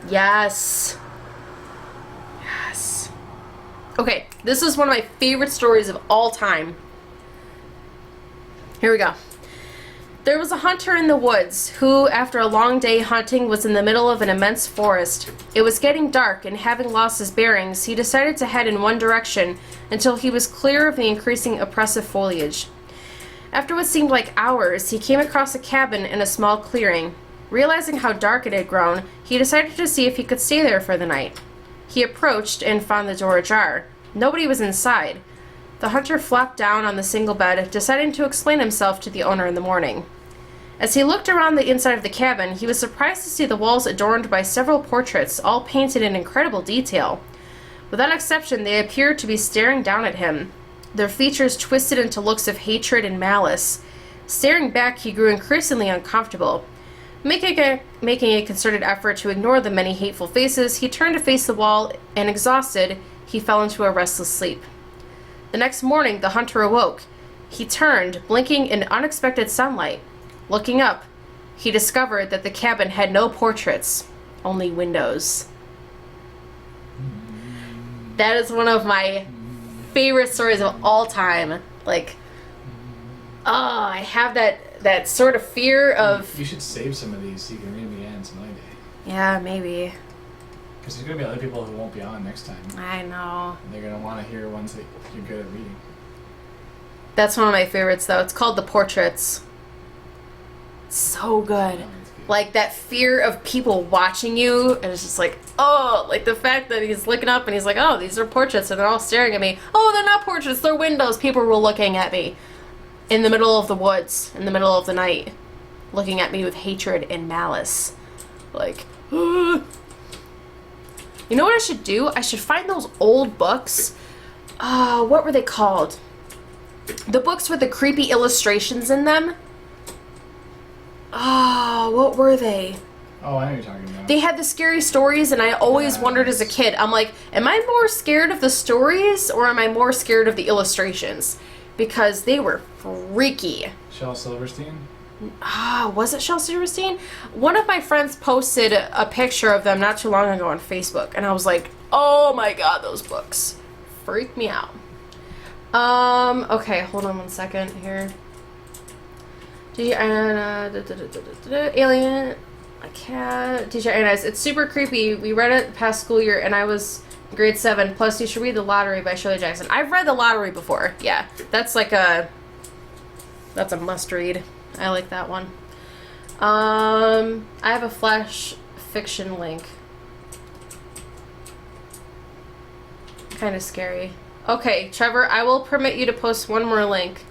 Yes. Yes. Okay, this is one of my favorite stories of all time. Here we go. There was a hunter in the woods who, after a long day hunting, was in the middle of an immense forest. It was getting dark, and having lost his bearings, he decided to head in one direction until he was clear of the increasing oppressive foliage. After what seemed like hours, he came across a cabin in a small clearing. Realizing how dark it had grown, he decided to see if he could stay there for the night. He approached and found the door ajar. Nobody was inside. The hunter flopped down on the single bed, deciding to explain himself to the owner in the morning. As he looked around the inside of the cabin, he was surprised to see the walls adorned by several portraits, all painted in incredible detail. Without exception, they appeared to be staring down at him, their features twisted into looks of hatred and malice. Staring back, he grew increasingly uncomfortable. Making a concerted effort to ignore the many hateful faces, he turned to face the wall, and exhausted, he fell into a restless sleep. The next morning, the hunter awoke. He turned, blinking in unexpected sunlight. Looking up, he discovered that the cabin had no portraits, only windows. That is one of my favorite stories of all time. Like, I have that sort of fear of... You should save some of these so you can read them again some other day. Yeah, maybe. Because there's going to be other people who won't be on next time. I know. And they're going to want to hear ones that you're good at reading. That's one of my favorites, though. It's called The Portraits. So good. Like, that fear of people watching you, and it's just like, oh, like the fact that he's looking up and he's like, oh, these are portraits, and they're all staring at me. Oh, they're not portraits, they're windows. People were looking at me in the middle of the woods, in the middle of the night, looking at me with hatred and malice. Like, you know what I should do? I should find those old books. What were they called? The books with the creepy illustrations in them. What were they? Oh, I know what you're talking about. They had the scary stories, and I always wondered as a kid, I'm like, am I more scared of the stories, or am I more scared of the illustrations? Because they were freaky. Shel Silverstein? Was it Shel Silverstein? One of my friends posted a picture of them not too long ago on Facebook, and I was like, oh my god, those books freak me out. Okay, hold on one second here. Alien, a cat, teacher Anna's. It's super creepy. We read it the past school year, and I was in grade 7. Plus, you should read The Lottery by Shirley Jackson. I've read The Lottery before. Yeah, that's a must read. I like that one. I have a flash fiction link. Kind of scary. Okay, Trevor, I will permit you to post one more link.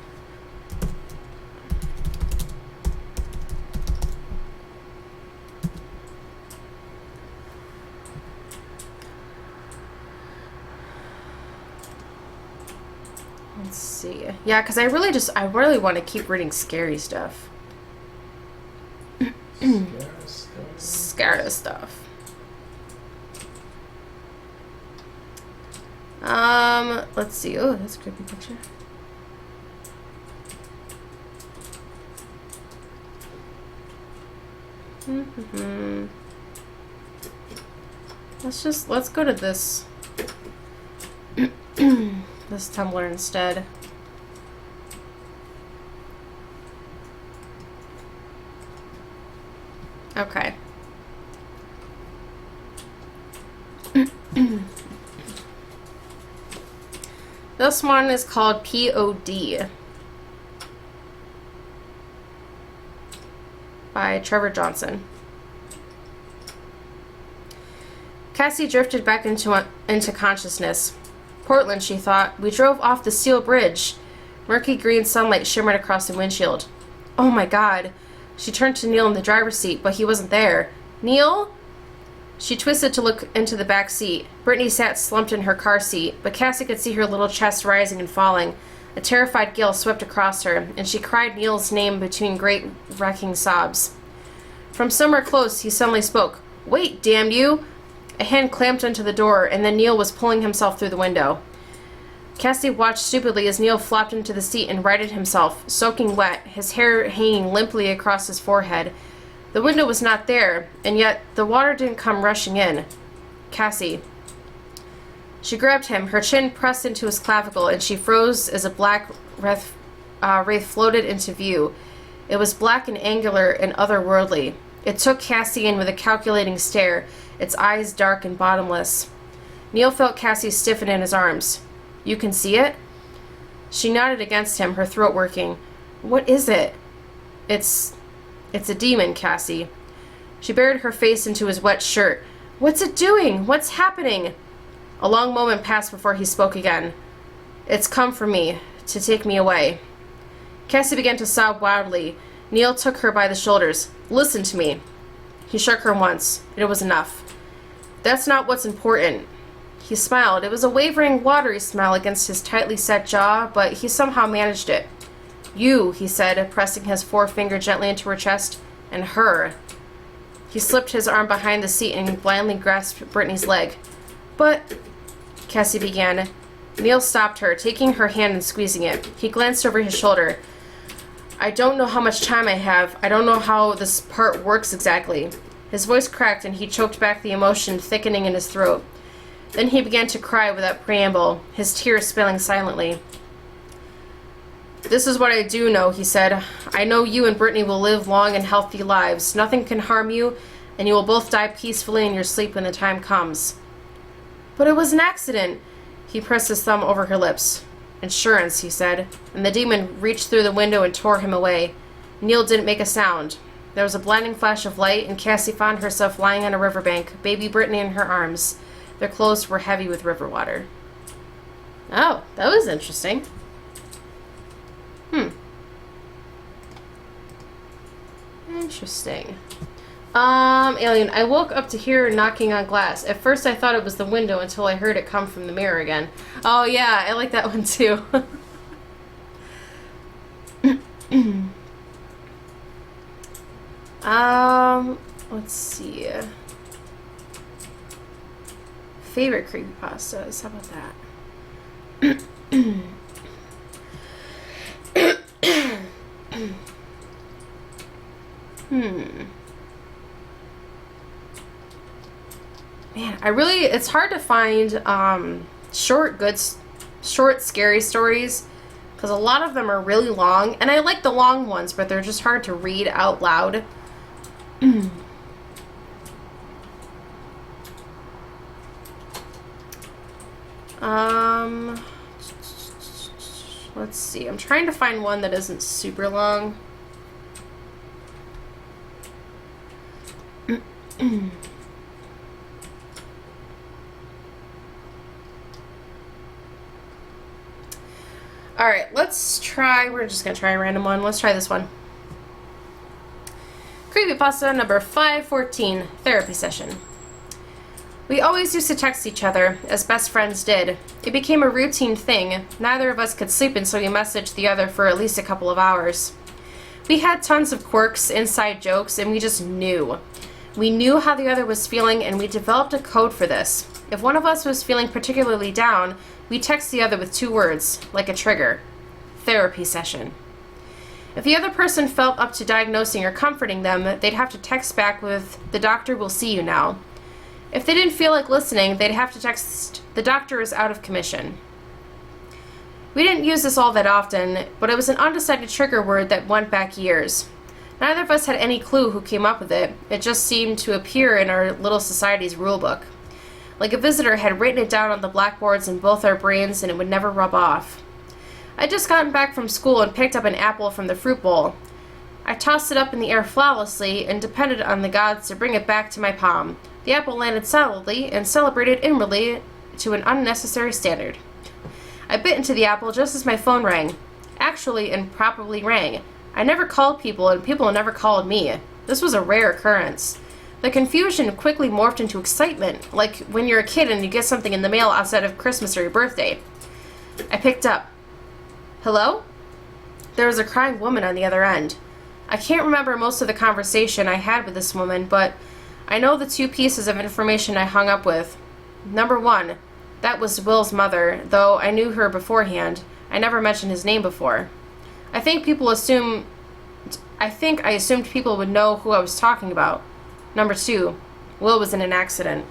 Let's see. Yeah, because I really want to keep reading scary stuff. Scary stuff. Let's see. Oh, that's a creepy picture. Let's go to this this Tumblr instead. Okay. This one is called POD by Trevor Johnson. Cassie drifted back into consciousness. Portland, she thought. We drove off the steel bridge. Murky green sunlight shimmered across the windshield. Oh my god. She turned to Neil in the driver's seat, but he wasn't there. Neil? She twisted to look into the back seat. Brittany sat slumped in her car seat, but Cassie could see her little chest rising and falling. A terrified guilt swept across her, and she cried Neil's name between great wrecking sobs. From somewhere close, he suddenly spoke. Wait, damn you! A hand clamped onto the door, and then Neil was pulling himself through the window. Cassie watched stupidly as Neil flopped into the seat and righted himself, soaking wet, his hair hanging limply across his forehead. The window was not there, and yet the water didn't come rushing in. Cassie. She grabbed him, her chin pressed into his clavicle, and she froze as a black wraith floated into view. It was black and angular and otherworldly. It took Cassie in with a calculating stare, its eyes dark and bottomless. Neil felt Cassie stiffen in his arms. You can see it? She nodded against him, her throat working. What is it? It's a demon, Cassie. She buried her face into his wet shirt. What's it doing? What's happening? A long moment passed before he spoke again. It's come for me, to take me away. Cassie began to sob wildly. Neil took her by the shoulders. Listen to me. He shook her once. It was enough. That's not what's important. He smiled. It was a wavering, watery smile against his tightly set jaw, but he somehow managed it. You, he said, pressing his forefinger gently into her chest, and her. He slipped his arm behind the seat and blindly grasped Brittany's leg. But, Cassie began. Neil stopped her, taking her hand and squeezing it. He glanced over his shoulder. I don't know how much time I have. I don't know how this part works exactly. His voice cracked and he choked back the emotion thickening in his throat. Then he began to cry without preamble, his tears spilling silently. This is what I do know, he said. I know you and Brittany will live long and healthy lives. Nothing can harm you. and you will both die peacefully in your sleep when the time comes. But it was an accident. He pressed his thumb over her lips. Insurance, he said, and the demon reached through the window and tore him away. Neil didn't make a sound. There was a blinding flash of light, and Cassie found herself lying on a riverbank, baby Brittany in her arms. Their clothes were heavy with river water. Oh, that was interesting. Interesting. Alien, I woke up to hear knocking on glass. At first I thought it was the window until I heard it come from the mirror again. Oh yeah, I like that one too. Let's see. Favorite creepypastas, how about that? Man, it's hard to find short, scary stories, because a lot of them are really long, and I like the long ones, but they're just hard to read out loud. Let's see. I'm trying to find one that isn't super long. Alright, let's try, we're just going to try a random one. Let's try this one. Creepypasta number 514, therapy session. We always used to text each other, as best friends did. It became a routine thing. Neither of us could sleep until we messaged the other for at least a couple of hours. We had tons of quirks, inside jokes, and we just knew. We knew how the other was feeling, and we developed a code for this. If one of us was feeling particularly down, we text the other with 2 words, like a trigger. Therapy session. If the other person felt up to diagnosing or comforting them, they'd have to text back with, "The doctor will see you now." If they didn't feel like listening, they'd have to text, "The doctor is out of commission." We didn't use this all that often, but it was an undecided trigger word that went back years. Neither of us had any clue who came up with it. It just seemed to appear in our little society's rulebook. Like a visitor had written it down on the blackboards in both our brains, and it would never rub off. I'd just gotten back from school and picked up an apple from the fruit bowl. I tossed it up in the air flawlessly and depended on the gods to bring it back to my palm. The apple landed solidly and celebrated inwardly to an unnecessary standard. I bit into the apple just as my phone rang. Actually, and probably rang. I never called people, and people never called me. This was a rare occurrence. The confusion quickly morphed into excitement, like when you're a kid and you get something in the mail outside of Christmas or your birthday. I picked up. Hello? There was a crying woman on the other end. I can't remember most of the conversation I had with this woman, but I know the 2 pieces of information I hung up with. Number 1, that was Will's mother, though I knew her beforehand. I never mentioned his name before. I think I assumed people would know who I was talking about. Number 2, Will was in an accident.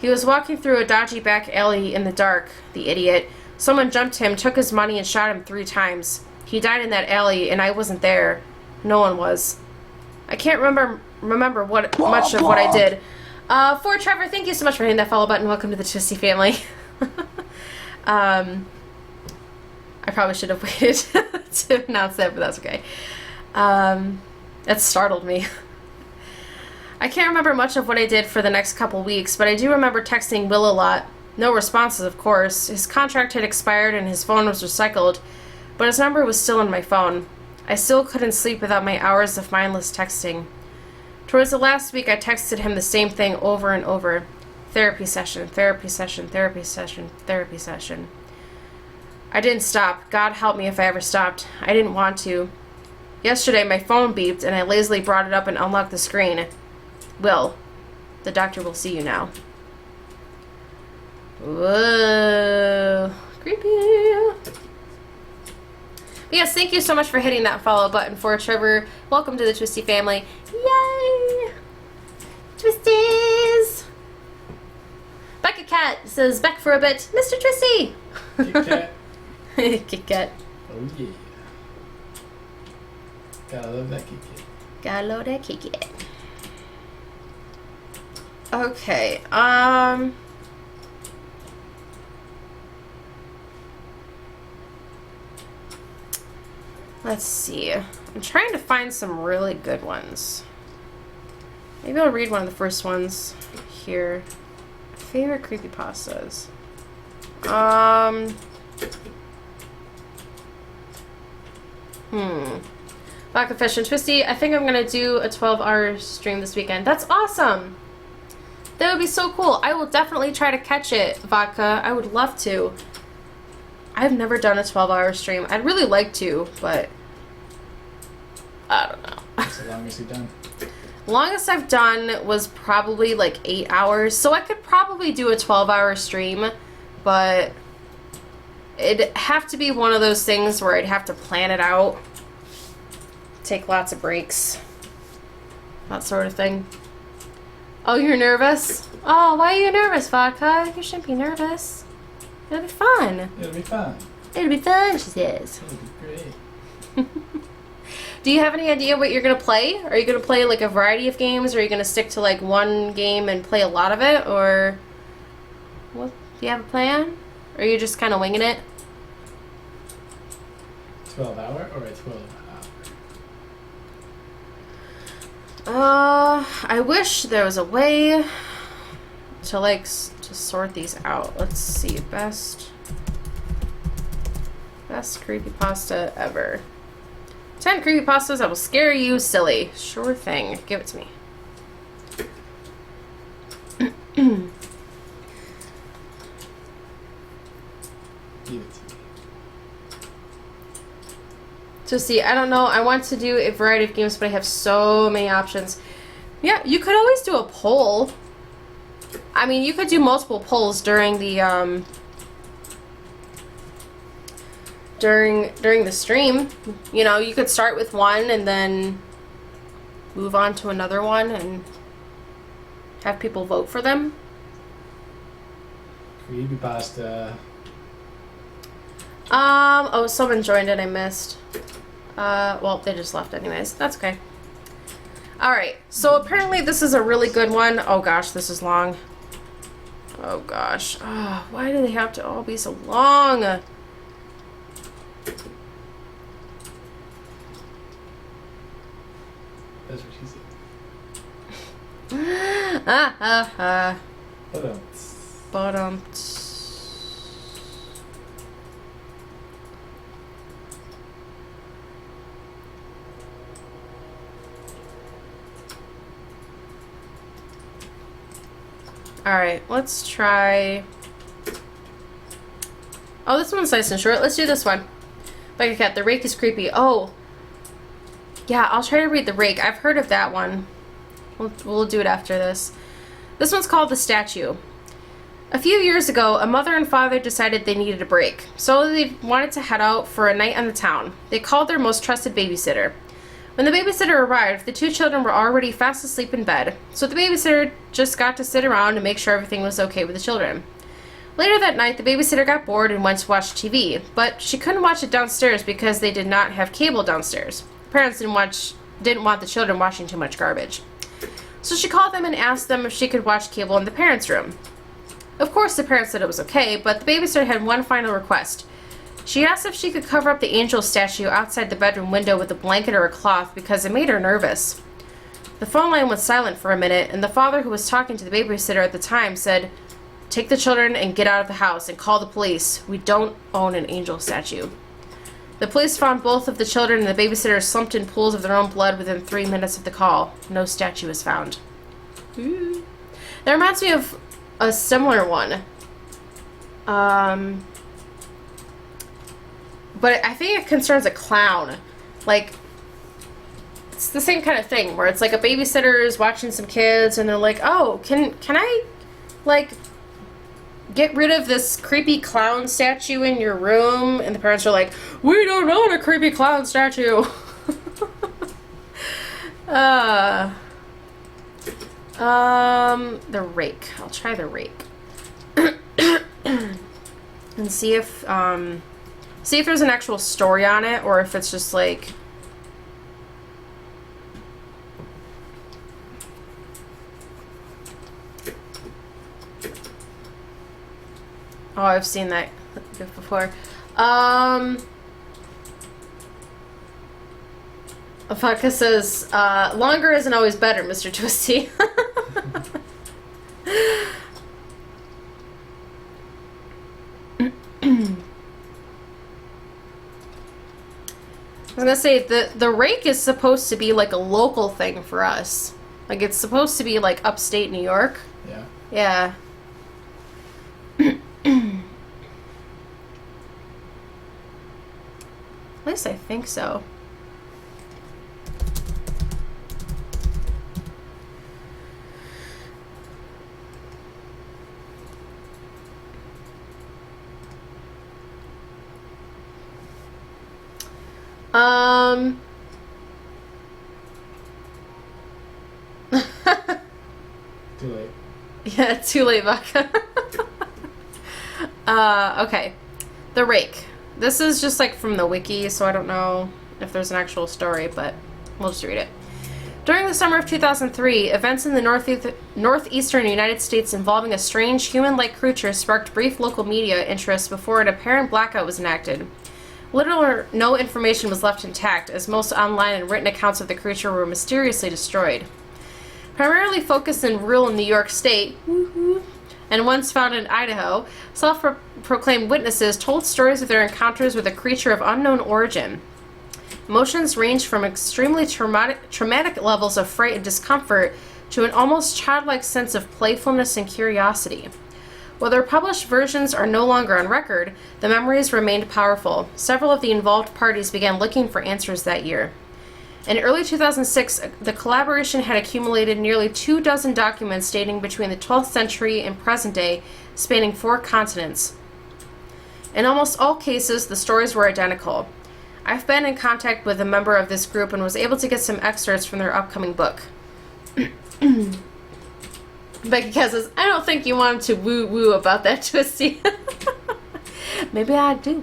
He was walking through a dodgy back alley in the dark, the idiot. Someone jumped him, took his money, and shot him 3 times. He died in that alley, and I wasn't there. No one was. I can't remember much of what I did. For Trevor, thank you so much for hitting that follow button. Welcome to the Twisty family. I probably should have waited to announce that, but that's okay. That startled me. I can't remember much of what I did for the next couple weeks, but I do remember texting Will a lot. No responses, of course. His contract had expired and his phone was recycled, but his number was still in my phone. I still couldn't sleep without my hours of mindless texting. Towards the last week, I texted him the same thing over and over. Therapy session, therapy session, therapy session, therapy session. I didn't stop. God help me if I ever stopped. I didn't want to. Yesterday, my phone beeped, and I lazily brought it up and unlocked the screen. Will, the doctor will see you now. Whoa. Creepy. But yes, thank you so much for hitting that follow button for Trevor. Welcome to the Twisty family. Yay! Twisties! Becca Cat says, back for a bit. Mr. Twisty! Kit Kat. Kit Kat. Oh yeah. Gotta love that Kit Kat. Gotta love that Kit Kat. Okay, let's see. I'm trying to find some really good ones. Maybe I'll read one of the first ones here. Favorite creepypastas. Vodka Fish and Twisty, I think I'm gonna do a 12-hour stream this weekend. That's awesome! That would be so cool. I will definitely try to catch it, Vodka. I would love to. I've never done a 12-hour stream. I'd really like to, but I don't know. What's the longest you've done? Longest I've done was probably like 8 hours, so I could probably do a 12-hour stream, but it'd have to be one of those things where I'd have to plan it out, take lots of breaks, that sort of thing. Oh, you're nervous? Oh, why are you nervous, Vodka? You shouldn't be nervous. It'll be fun. It'll be fun. It'll be fun, she says. It'll be great. Do you have any idea what you're going to play? Are you going to play like a variety of games? Or are you going to stick to like one game and play a lot of it? Or what? Do you have a plan? Or are you just kind of winging it? 12-hour or a 12-hour? I wish there was a way to like to sort these out. Let's see. Best creepypasta ever. 10 creepypastas that will scare you silly. Sure thing. Give it to me. Give it to me. So see, I don't know. I want to do a variety of games, but I have so many options. Yeah, you could always do a poll. I mean, you could do multiple polls during the during the stream. You know, you could start with one and then move on to another one and have people vote for them. Creepypasta. Oh, someone joined it. I missed. Well, they just left anyways. That's okay. Alright, so apparently this is a really good one. Oh gosh, this is long. Oh gosh. Oh, why do they have to all be so long? That's what she said. But Alright, let's try... Oh, this one's nice and short. Let's do this one. Like a cat. The Rake is creepy. Oh. Yeah, I'll try to read The Rake. I've heard of that one. We'll do it after this. This one's called The Statue. A few years ago, a mother and father decided they needed a break, so they wanted to head out for a night on the town. They called their most trusted babysitter. When the babysitter arrived, the two children were already fast asleep in bed, so the babysitter just got to sit around and make sure everything was okay with the children. Later that night, the babysitter got bored and went to watch TV, but she couldn't watch it downstairs because they did not have cable downstairs. Parents didn't want the children watching too much garbage. So she called them and asked them if she could watch cable in the parents' room. Of course, the parents said it was okay, but the babysitter had one final request. She asked if she could cover up the angel statue outside the bedroom window with a blanket or a cloth because it made her nervous. The phone line was silent for a minute, and the father who was talking to the babysitter at the time said, "Take the children and get out of the house and call the police. We don't own an angel statue." The police found both of the children and the babysitter slumped in pools of their own blood within 3 minutes of the call. No statue was found. Ooh. That reminds me of a similar one. But I think it concerns a clown. Like, it's the same kind of thing where it's like a babysitter is watching some kids and they're like, "Oh, can I, like, get rid of this creepy clown statue in your room?" And the parents are like, "We don't own a creepy clown statue." The Rake. I'll try The Rake. And see if there's an actual story on it or if it's just like Oh, I've seen that GIF before. Vodka says, longer isn't always better, Mr. Twisty. I was gonna say, the rake is supposed to be like a local thing for us. Like, it's supposed to be like upstate New York. Yeah. Yeah. At least I think so. Too late. Yeah, too late, vodka. Okay. The rake. This is just like from the wiki, so I don't know if there's an actual story, but we'll just read it. During the summer of 2003, events in the northeastern United States involving a strange human-like creature sparked brief local media interest before an apparent blackout was enacted. Little or no information was left intact, as most online and written accounts of the creature were mysteriously destroyed. Primarily focused in rural New York State, and once found in Idaho, self-proclaimed witnesses told stories of their encounters with a creature of unknown origin. Emotions ranged from extremely traumatic levels of fright and discomfort to an almost childlike sense of playfulness and curiosity. While their published versions are no longer on record, the memories remained powerful. Several of the involved parties began looking for answers that year. In early 2006, the collaboration had accumulated nearly 24 documents dating between the 12th century and present day, spanning 4 continents. In almost all cases, the stories were identical. I've been in contact with a member of this group and was able to get some excerpts from their upcoming book. Becky says, I don't think you wanted to woo-woo about that, Twisty. Maybe I do.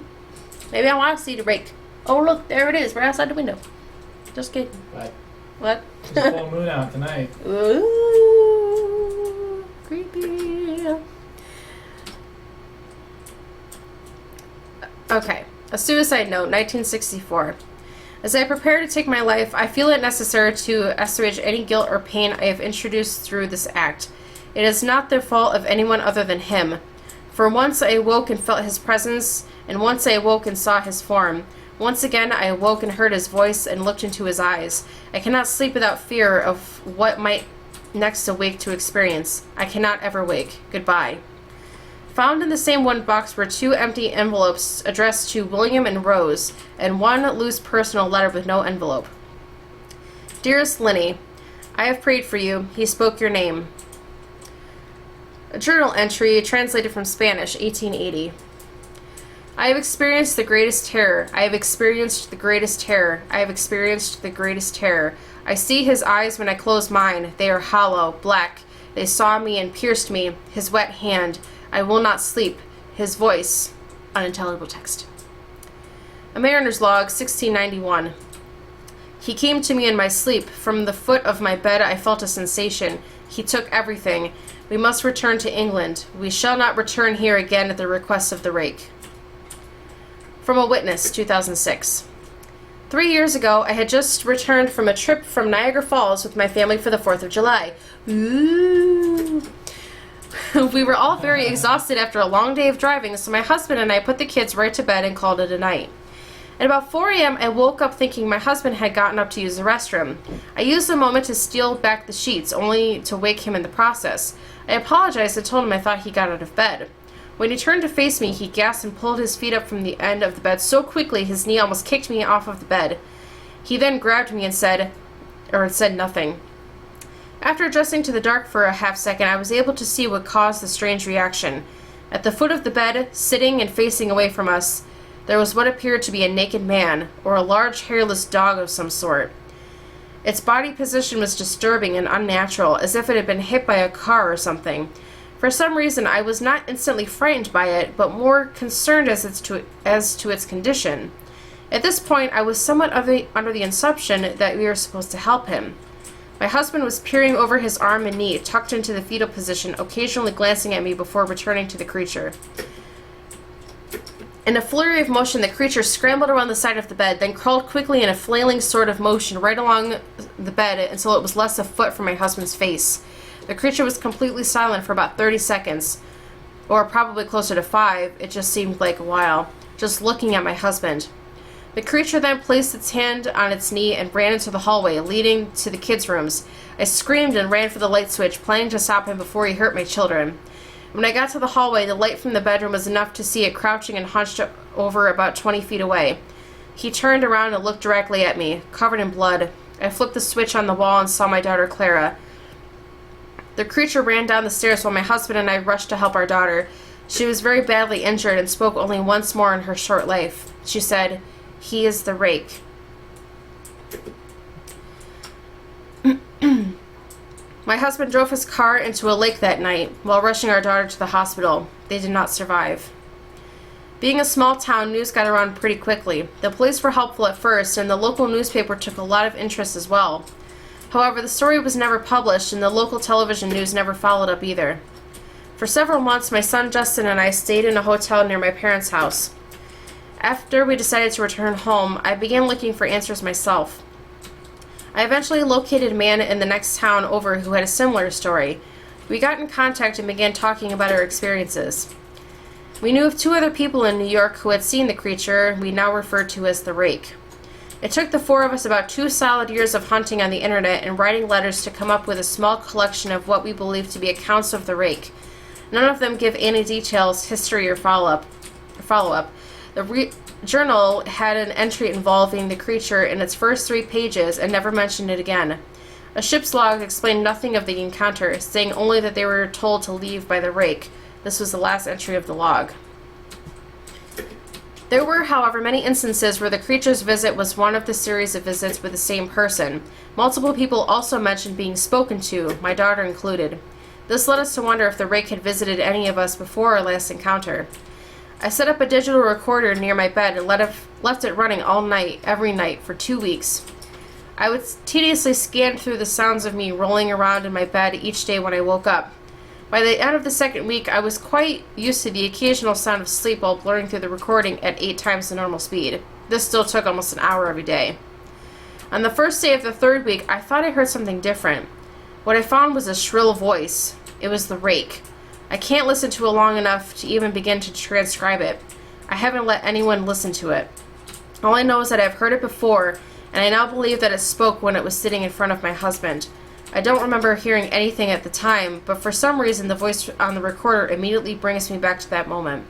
Maybe I want to see the rake. Oh, look, there it is, right outside the window. Just kidding. What? There's a full moon out tonight. Ooh, creepy. Okay. A suicide note, 1964. As I prepare to take my life, I feel it necessary to assuage any guilt or pain I have introduced through this act. It is not the fault of anyone other than him. For once I awoke and felt his presence, and once I awoke and saw his form. Once again I awoke and heard his voice and looked into his eyes. I cannot sleep without fear of what might next awake to experience. I cannot ever wake. Goodbye. Found in the same one box were 2 empty envelopes addressed to William and Rose, and 1 loose personal letter with no envelope. Dearest Linny, I have prayed for you. He spoke your name. A journal entry translated from Spanish, 1880. I have experienced the greatest terror. I have experienced the greatest terror. I have experienced the greatest terror. I see his eyes when I close mine. They are hollow, black. They saw me and pierced me. His wet hand. I will not sleep. His voice. Unintelligible text. A Mariner's Log, 1691. He came to me in my sleep. From the foot of my bed I felt a sensation. He took everything. We must return to England. We shall not return here again at the request of the rake. From a Witness, 2006. 3 years ago, I had just returned from a trip from Niagara Falls with my family for the 4th of July. Ooh. We were all very exhausted after a long day of driving, so my husband and I put the kids right to bed and called it a night. At about 4 a.m., I woke up thinking my husband had gotten up to use the restroom. I used the moment to steal back the sheets, only to wake him in the process. I apologized and told him I thought he got out of bed. When he turned to face me, he gasped and pulled his feet up from the end of the bed so quickly his knee almost kicked me off of the bed. He then grabbed me and said nothing. After adjusting to the dark for a half second, I was able to see what caused the strange reaction. At the foot of the bed, sitting and facing away from us, there was what appeared to be a naked man, or a large hairless dog of some sort. Its body position was disturbing and unnatural, as if it had been hit by a car or something. For some reason, I was not instantly frightened by it, but more concerned as to its condition. At this point, I was somewhat under the assumption that we were supposed to help him. My husband was peering over his arm and knee, tucked into the fetal position, occasionally glancing at me before returning to the creature. In a flurry of motion, the creature scrambled around the side of the bed, then crawled quickly in a flailing sort of motion right along the bed until it was less a foot from my husband's face. The creature was completely silent for about 30 seconds, or probably closer to 5. It just seemed like a while, just looking at my husband. The creature then placed its hand on its knee and ran into the hallway, leading to the kids' rooms. I screamed and ran for the light switch, planning to stop him before he hurt my children. When I got to the hallway, the light from the bedroom was enough to see it crouching and hunched over about 20 feet away. He turned around and looked directly at me, covered in blood. I flipped the switch on the wall and saw my daughter Clara. The creature ran down the stairs while my husband and I rushed to help our daughter. She was very badly injured and spoke only once more in her short life. She said, "He is the rake." My husband drove his car into a lake that night while rushing our daughter to the hospital. They did not survive. Being a small town, news got around pretty quickly. The police were helpful at first, and the local newspaper took a lot of interest as well. However, the story was never published, and the local television news never followed up either. For several months, my son Justin and I stayed in a hotel near my parents' house. After we decided to return home, I began looking for answers myself. I eventually located a man in the next town over who had a similar story. We got in contact and began talking about our experiences. We knew of 2 other people in New York who had seen the creature we now refer to as the rake. It took the 4 of us about 2 solid years of hunting on the internet and writing letters to come up with a small collection of what we believe to be accounts of the rake. None of them give any details, history, or follow-up. The journal had an entry involving the creature in its first 3 pages and never mentioned it again. A ship's log explained nothing of the encounter, saying only that they were told to leave by the rake. This was the last entry of the log. There were, however, many instances where the creature's visit was one of the series of visits with the same person. Multiple people also mentioned being spoken to, my daughter included. This led us to wonder if the rake had visited any of us before our last encounter. I set up a digital recorder near my bed and left it running all night, every night, for 2 weeks. I would tediously scan through the sounds of me rolling around in my bed each day when I woke up. By the end of the 2nd week, I was quite used to the occasional sound of sleep while blurring through the recording at 8 times the normal speed. This still took almost an hour every day. On the first day of the 3rd week, I thought I heard something different. What I found was a shrill voice. It was the rake. I can't listen to it long enough to even begin to transcribe it. I haven't let anyone listen to it. All I know is that I've heard it before, and I now believe that it spoke when it was sitting in front of my husband. I don't remember hearing anything at the time, but for some reason the voice on the recorder immediately brings me back to that moment.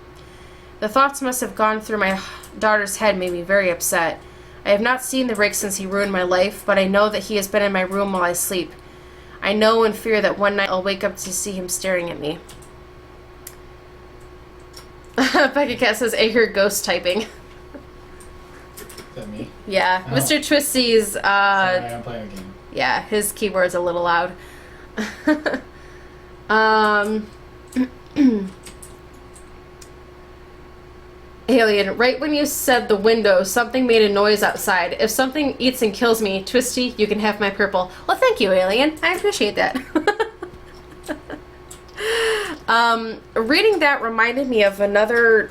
The thoughts must have gone through my daughter's head, made me very upset. I have not seen the rake since he ruined my life, but I know that he has been in my room while I sleep. I know and fear that one night I'll wake up to see him staring at me. Becca Cat says, I hear ghost typing. Is that me? Yeah. Oh. Mr. Twisty's, Sorry, I'm playing a game. yeah, his keyboard's a little loud. Alien, right when you said the window, something made a noise outside. If something eats and kills me, Twisty, you can have my purple. Well, thank you, Alien. I appreciate that. Reading that reminded me of another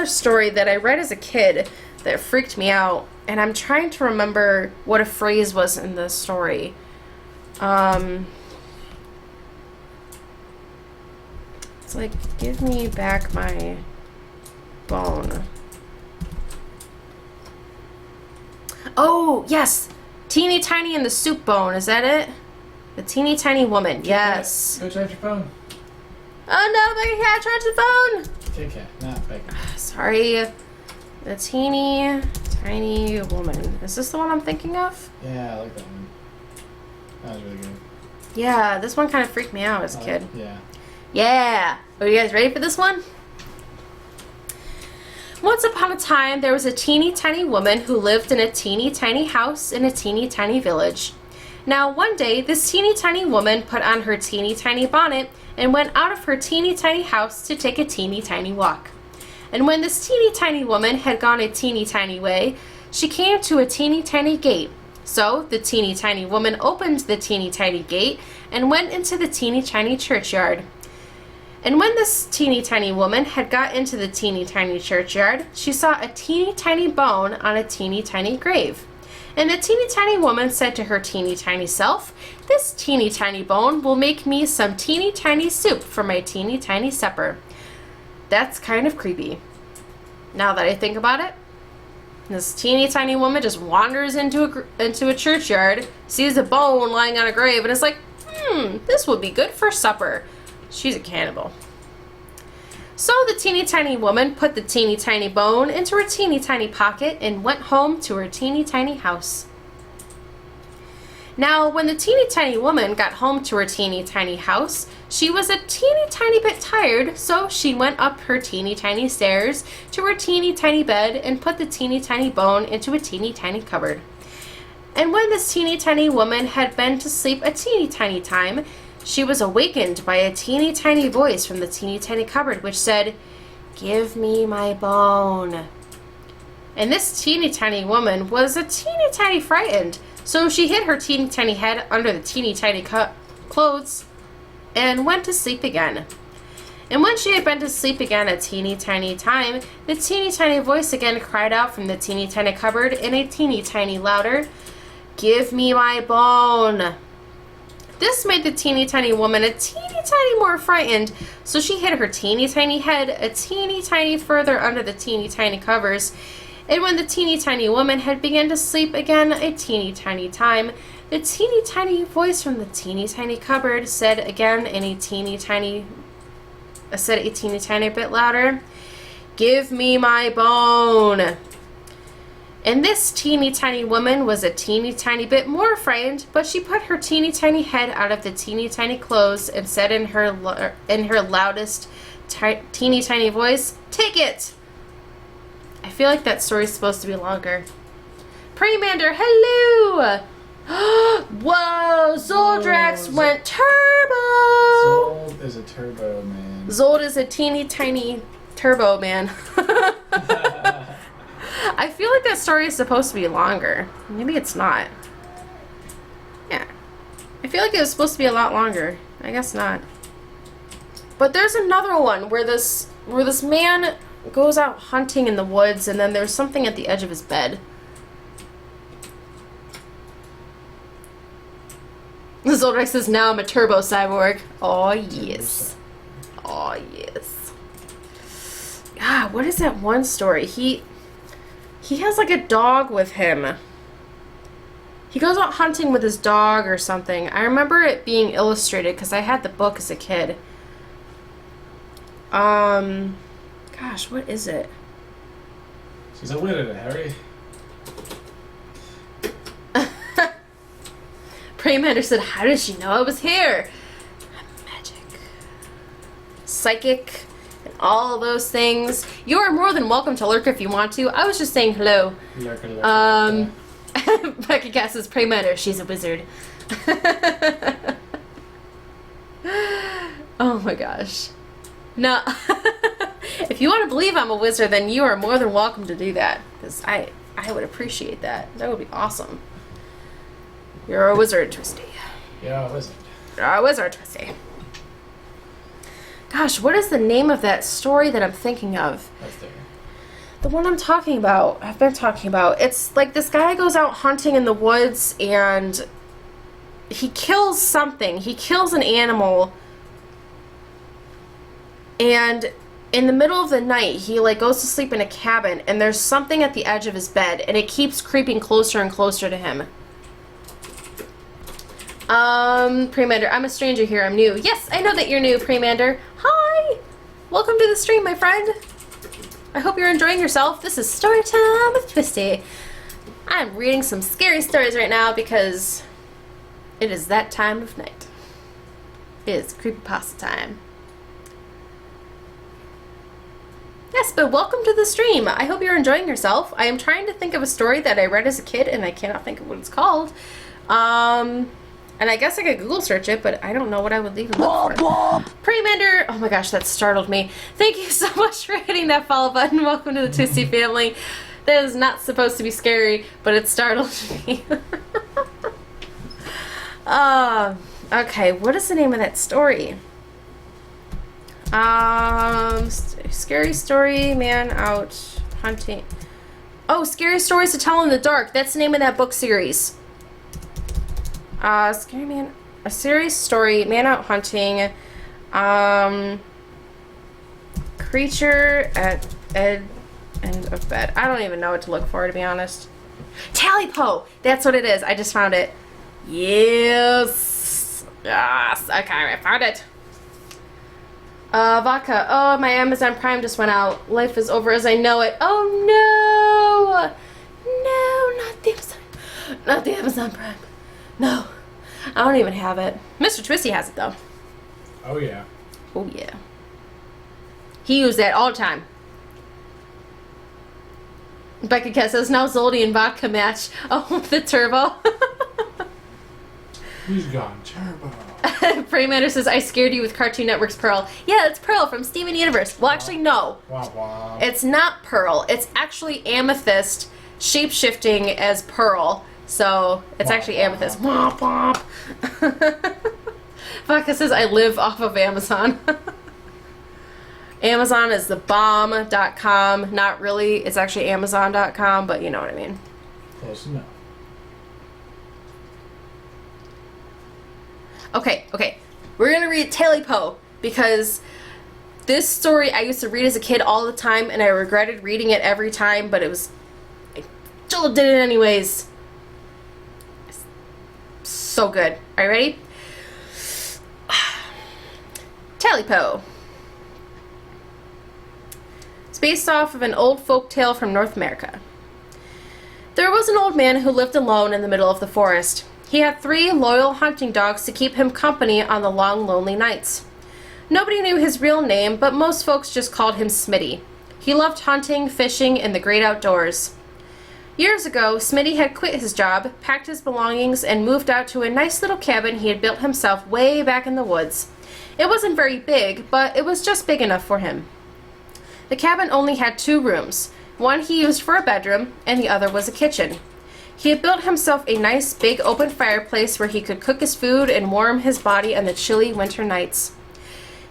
story that I read as a kid that freaked me out, and I'm trying to remember what a phrase was in the story. It's like, give me back my bone. Oh, yes! Teeny Tiny and the Soup Bone, is that it? The Teeny Tiny Woman, yes. Go charge your phone. Oh no, Becca Cat, charge the phone! Kit Kat, not Becca. Sorry. The Teeny Tiny Woman. Is this the one I'm thinking of? Yeah, I like that one. That was really good. Yeah, this one kind of freaked me out as a kid. Yeah. Yeah! Are you guys ready for this one? Once upon a time, there was a teeny tiny woman who lived in a teeny tiny house in a teeny tiny village. Now, one day, this teeny tiny woman put on her teeny tiny bonnet and went out of her teeny tiny house to take a teeny tiny walk. And when this teeny tiny woman had gone a teeny tiny way, she came to a teeny tiny gate. So, the teeny tiny woman opened the teeny tiny gate and went into the teeny tiny churchyard. And when this teeny tiny woman had got into the teeny tiny churchyard, she saw a teeny tiny bone on a teeny tiny grave. And the teeny tiny woman said to her teeny tiny self, "This teeny tiny bone will make me some teeny tiny soup for my teeny tiny supper." That's kind of creepy. Now that I think about it, this teeny tiny woman just wanders into a churchyard, sees a bone lying on a grave, and is like, this would be good for supper. She's a cannibal. So the teeny tiny woman put the teeny tiny bone into her teeny tiny pocket and went home to her teeny tiny house. Now, when the teeny tiny woman got home to her teeny tiny house, she was a teeny tiny bit tired, so she went up her teeny tiny stairs to her teeny tiny bed and put the teeny tiny bone into a teeny tiny cupboard. And when this teeny tiny woman had been to sleep a teeny tiny time, she was awakened by a teeny tiny voice from the teeny tiny cupboard which said, "Give me my bone." And this teeny tiny woman was a teeny tiny frightened, so she hid her teeny tiny head under the teeny tiny clothes and went to sleep again. And when she had been to sleep again a teeny tiny time, the teeny tiny voice again cried out from the teeny tiny cupboard in a teeny tiny louder, "Give me my bone." This made the teeny tiny woman a teeny tiny more frightened, so she hid her teeny tiny head a teeny tiny further under the teeny tiny covers. And when the teeny tiny woman had begun to sleep again a teeny tiny time, the teeny tiny voice from the teeny tiny cupboard said again in a teeny tiny bit louder, "Give me my bone." And this teeny tiny woman was a teeny tiny bit more frightened, but she put her teeny tiny head out of the teeny tiny clothes and said in her loudest teeny tiny voice, "Take it." I feel like that story's supposed to be longer. Praymander, hello! Whoa, Zoldrax went turbo! Zold is a turbo man. Zold is a teeny tiny turbo man. I feel like that story is supposed to be longer. Maybe it's not. Yeah. I feel like it was supposed to be a lot longer. I guess not. But there's another one where this man goes out hunting in the woods and then there's something at the edge of his bed. Zoldrax says, "Now I'm a turbo cyborg." Oh, yes. Oh, yes. Ah, what is that one story? He has like a dog with him. He goes out hunting with his dog or something. I remember it being illustrated because I had the book as a kid. Gosh, what is it? She's a widow, Harry. Praymander said, "How did she know I was here?" Magic. Psychic. And all those things. You are more than welcome to lurk if you want to. I was just saying hello. Lurker. Becky Cass says, "Praymander, she's a wizard." Oh my gosh. No. If you want to believe I'm a wizard, then you are more than welcome to do that. Because I would appreciate that. That would be awesome. You're a wizard, Twisty. Yeah, a wizard. You're a wizard, Twisty. Gosh, what is the name of that story that I'm thinking of? That's there. The one I'm talking about, I've been talking about. It's like this guy goes out hunting in the woods and he kills something. He kills an animal. And in the middle of the night, he like goes to sleep in a cabin and there's something at the edge of his bed and it keeps creeping closer and closer to him. Praymander, I'm a stranger here. I'm new. Yes, I know that you're new, Praymander. Hi! Welcome to the stream, my friend. I hope you're enjoying yourself. This is Storytime with Twisty. I'm reading some scary stories right now because it is that time of night. It is creepypasta time. Yes, but welcome to the stream. I hope you're enjoying yourself. I am trying to think of a story that I read as a kid and I cannot think of what it's called. And I guess I could Google search it, but I don't know what I would even look for. Praymander! Oh my gosh, that startled me. Thank you so much for hitting that follow button. Welcome to the Twisty family. That is not supposed to be scary, but it startled me. Okay, what is the name of that story? Scary story, man out hunting. Oh, Scary Stories to Tell in the Dark. That's the name of that book series. Scary Man, a serious story, man out hunting. Creature at end of bed. I don't even know what to look for, to be honest. Tally-po! That's what it is. I just found it. Yes. Yes. Okay, I found it. Vodka. Oh, my Amazon Prime just went out. Life is over as I know it. Oh, no. No, not the Amazon. Not the Amazon Prime. No. I don't even have it. Mr. Twisty has it, though. Oh, yeah. Oh, yeah. He used that all the time. Becca Cat says, now Zoldy and Vodka match. Oh, the turbo. He's gone turbo. Prey Matter says, I scared you with Cartoon Network's Pearl. Yeah, it's Pearl from Steven Universe. Well, actually, no. Womp womp. It's not Pearl. It's actually Amethyst shape-shifting as Pearl. So, it's actually Amethyst. Womp womp. Vodka says, I live off of Amazon. Amazon is the bomb.com. Not really. It's actually Amazon.com, but you know what I mean. Close enough. Okay. We're going to read Tally-po because this story I used to read as a kid all the time and I regretted reading it every time, but I still did it anyways. So good. Are you ready? Tally-po. It's based off of an old folk tale from North America. There was an old man who lived alone in the middle of the forest. He had 3 loyal hunting dogs to keep him company on the long, lonely nights. Nobody knew his real name, but most folks just called him Smitty. He loved hunting, fishing, and the great outdoors. Years ago, Smitty had quit his job, packed his belongings, and moved out to a nice little cabin he had built himself way back in the woods. It wasn't very big, but it was just big enough for him. The cabin only had 2 rooms. One he used for a bedroom, and the other was a kitchen. He had built himself a nice big open fireplace where he could cook his food and warm his body on the chilly winter nights.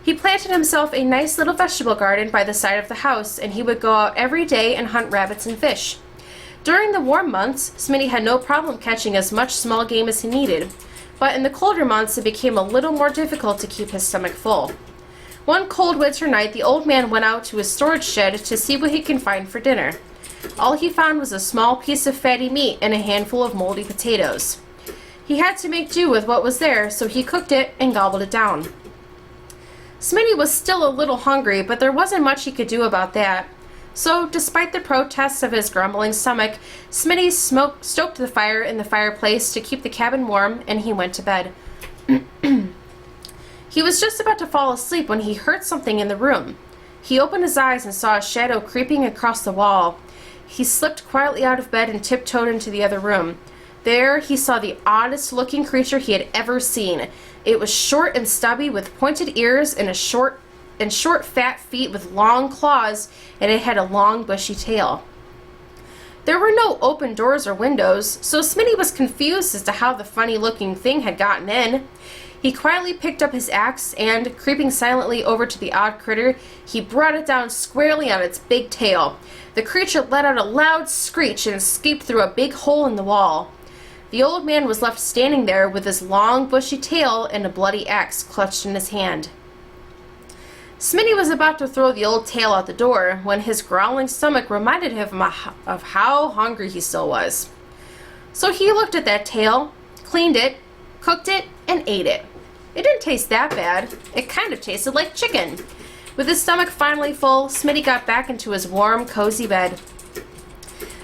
He planted himself a nice little vegetable garden by the side of the house, and he would go out every day and hunt rabbits and fish. During the warm months, Smitty had no problem catching as much small game as he needed, but in the colder months it became a little more difficult to keep his stomach full. One cold winter night, the old man went out to his storage shed to see what he could find for dinner. All he found was a small piece of fatty meat and a handful of moldy potatoes. He had to make do with what was there, so he cooked it and gobbled it down. Smitty was still a little hungry, but there wasn't much he could do about that. So, despite the protests of his grumbling stomach, Smitty stoked the fire in the fireplace to keep the cabin warm, and he went to bed. He was just about to fall asleep when he heard something in the room. He opened his eyes and saw a shadow creeping across the wall. He slipped quietly out of bed and tiptoed into the other room. There, he saw the oddest-looking creature he had ever seen. It was short and stubby with pointed ears and short, fat feet with long claws, and it had a long, bushy tail. There were no open doors or windows, so Smitty was confused as to how the funny-looking thing had gotten in. He quietly picked up his axe and, creeping silently over to the odd critter, he brought it down squarely on its big tail. The creature let out a loud screech and escaped through a big hole in the wall. The old man was left standing there with his long, bushy tail and a bloody axe clutched in his hand. Smitty was about to throw the old tail out the door when his growling stomach reminded him of how hungry he still was. So he looked at that tail, cleaned it, cooked it, and ate it. It didn't taste that bad. It kind of tasted like chicken. With his stomach finally full, Smitty got back into his warm, cozy bed.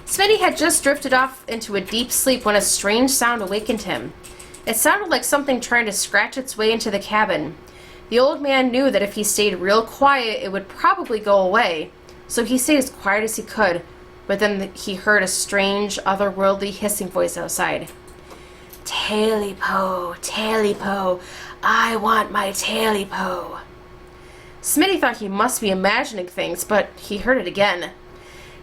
Smitty had just drifted off into a deep sleep when a strange sound awakened him. It sounded like something trying to scratch its way into the cabin. The old man knew that if he stayed real quiet, it would probably go away, so he stayed as quiet as he could, but then he heard a strange, otherworldly hissing voice outside. Tally-po, Tally-po, I want my Tally-po. Smitty thought he must be imagining things, but he heard it again.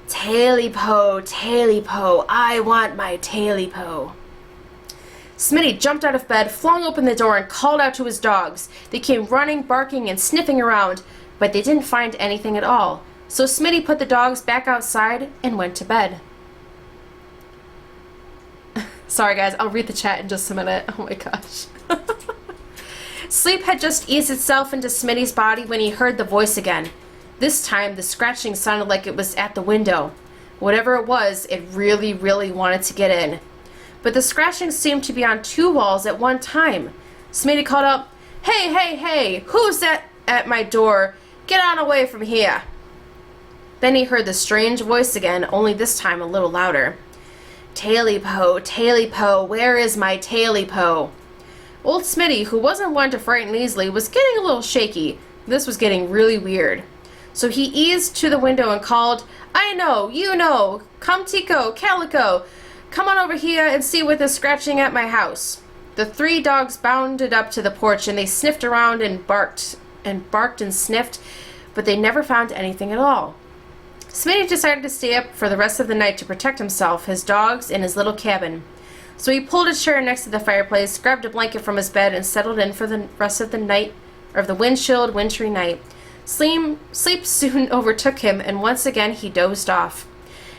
Tally-po, Tally-po, I want my Tally-po. Smitty jumped out of bed, flung open the door, and called out to his dogs. They came running, barking, and sniffing around. but they didn't find anything at all. So Smitty put the dogs back outside and went to bed. Sorry guys, I'll read the chat in just a minute. Oh my gosh. Sleep had just eased itself into Smitty's body when he heard the voice again. This time, the scratching sounded like it was at the window. Whatever it was, it really, really wanted to get in. But the scratching seemed to be on 2 walls at one time. Smitty called out, "Hey, hey, hey, who's that at my door? Get on away from here." Then he heard the strange voice again, only this time a little louder. Taily Po, where is my Taily Po?" Old Smitty, who wasn't one to frighten easily, was getting a little shaky. This was getting really weird. So he eased to the window and called, "I know, you know, come Tico, Calico, come on over here and see what is scratching at my house." The 3 dogs bounded up to the porch and they sniffed around and barked and sniffed, but they never found anything at all. Smitty decided to stay up for the rest of the night to protect himself, his dogs, and his little cabin. So he pulled a chair next to the fireplace, grabbed a blanket from his bed, and settled in for the rest of the night, or the wind-chilled, wintry night. Sleep soon overtook him, and once again he dozed off.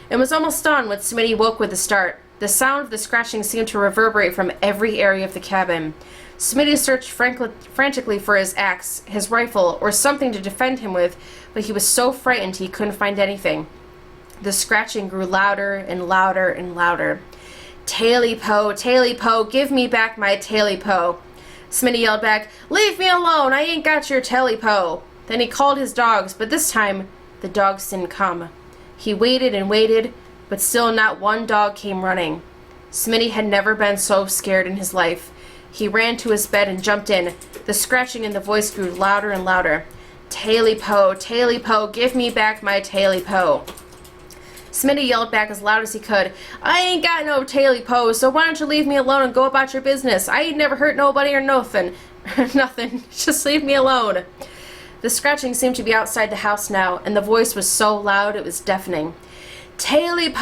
It was almost dawn when Smitty woke with a start. The sound of the scratching seemed to reverberate from every area of the cabin. Smitty searched frantically for his axe, his rifle, or something to defend him with, but he was so frightened he couldn't find anything. The scratching grew louder and louder and louder. Taily Po, give me back my Taily Po." Smitty yelled back, "Leave me alone, I ain't got your Taily Po." Then he called his dogs, but this time the dogs didn't come. He waited and waited, but still not one dog came running. Smitty had never been so scared in his life. He ran to his bed and jumped in. The scratching in the voice grew louder and louder. Taily Po, give me back my Taily Po." Smitty yelled back as loud as he could, "I ain't got no Taily Po, so why don't you leave me alone and go about your business? I ain't never hurt nobody or nothing." Nothing. Just leave me alone. The scratching seemed to be outside the house now, and the voice was so loud it was deafening. Taily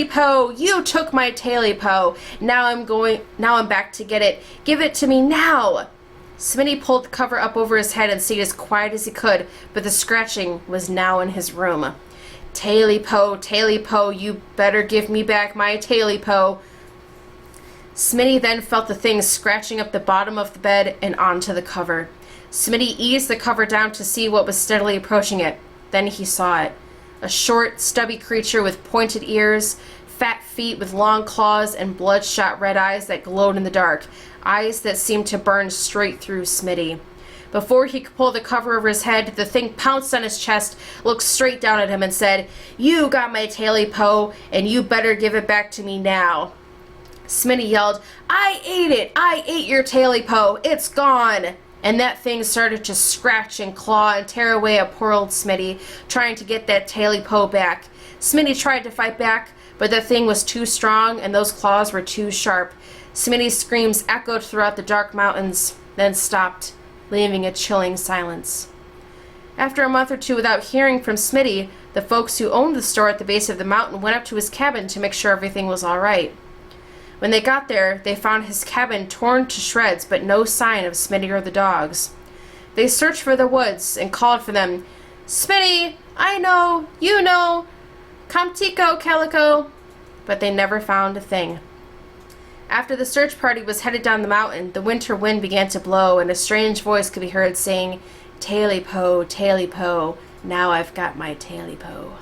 Po, you took my Taily Po. Now I'm back to get it. Give it to me now." Smitty pulled the cover up over his head and stayed as quiet as he could, but the scratching was now in his room. Taily Po, you better give me back my Taily Po." Smitty then felt the thing scratching up the bottom of the bed and onto the cover. Smitty eased the cover down to see what was steadily approaching it. Then he saw it. A short, stubby creature with pointed ears, fat feet with long claws, and bloodshot red eyes that glowed in the dark. Eyes that seemed to burn straight through Smitty. Before he could pull the cover over his head, the thing pounced on his chest, looked straight down at him, and said, "You got my Taily Po, and you better give it back to me now." Smitty yelled, "I ate it! I ate your Taily Po! It's gone!" And that thing started to scratch and claw and tear away at poor old Smitty, trying to get that Taily Po back. Smitty tried to fight back, but the thing was too strong and those claws were too sharp. Smitty's screams echoed throughout the dark mountains, then stopped, leaving a chilling silence. After a month or 2 without hearing from Smitty, the folks who owned the store at the base of the mountain went up to his cabin to make sure everything was all right. When they got there, they found his cabin torn to shreds, but no sign of Smitty or the dogs. They searched for the woods and called for them. "Smitty, I know, you know, come Tico, Calico," but they never found a thing. After the search party was headed down the mountain, the winter wind began to blow, and a strange voice could be heard saying, Taily Po, now I've got my Taily Po."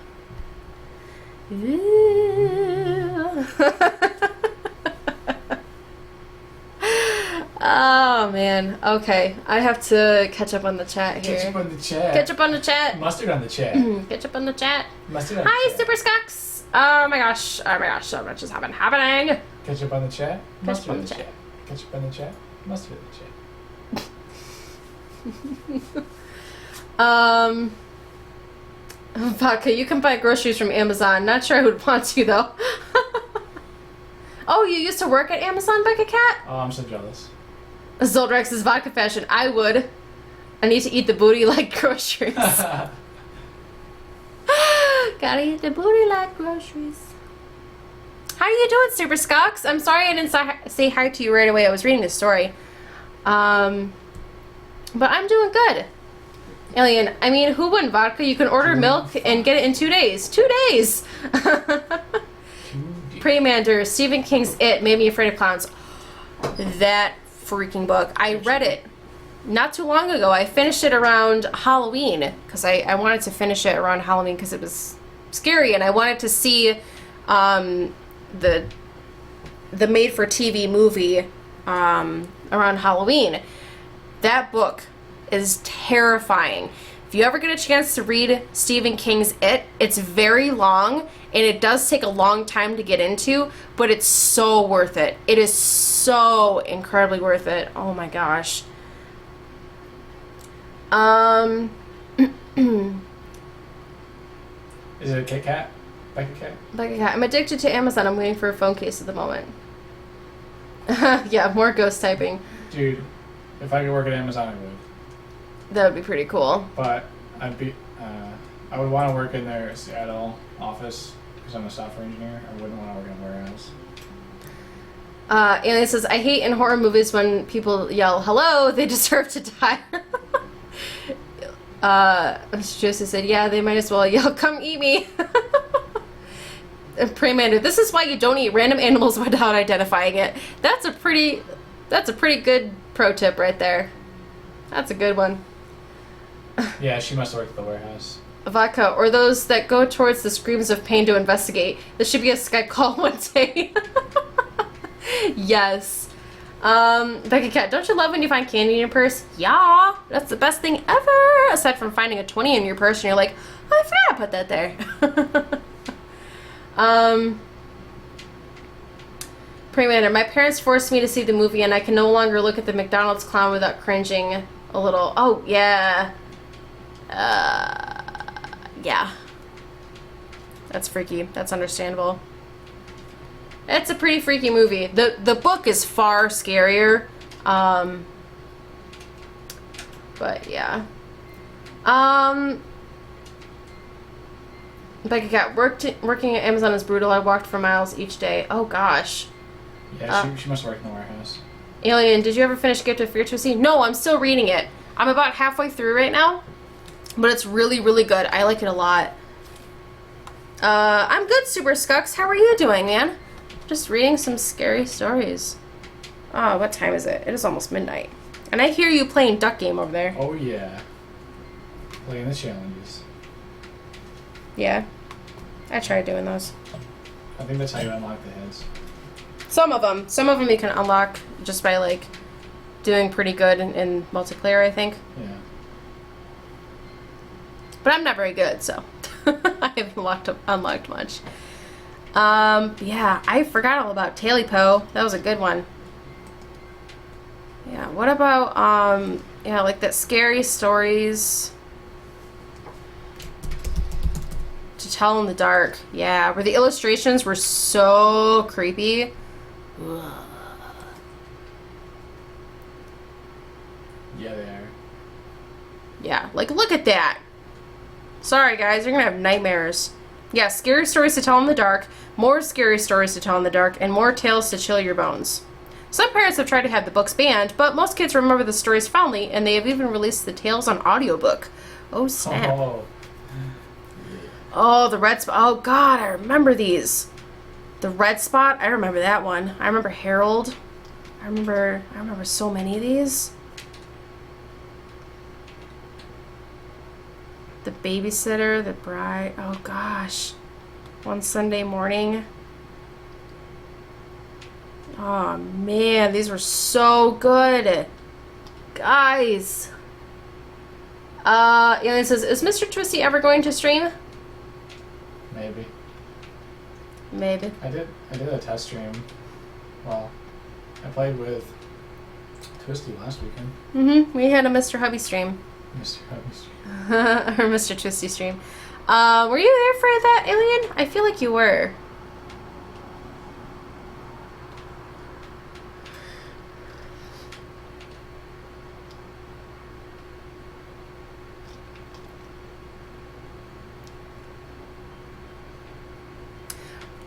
Oh, man. Okay. I have to catch up on the chat here. Catch up on the chat. Catch up on the chat. Mustard on the chat. Catch up on the chat. Mustard on the Hi, chat. Super Skux. Oh my gosh, so much is happening. Catch up on the chat. Mustard on on the the chat. chat. Catch up on the chat. Mustard on the chat. Vodka, you can buy groceries from Amazon. Not sure I would want to, though. Oh, you used to work at Amazon, Becca Cat? Oh, I'm so jealous. Zoldrex's vodka fashion. I would. I need to eat the booty like groceries. Gotta eat the booty like groceries. How are you doing, Super Skux? I'm sorry I didn't say hi to you right away. I was reading the story. But I'm doing good. Alien, I mean, who wouldn't vodka? You can order milk and get it in 2 days. 2 days! Premander, Stephen King's It Made Me Afraid of Clowns. That freaking book. I read it not too long ago. I finished it around Halloween because I wanted to finish it around Halloween because it was scary and I wanted to see the made-for-TV movie around Halloween. That book is terrifying. If you ever get a chance to read Stephen King's It, it's very long and it does take a long time to get into, but it's so worth it. It is so incredibly worth it. Oh my gosh. Is it a Kit Kat? Like a cat? Like a cat. I'm addicted to Amazon. I'm waiting for a phone case at the moment. Yeah, more ghost typing. Dude, if I could work at Amazon, I would. That would be pretty cool. But I would want to work in their Seattle office because I'm a software engineer. I wouldn't want to work in a warehouse. Alien says, I hate in horror movies when people yell, hello, they deserve to die. Mr. Joseph said, yeah, they might as well yell, come eat me. Premander, this is why you don't eat random animals without identifying it. That's a pretty good pro tip right there. That's a good one. Yeah, she must have worked at the warehouse. Vodka, or those that go towards the screams of pain to investigate. This should be a Skype call one day. Yes. Becky Cat, don't you love when you find candy in your purse? Yeah, that's the best thing ever. Aside from finding a 20 in your purse and you're like, oh, I forgot to put that there. Premander, my parents forced me to see the movie and I can no longer look at the McDonald's clown without cringing a little. Oh, yeah. Yeah. That's freaky. That's understandable. It's a pretty freaky movie. The book is far scarier. But yeah. Becky Cat, working at Amazon is brutal. I walked for miles each day. Oh gosh. Yeah, she must work in the warehouse. Alien, did you ever finish Gift of Fear Twisty? No, I'm still reading it. I'm about halfway through right now. But it's really, really good. I like it a lot. I'm good, Super Scucks. How are you doing, man? Just reading some scary stories. Oh, what time is it? It is almost midnight. And I hear you playing Duck Game over there. Oh, yeah. Playing the challenges. Yeah. I tried doing those. I think that's how you unlock the heads. Some of them. Some of them you can unlock just by, like, doing pretty good in multiplayer, I think. Yeah. But I'm not very good, so I haven't unlocked much. Yeah, I forgot all about Taily Po. That was a good one. Yeah, what about, yeah, like that scary stories to tell in the dark. Yeah, where the illustrations were so creepy. Ugh. Yeah, they are. Yeah, like, look at that. Sorry, guys, you're gonna have nightmares. Yeah, scary stories to tell in the dark, more scary stories to tell in the dark, and more tales to chill your bones. Some parents have tried to have the books banned, but most kids remember the stories fondly, and they have even released the tales on audiobook. Oh, snap. Oh, the Red Spot. Oh, God, I remember these. The Red Spot, I remember that one. I remember Harold. I remember so many of these. The Babysitter, The Bride. Oh, gosh. One Sunday Morning. Oh, man. These were so good. Guys. Alien says, is Mr. Twisty ever going to stream? Maybe. Maybe. I did a test stream. Well, I played with Twisty last weekend. Mm-hmm. We had a Mr. Hubby stream. Mr. Hubby stream. Or Mr. Twisty stream. Were you there for that, Alien? I feel like you were.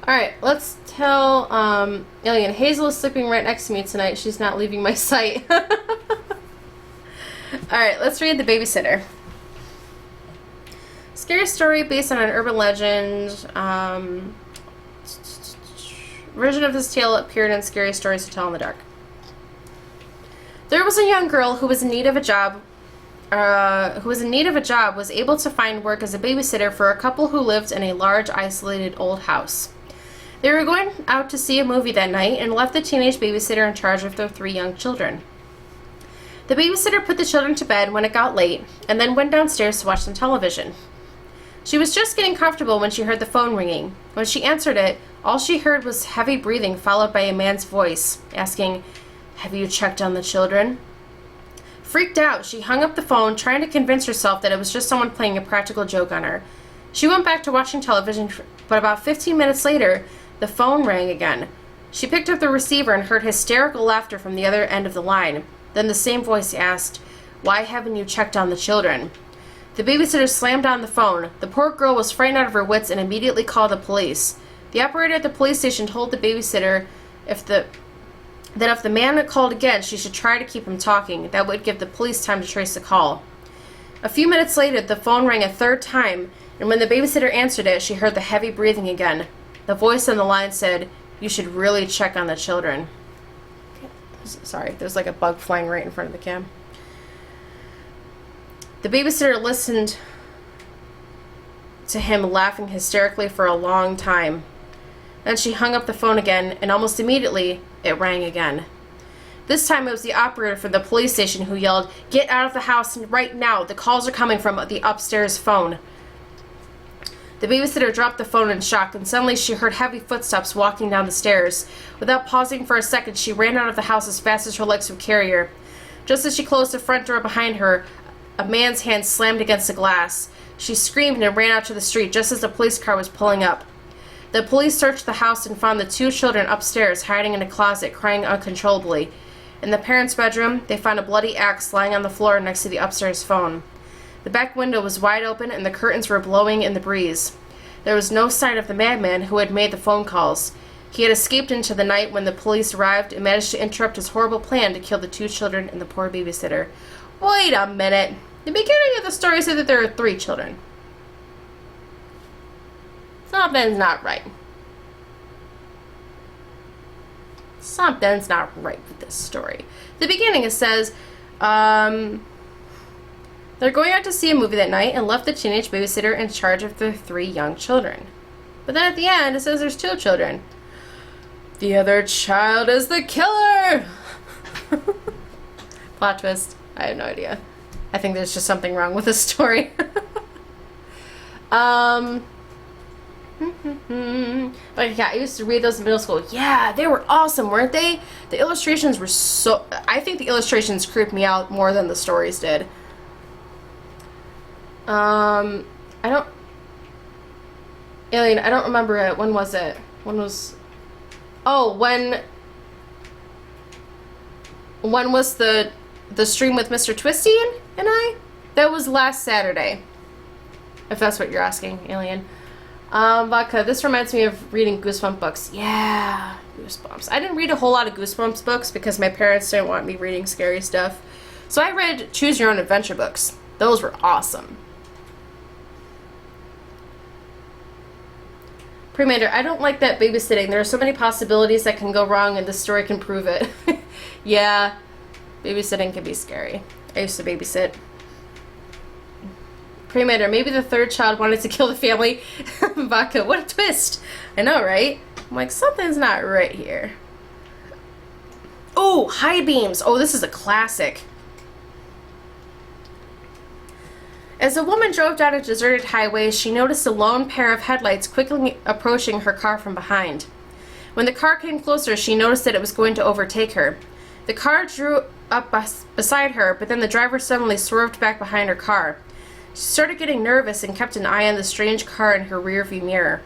Alright, let's tell Alien. Hazel is sleeping right next to me tonight. She's not leaving my sight. Alright, let's read The Babysitter. Scary story based on an urban legend. Version of this tale appeared in Scary Stories to Tell in the Dark. There was a young girl who was in need of a job. Was able to find work as a babysitter for a couple who lived in a large, isolated old house. They were going out to see a movie that night and left the teenage babysitter in charge of their 3 young children. The babysitter put the children to bed when it got late and then went downstairs to watch some television. She was just getting comfortable when she heard the phone ringing. When she answered it, all she heard was heavy breathing followed by a man's voice asking, "Have you checked on the children?" Freaked out, she hung up the phone, trying to convince herself that it was just someone playing a practical joke on her. She went back to watching television, but about 15 minutes later, the phone rang again. She picked up the receiver and heard hysterical laughter from the other end of the line. Then the same voice asked, "Why haven't you checked on the children?" The babysitter slammed on the phone. The poor girl was frightened out of her wits and immediately called the police. The operator at the police station told the babysitter that if the man called again, she should try to keep him talking. That would give the police time to trace the call. A few minutes later, the phone rang a 3rd time, and when the babysitter answered it, she heard the heavy breathing again. The voice on the line said, "You should really check on the children." Sorry, there's like a bug flying right in front of the cam. The babysitter listened to him laughing hysterically for a long time. Then she hung up the phone again, and almost immediately, it rang again. This time it was the operator from the police station who yelled, "Get out of the house right now! The calls are coming from the upstairs phone." The babysitter dropped the phone in shock, and suddenly she heard heavy footsteps walking down the stairs. Without pausing for a second, she ran out of the house as fast as her legs would carry her. Just as she closed the front door behind her, a man's hand slammed against the glass. She screamed and ran out to the street just as the police car was pulling up. The police searched the house and found the 2 children upstairs hiding in a closet, crying uncontrollably. In the parents' bedroom, they found a bloody axe lying on the floor next to the upstairs phone. The back window was wide open and the curtains were blowing in the breeze. There was no sign of the madman who had made the phone calls. He had escaped into the night when the police arrived and managed to interrupt his horrible plan to kill the 2 children and the poor babysitter. Wait a minute. The beginning of the story said that there are 3 children. Something's not right. Something's not right with this story. The beginning, it says, they're going out to see a movie that night and left the teenage babysitter in charge of their 3 young children. But then at the end, it says there's 2 children. The other child is the killer! Plot twist. I have no idea. I think there's just something wrong with this story. But yeah, I used to read those in middle school. Yeah, they were awesome, weren't they? The illustrations were so... I think the illustrations creeped me out more than the stories did. I don't... Alien, I don't remember it. When was it? When was... Oh, when was the stream with Mr. Twisty and I? That was last Saturday. If that's what you're asking, Alien. Vodka, this reminds me of reading Goosebumps books. Yeah, Goosebumps. I didn't read a whole lot of Goosebumps books because my parents didn't want me reading scary stuff. So I read Choose Your Own Adventure books. Those were awesome. Premander, I don't like that babysitting. There are so many possibilities that can go wrong and this story can prove it. Yeah, babysitting can be scary. I used to babysit. Premander, maybe the 3rd child wanted to kill the family. Vodka, what a twist. I know, right? I'm like, something's not right here. Oh, high beams. Oh, this is a classic. As the woman drove down a deserted highway, she noticed a lone pair of headlights quickly approaching her car from behind. When the car came closer, she noticed that it was going to overtake her. The car drew up beside her, but then the driver suddenly swerved back behind her car. She started getting nervous and kept an eye on the strange car in her rearview mirror.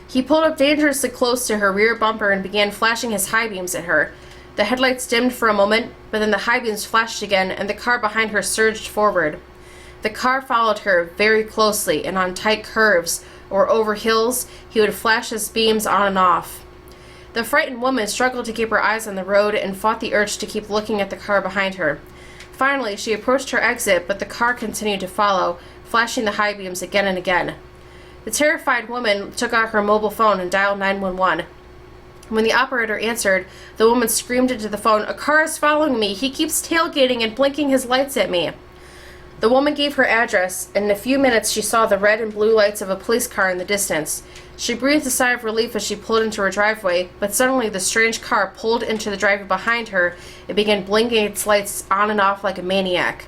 He pulled up dangerously close to her rear bumper and began flashing his high beams at her. The headlights dimmed for a moment, but then the high beams flashed again and the car behind her surged forward. The car followed her very closely, and on tight curves or over hills, he would flash his beams on and off. The frightened woman struggled to keep her eyes on the road and fought the urge to keep looking at the car behind her. Finally, she approached her exit, but the car continued to follow, flashing the high beams again and again. The terrified woman took out her mobile phone and dialed 911. When the operator answered, the woman screamed into the phone, "A car is following me. He keeps tailgating and blinking his lights at me." The woman gave her address, and in a few minutes she saw the red and blue lights of a police car in the distance. She breathed a sigh of relief as she pulled into her driveway, but suddenly the strange car pulled into the driveway behind her and began blinking its lights on and off like a maniac.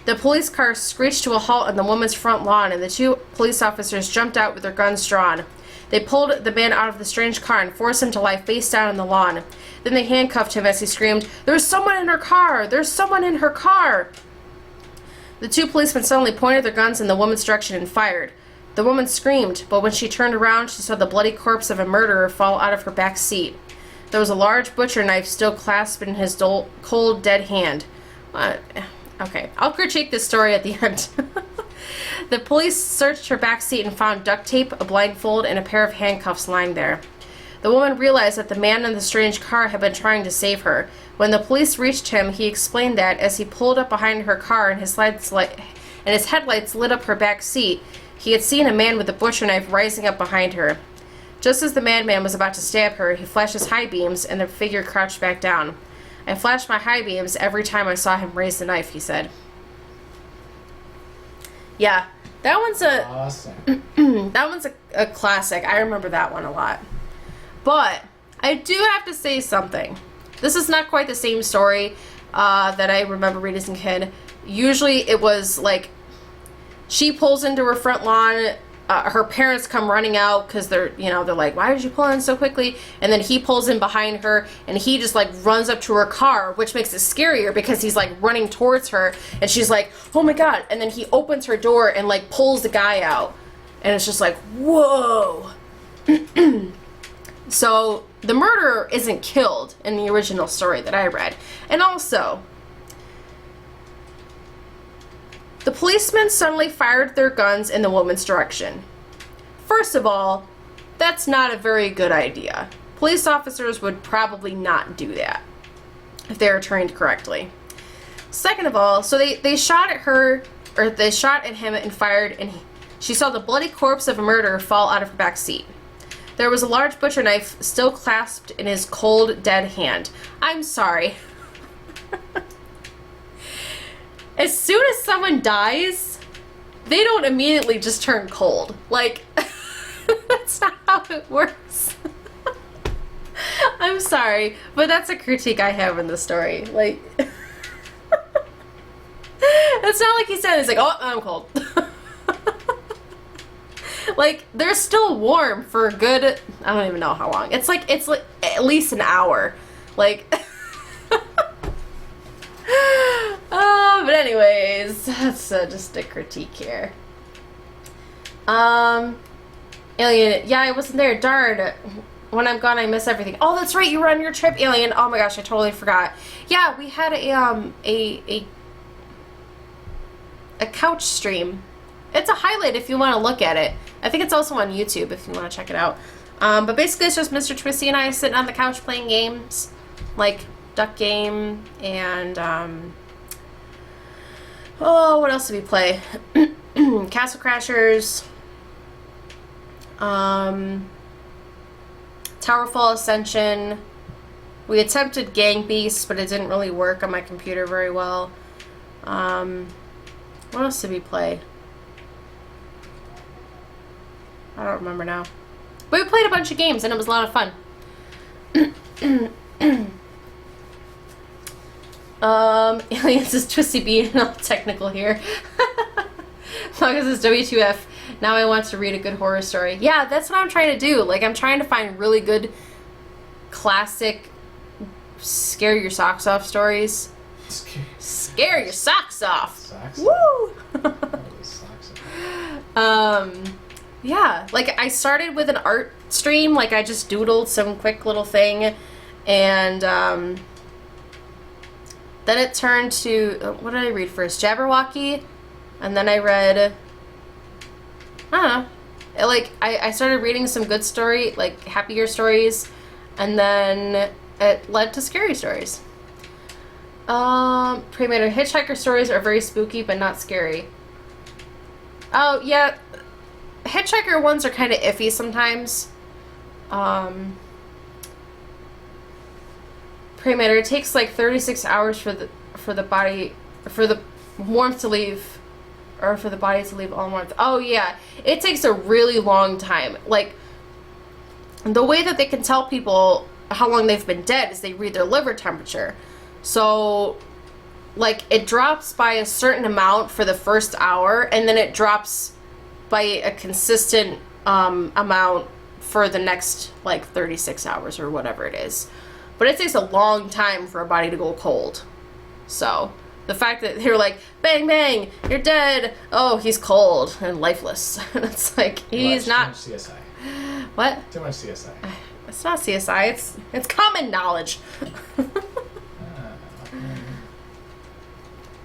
The police car screeched to a halt on the woman's front lawn, and the two police officers jumped out with their guns drawn. They pulled the man out of the strange car and forced him to lie face down on the lawn. Then they handcuffed him as he screamed, "There's someone in her car! There's someone in her car!" The two policemen suddenly pointed their guns in the woman's direction and fired. The woman screamed, but when she turned around, she saw the bloody corpse of a murderer fall out of her back seat. There was a large butcher knife still clasped in his cold, dead hand. Okay, I'll critique this story at the end. The police searched her back seat and found duct tape, a blindfold, and a pair of handcuffs lying there. The woman realized that the man in the strange car had been trying to save her. When the police reached him, he explained that as he pulled up behind her car and his headlights lit up her back seat, he had seen a man with a butcher knife rising up behind her. Just as the madman was about to stab her, he flashed his high beams and the figure crouched back down. "I flashed my high beams every time I saw him raise the knife," he said. Yeah, that one's Awesome. that one's a classic. I remember that one a lot. But I do have to say something. This is not quite the same story that I remember reading as a kid. Usually it was like she pulls into her front lawn. Her parents come running out because they're like, "Why did you pull in so quickly?" And then he pulls in behind her and he just like runs up to her car, which makes it scarier because he's like running towards her and she's like, "Oh my God." And then he opens her door and like pulls the guy out. And it's just like, whoa. So the murderer isn't killed in the original story that I read. And also, the policemen suddenly fired their guns in the woman's direction. First of all, that's not a very good idea. Police officers would probably not do that if they were trained correctly. Second of all, so they shot at her, or they shot at him and fired, and she saw the bloody corpse of a murderer fall out of her back seat. There was a large butcher knife still clasped in his cold, dead hand. I'm sorry. As soon as someone dies, they don't immediately just turn cold. Like, that's not how it works. I'm sorry, but that's a critique I have in the story. Like, it's not like he said, it's like, "Oh, I'm cold." Like, they're still warm for a good, I don't even know how long. It's like at least an hour. Like, but anyways, that's just a critique here. Alien, yeah, I wasn't there. Darn. When I'm gone, I miss everything. Oh, that's right, you were on your trip, Alien. Oh my gosh, I totally forgot. Yeah, we had a couch stream. It's a highlight if you want to look at it. I think it's also on YouTube if you want to check it out. But basically, it's just Mr. Twisty and I sitting on the couch playing games, like Duck Game and what else did we play? Castle Crashers, Towerfall Ascension. We attempted Gang Beasts, but it didn't really work on my computer very well. What else did we play? I don't remember now. But we played a bunch of games and it was a lot of fun. Aliens is Twisty being all technical here. Long as it's W2F. Now I want to read a good horror story. Yeah, that's what I'm trying to do. Like, I'm trying to find really good classic scare your socks off stories. Scare your socks off. Socks Woo! Socks off. Yeah, like I started with an art stream, like I just doodled some quick little thing, and then it turned to, what did I read first? Jabberwocky, and then I read, I don't know, like I started reading some good story, like happier stories, and then it led to scary stories. Premature hitchhiker stories are very spooky but not scary. Oh, yeah. Hitchhiker ones are kind of iffy sometimes. Pre-matter, it takes like 36 hours for the warmth to leave, or for the body to leave all warmth. Oh yeah, it takes a really long time. Like, the way that they can tell people how long they've been dead is they read their liver temperature. So, like, it drops by a certain amount for the first hour, and then it drops by a consistent amount for the next, like, 36 hours or whatever it is. But it takes a long time for a body to go cold. So, the fact that they're like, bang, bang, you're dead. Oh, he's cold and lifeless. And it's like, he's not. Too much CSI. What? Too much CSI. It's not CSI. It's common knowledge.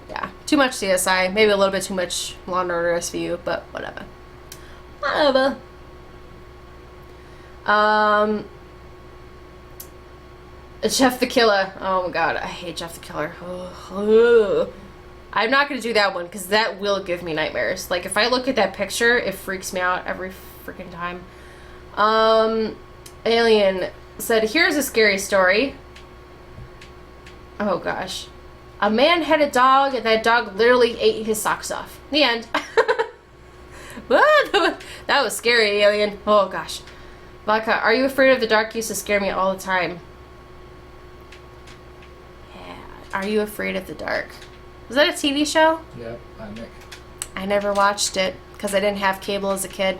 Yeah, too much CSI. Maybe a little bit too much Law and Order SVU, but whatever. Whatever. Jeff the Killer. Oh my god, I hate Jeff the Killer. I'm not gonna do that one because that will give me nightmares. Like, if I look at that picture, it freaks me out every freaking time. Alien said, here's a scary story. Oh gosh. A man had a dog, and that dog literally ate his socks off. The end. That was scary, Alien. Oh gosh. Vodka, are you afraid of the dark? Used to scare me all the time. Yeah. Are you afraid of the dark? Was that a TV show? Yep, Nick. I never watched it because I didn't have cable as a kid.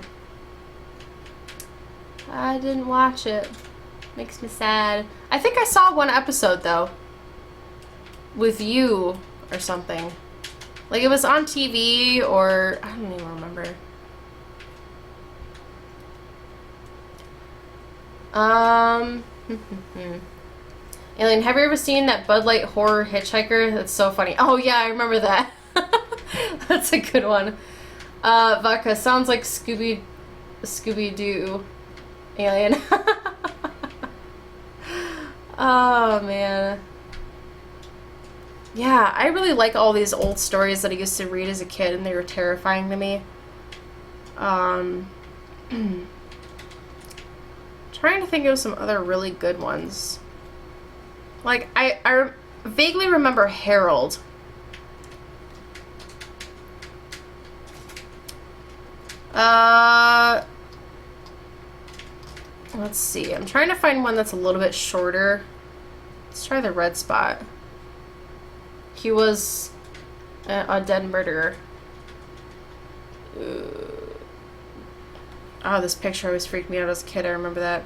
I didn't watch it. Makes me sad. I think I saw one episode though. With you or something. Like, it was on TV, or I don't even remember. Alien, have you ever seen that Bud Light horror hitchhiker? That's so funny. Oh yeah, I remember that. That's a good one. Vodka, sounds like Scooby-Doo. Alien. Oh man. Yeah, I really like all these old stories that I used to read as a kid, and they were terrifying to me. Trying to think of some other really good ones. Like, I vaguely remember Harold. Let's see. I'm trying to find one that's a little bit shorter. Let's try the Red Spot. He was a dead murderer. Oh, this picture always freaked me out as a kid. I remember that.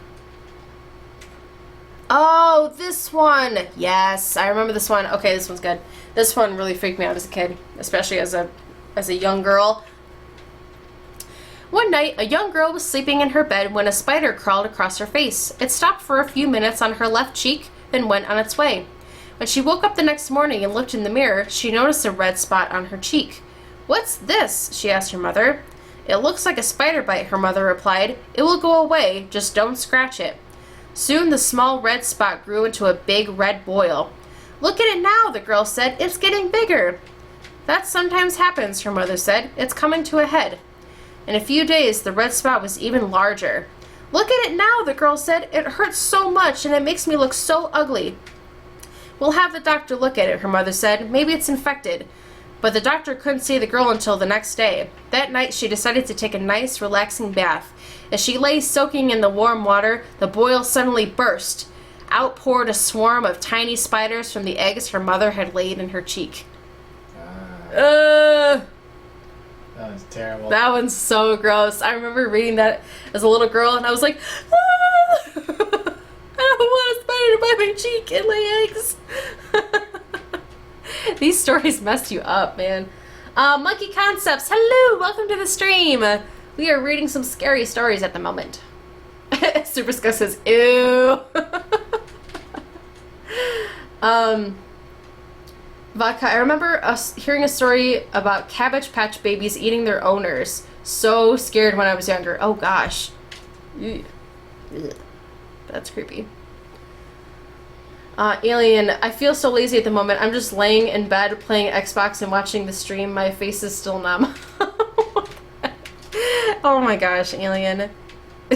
Oh, this one. Yes, I remember this one. Okay, this one's good. This one really freaked me out as a kid, especially as a young girl. One night, a young girl was sleeping in her bed when a spider crawled across her face. It stopped for a few minutes on her left cheek, then went on its way. When she woke up the next morning and looked in the mirror, she noticed a red spot on her cheek. "What's this?" she asked her mother. "It looks like a spider bite," her mother replied. "It will go away, just don't scratch it." Soon the small red spot grew into a big red boil. "Look at it now," the girl said. "It's getting bigger." "That sometimes happens," her mother said. "It's coming to a head." In a few days, the red spot was even larger. "Look at it now," the girl said. "It hurts so much and it makes me look so ugly." "We'll have the doctor look at it," her mother said. "Maybe it's infected." But the doctor couldn't see the girl until the next day. That night, she decided to take a nice, relaxing bath. As she lay soaking in the warm water, the boil suddenly burst. Out poured a swarm of tiny spiders from the eggs her mother had laid in her cheek. That was terrible. That one's so gross. I remember reading that as a little girl, and I was like, ah! I don't want a spider to bite my cheek and lay eggs. These stories messed you up, man. Monkey Concepts, hello, welcome to the stream. We are reading some scary stories at the moment. Super Scuff says, ew. Vodka, I remember us hearing a story about Cabbage Patch babies eating their owners. So scared when I was younger. Oh gosh. Ugh. That's creepy. Alien, I feel so lazy at the moment. I'm just laying in bed playing Xbox and watching the stream. My face is still numb. Oh my gosh, Alien.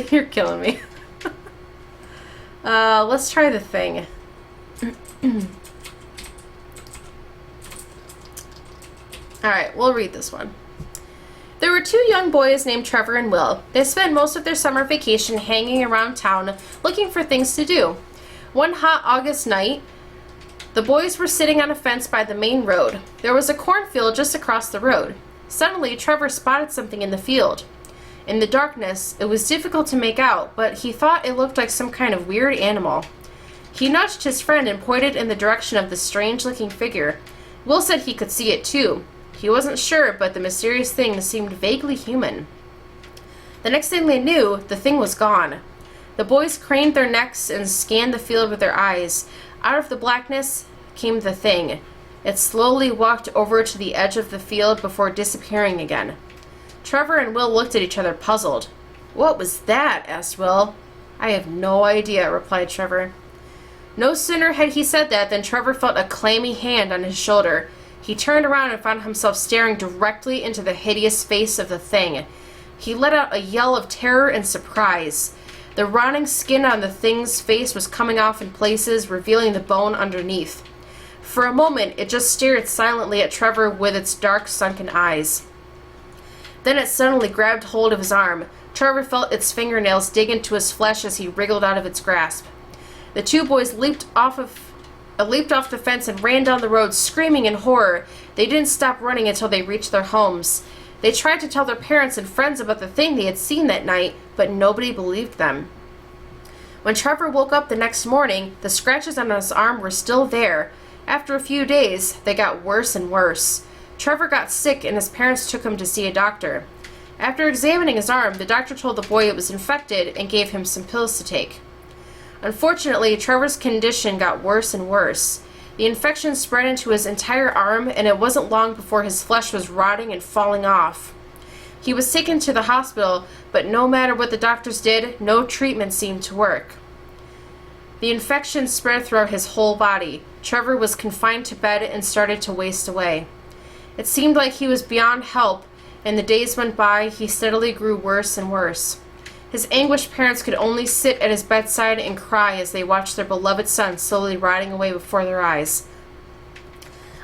You're killing me. Let's try the thing. Alright, we'll read this one. There were 2 young boys named Trevor and Will. They spent most of their summer vacation hanging around town looking for things to do. One hot August night, the boys were sitting on a fence by the main road. There was a cornfield just across the road. Suddenly, Trevor spotted something in the field. In the darkness, it was difficult to make out, but he thought it looked like some kind of weird animal. He nudged his friend and pointed in the direction of the strange-looking figure. Will said he could see it too. He wasn't sure, but the mysterious thing seemed vaguely human. The next thing they knew, the thing was gone. The boys craned their necks and scanned the field with their eyes. Out of the blackness came the thing. It slowly walked over to the edge of the field before disappearing again. Trevor and Will looked at each other, puzzled. "What was that?" asked Will. "I have no idea," replied Trevor. No sooner had he said that than Trevor felt a clammy hand on his shoulder. He turned around and found himself staring directly into the hideous face of the thing. He let out a yell of terror and surprise. The rotting skin on the thing's face was coming off in places, revealing the bone underneath. For a moment, it just stared silently at Trevor with its dark, sunken eyes. Then it suddenly grabbed hold of his arm. Trevor felt its fingernails dig into his flesh as he wriggled out of its grasp. The 2 boys leaped off the fence and ran down the road, screaming in horror. They didn't stop running until they reached their homes. They tried to tell their parents and friends about the thing they had seen that night, but nobody believed them. When Trevor woke up the next morning, the scratches on his arm were still there. After a few days, they got worse and worse. Trevor got sick and his parents took him to see a doctor. After examining his arm, the doctor told the boy it was infected and gave him some pills to take. Unfortunately, Trevor's condition got worse and worse. The infection spread into his entire arm, and it wasn't long before his flesh was rotting and falling off. He was taken to the hospital, but no matter what the doctors did, no treatment seemed to work. The infection spread throughout his whole body. Trevor was confined to bed and started to waste away. It seemed like he was beyond help, and the days went by, he steadily grew worse and worse. His anguished parents could only sit at his bedside and cry as they watched their beloved son slowly rotting away before their eyes.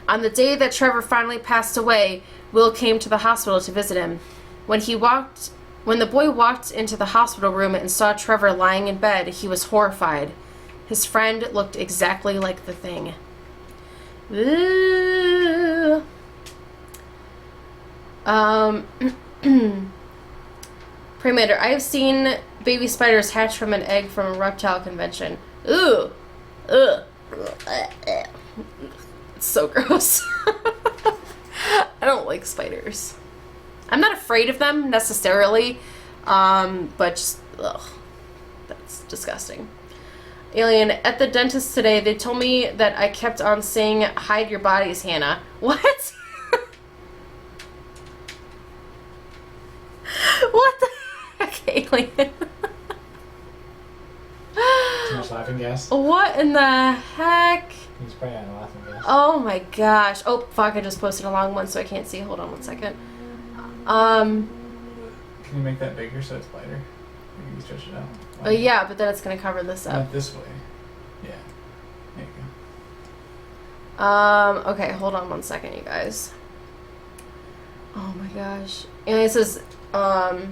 On the day that Trevor finally passed away, Will came to the hospital to visit him. When the boy walked into the hospital room and saw Trevor lying in bed, he was horrified. His friend looked exactly like the thing. Ooh. Premator. I have seen baby spiders hatch from an egg from a reptile convention. Ooh. Ugh. It's so gross. I don't like spiders. I'm not afraid of them necessarily, but just, ugh. That's disgusting. Alien, at the dentist today, they told me that I kept on saying, "Hide your bodies, Hannah." What? What the heck, Alien? Too much laughing gas? What in the heck? He's probably out of laughing gas. Oh my gosh. Oh, fuck, I just posted a long one so I can't see. Hold on 1 second. Can you make that bigger so it's lighter? Or you can stretch it out? Oh yeah, but then it's gonna cover this up. Not this way. Yeah. There you go. Okay, hold on 1 second, you guys. Oh my gosh. And it says, no,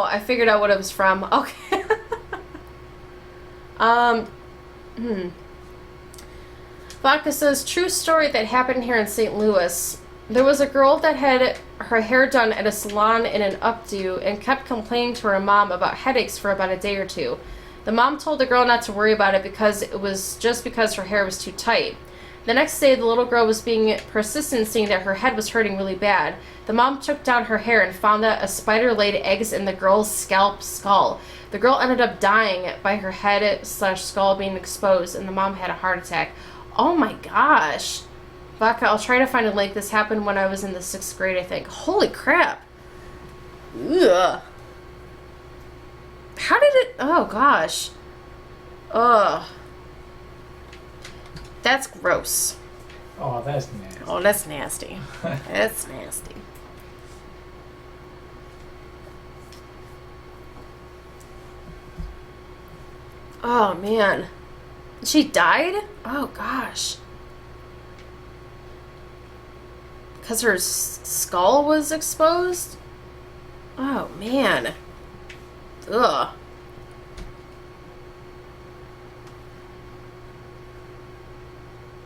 I figured out what it was from. Okay. Vodka says, true story that happened here in St. Louis. There was a girl that had her hair done at a salon in an updo and kept complaining to her mom about headaches for about a day or two. The mom told the girl not to worry about it because it was just because her hair was too tight. The next day, the little girl was being persistent, saying that her head was hurting really bad. The mom took down her hair and found that a spider laid eggs in the girl's skull. The girl ended up dying by her head/skull being exposed, and the mom had a heart attack. Oh my gosh. Vodka, I'll try to find a link. This happened when I was in the 6th grade, I think. Holy crap. Ugh. How did it... Oh, gosh. Ugh. That's gross. Oh, that's nasty. Oh, that's nasty. That's nasty. Oh, man. She died? Oh, gosh. Because her skull was exposed? Oh, man. Ugh.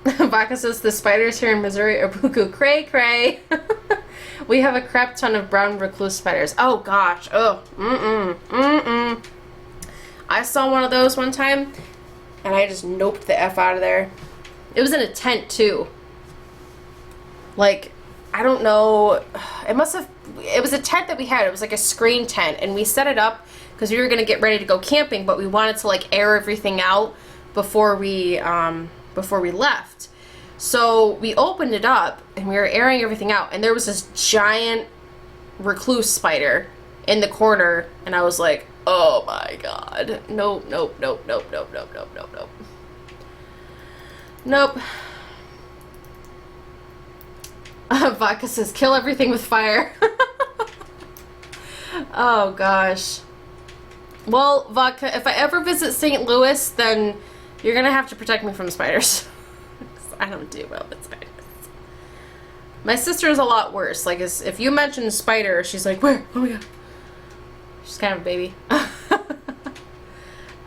Vodka says the spiders here in Missouri are buku cray cray. We have a crap ton of brown recluse spiders. Oh gosh. Oh. I saw one of those one time and I just noped the F out of there. It was in a tent too. Like, I don't know. It was a tent that we had. It was like a screen tent and we set it up because we were going to get ready to go camping, but we wanted to like air everything out before we left. So we opened it up and we were airing everything out and there was this giant recluse spider in the corner and I was like, oh my god. Nope. Vodka says kill everything with fire. Oh gosh. Well, Vodka, if I ever visit St. Louis, then you're gonna have to protect me from spiders. I don't do well with spiders. My sister is a lot worse. Like, if you mention spider, she's like, where? Oh my god. She's kind of a baby.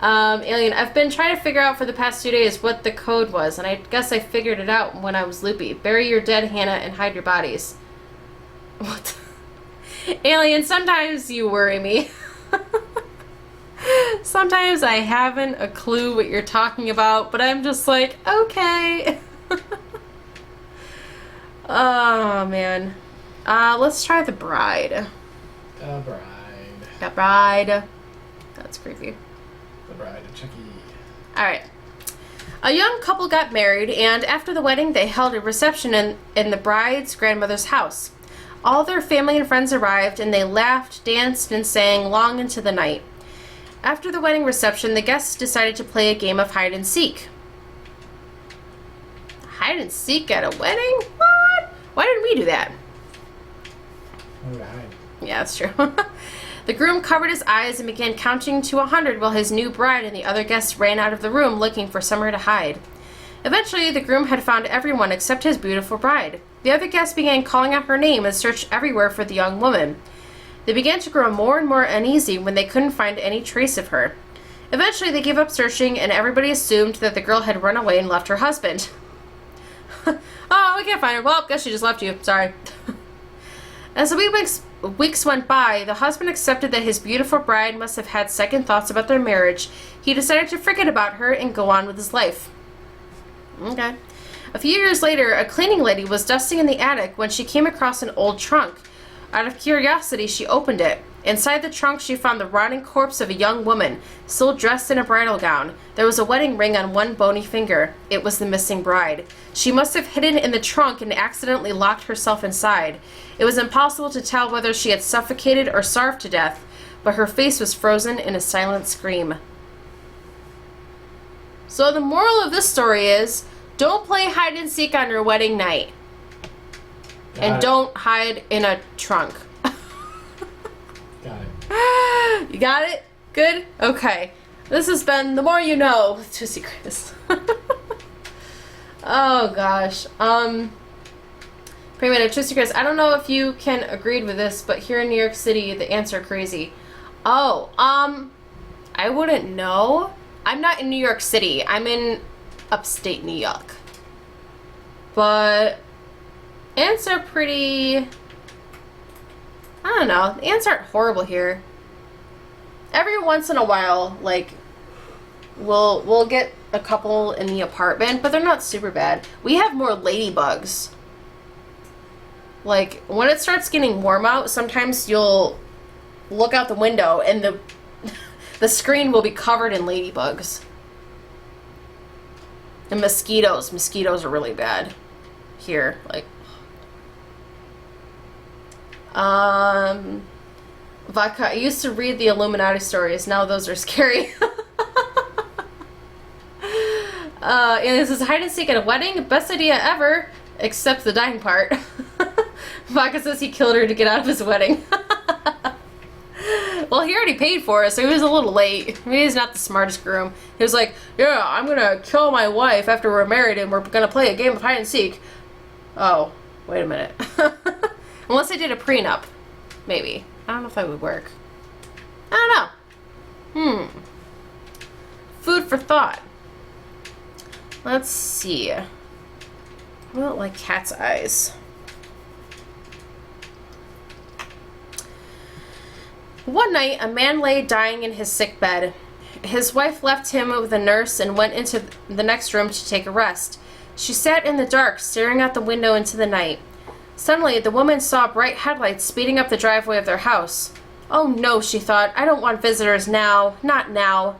Alien, I've been trying to figure out for the past 2 days what the code was, and I guess I figured it out when I was loopy. Bury your dead, Hannah, and hide your bodies. What? Alien, sometimes you worry me. Sometimes I haven't a clue what you're talking about, but I'm just like, okay. Oh, man. Let's try the bride. The bride. The bride. That's creepy. The bride of Chucky. Alright. A young couple got married, and after the wedding, they held a reception in the bride's grandmother's house. All their family and friends arrived, and they laughed, danced, and sang long into the night. After the wedding reception, the guests decided to play a game of hide and seek. Hide and seek at a wedding? What? Why didn't we do that? Oh, hide. Yeah, that's true. The groom covered his eyes and began counting to 100 while his new bride and the other guests ran out of the room looking for somewhere to hide. Eventually, the groom had found everyone except his beautiful bride. The other guests began calling out her name and searched everywhere for the young woman. They began to grow more and more uneasy when they couldn't find any trace of her. Eventually, they gave up searching, and everybody assumed that the girl had run away and left her husband. Oh, we can't find her. Well, guess she just left you. Sorry. As the weeks went by, the husband accepted that his beautiful bride must have had second thoughts about their marriage. He decided to forget about her and go on with his life. Okay. A few years later, a cleaning lady was dusting in the attic when she came across an old trunk. Out of curiosity, she opened it. Inside the trunk, she found the rotting corpse of a young woman, still dressed in a bridal gown. There was a wedding ring on one bony finger. It was the missing bride. She must have hidden in the trunk and accidentally locked herself inside. It was impossible to tell whether she had suffocated or starved to death, but her face was frozen in a silent scream. So the moral of this story is, don't play hide and seek on your wedding night. And don't hide in a trunk. Got it. You got it? Good? Okay. This has been The More You Know with Two Secrets. Oh gosh. Pretty much Two Secrets. I don't know if you can agree with this, but here in New York City, the ants are crazy. Oh, I wouldn't know. I'm not in New York City. I'm in upstate New York. But ants are pretty... I don't know. Ants aren't horrible here. Every once in a while, like, we'll get a couple in the apartment, but they're not super bad. We have more ladybugs. Like, when it starts getting warm out, sometimes you'll look out the window and the screen will be covered in ladybugs. And mosquitoes. Mosquitoes are really bad here. Like, Vodka, I used to read the Illuminati stories. Now those are scary. And this is hide and seek at a wedding. Best idea ever, except the dying part. Vodka says he killed her to get out of his wedding. Well, he already paid for it, so he was a little late. Maybe he's not the smartest groom. He was like, yeah, I'm gonna kill my wife after we're married and we're gonna play a game of hide and seek. Oh, wait a minute. Unless they did a prenup. Maybe. I don't know if that would work. I don't know. Food for thought. Let's see. I don't like cat's eyes. One night, a man lay dying in his sick bed. His wife left him with a nurse and went into the next room to take a rest. She sat in the dark, staring out the window into the night. Suddenly, the woman saw bright headlights speeding up the driveway of their house. Oh no, she thought, I don't want visitors now, not now.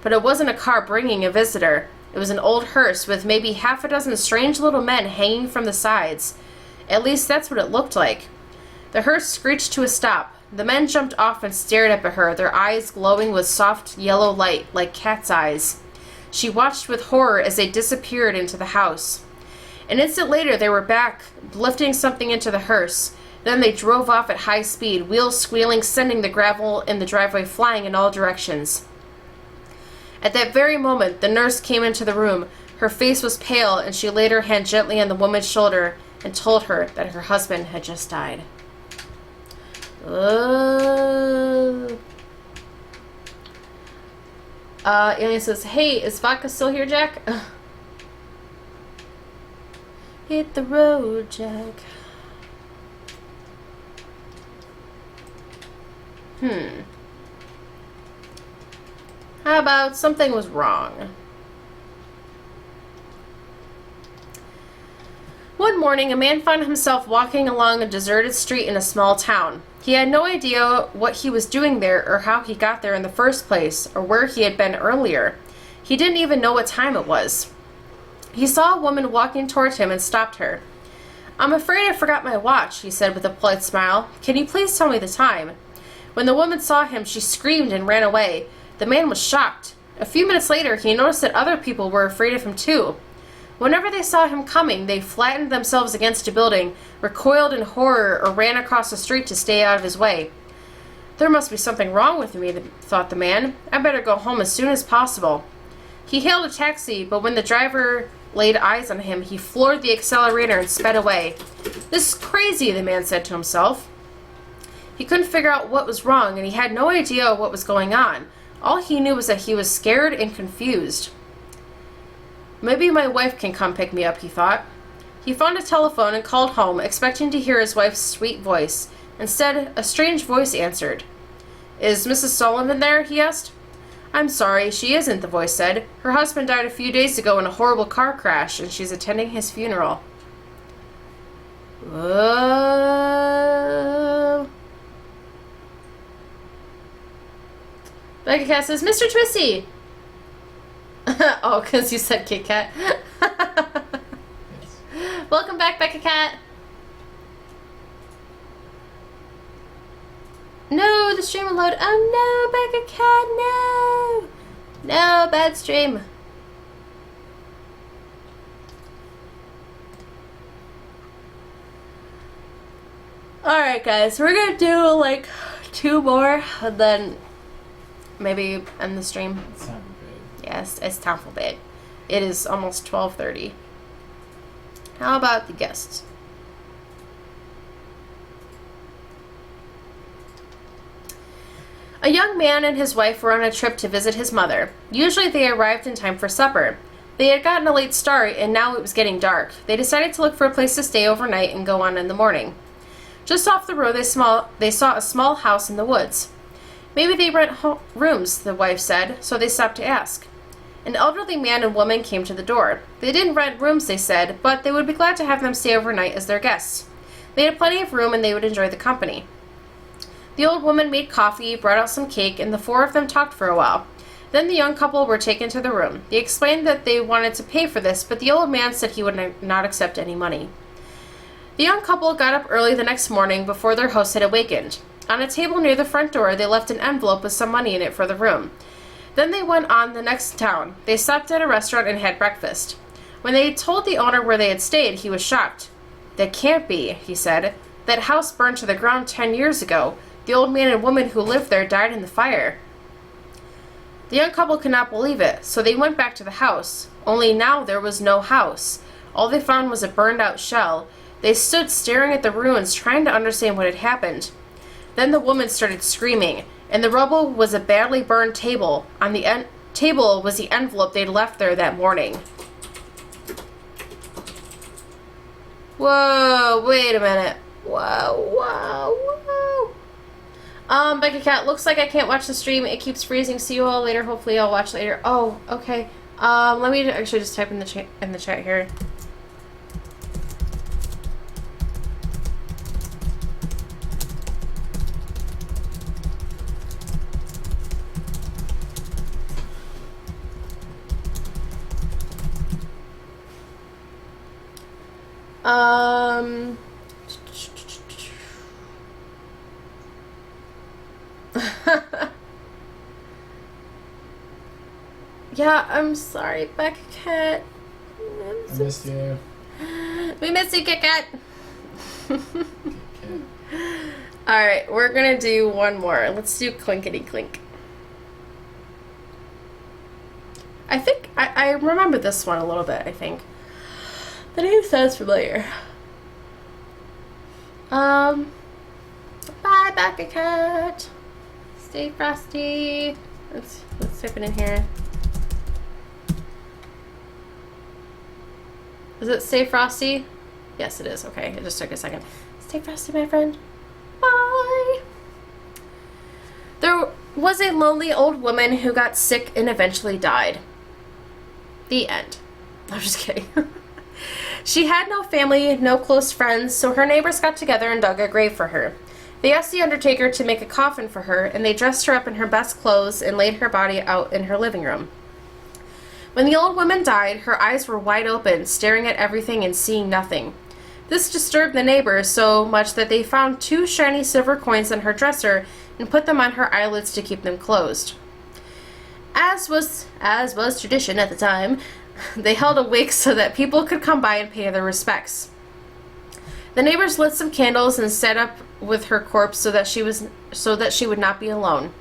But it wasn't a car bringing a visitor. It was an old hearse with maybe half a dozen strange little men hanging from the sides. At least that's what it looked like. The hearse screeched to a stop. The men jumped off and stared up at her, their eyes glowing with soft yellow light like cat's eyes. She watched with horror as they disappeared into the house. An instant later, they were back, lifting something into the hearse. Then they drove off at high speed, wheels squealing, sending the gravel in the driveway flying in all directions. At that very moment, the nurse came into the room. Her face was pale, and she laid her hand gently on the woman's shoulder and told her that her husband had just died. Alien says, hey, is vodka still here, Jack? Hit the road, Jack. How about something was wrong? One morning, a man found himself walking along a deserted street in a small town. He had no idea what he was doing there or how he got there in the first place or where he had been earlier. He didn't even know what time it was. He saw a woman walking towards him and stopped her. I'm afraid I forgot my watch, he said with a polite smile. Can you please tell me the time? When the woman saw him, she screamed and ran away. The man was shocked. A few minutes later, he noticed that other people were afraid of him too. Whenever they saw him coming, they flattened themselves against a building, recoiled in horror, or ran across the street to stay out of his way. There must be something wrong with me, thought the man. I better go home as soon as possible. He hailed a taxi, but when the driver laid eyes on him, he floored the accelerator and sped away. This is crazy, the man said to himself. He couldn't figure out what was wrong, and he had no idea what was going on. All he knew was that he was scared and confused. Maybe my wife can come pick me up, he thought. He found a telephone and called home, expecting to hear his wife's sweet voice. Instead, a strange voice answered. Is Mrs. Sullivan there? He asked. I'm sorry, she isn't, the voice said. Her husband died a few days ago in a horrible car crash, and she's attending his funeral. Whoa. Becca Cat says, Mr. Twisty! Oh, because you said Kit Kat. Yes. Welcome back, Becca Cat. No, the stream will load. Oh no, Becca Cat, no! No, bad stream. Alright, guys, we're gonna do like 2 more, and then maybe end the stream. It's time for bed. Yes, it's time for bed. It is almost 12:30. How about the guests? A young man and his wife were on a trip to visit his mother. Usually they arrived in time for supper. They had gotten a late start, and now it was getting dark. They decided to look for a place to stay overnight and go on in the morning. Just off the road, they saw a small house in the woods. Maybe they rent rooms, the wife said, so they stopped to ask. An elderly man and woman came to the door. They didn't rent rooms, they said, but they would be glad to have them stay overnight as their guests. They had plenty of room and they would enjoy the company. The old woman made coffee, brought out some cake, and the 4 of them talked for a while. Then the young couple were taken to the room. They explained that they wanted to pay for this, but the old man said he would not accept any money. The young couple got up early the next morning before their host had awakened. On a table near the front door, they left an envelope with some money in it for the room. Then they went on the next town. They stopped at a restaurant and had breakfast. When they told the owner where they had stayed, he was shocked. "That can't be," he said. "That house burned to the ground 10 years ago. The old man and woman who lived there died in the fire." The young couple could not believe it, so they went back to the house. Only now there was no house. All they found was a burned-out shell. They stood staring at the ruins, trying to understand what had happened. Then the woman started screaming. In the rubble was a badly burned table. On the table was the envelope they'd left there that morning. Whoa, wait a minute. Whoa. Becky Cat, looks like I can't watch the stream. It keeps freezing. See you all later. Hopefully I'll watch later. Oh, okay. Let me actually just type in the chat here. Yeah, I'm sorry, Becky Cat. I missed you. We miss you, Kit Kat. Alright, we're gonna do one more. Let's do Clinkety Clink. I think I remember this one a little bit, I think. The name sounds familiar. Bye, Becky Cat. Stay frosty. Let's type it in here. Is it Stay Frosty? Yes, it is. Okay, it just took a second. Stay frosty, my friend. Bye. There was a lonely old woman who got sick and eventually died. The end. I'm just kidding. She had no family, no close friends, so her neighbors got together and dug a grave for her. They asked the undertaker to make a coffin for her, and they dressed her up in her best clothes and laid her body out in her living room. When the old woman died, her eyes were wide open, staring at everything and seeing nothing. This disturbed the neighbors so much that they found 2 shiny silver coins on her dresser and put them on her eyelids to keep them closed. As was tradition at the time, they held a wake so that people could come by and pay their respects. The neighbors lit some candles and sat up with her corpse so that she would not be alone.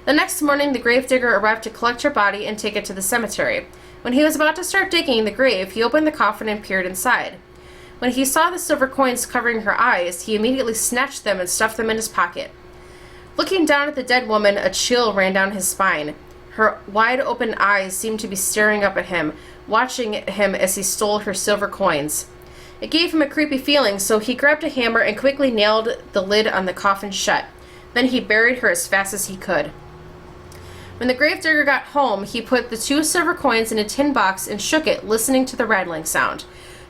The next morning, the gravedigger arrived to collect her body and take it to the cemetery. When he was about to start digging the grave, he opened the coffin and peered inside. When he saw the silver coins covering her eyes, he immediately snatched them and stuffed them in his pocket. Looking down at the dead woman, a chill ran down his spine. Her wide-open eyes seemed to be staring up at him, watching him as he stole her silver coins. It gave him a creepy feeling, so he grabbed a hammer and quickly nailed the lid on the coffin shut. Then he buried her as fast as he could. When the gravedigger got home, he put the 2 silver coins in a tin box and shook it, listening to the rattling sound.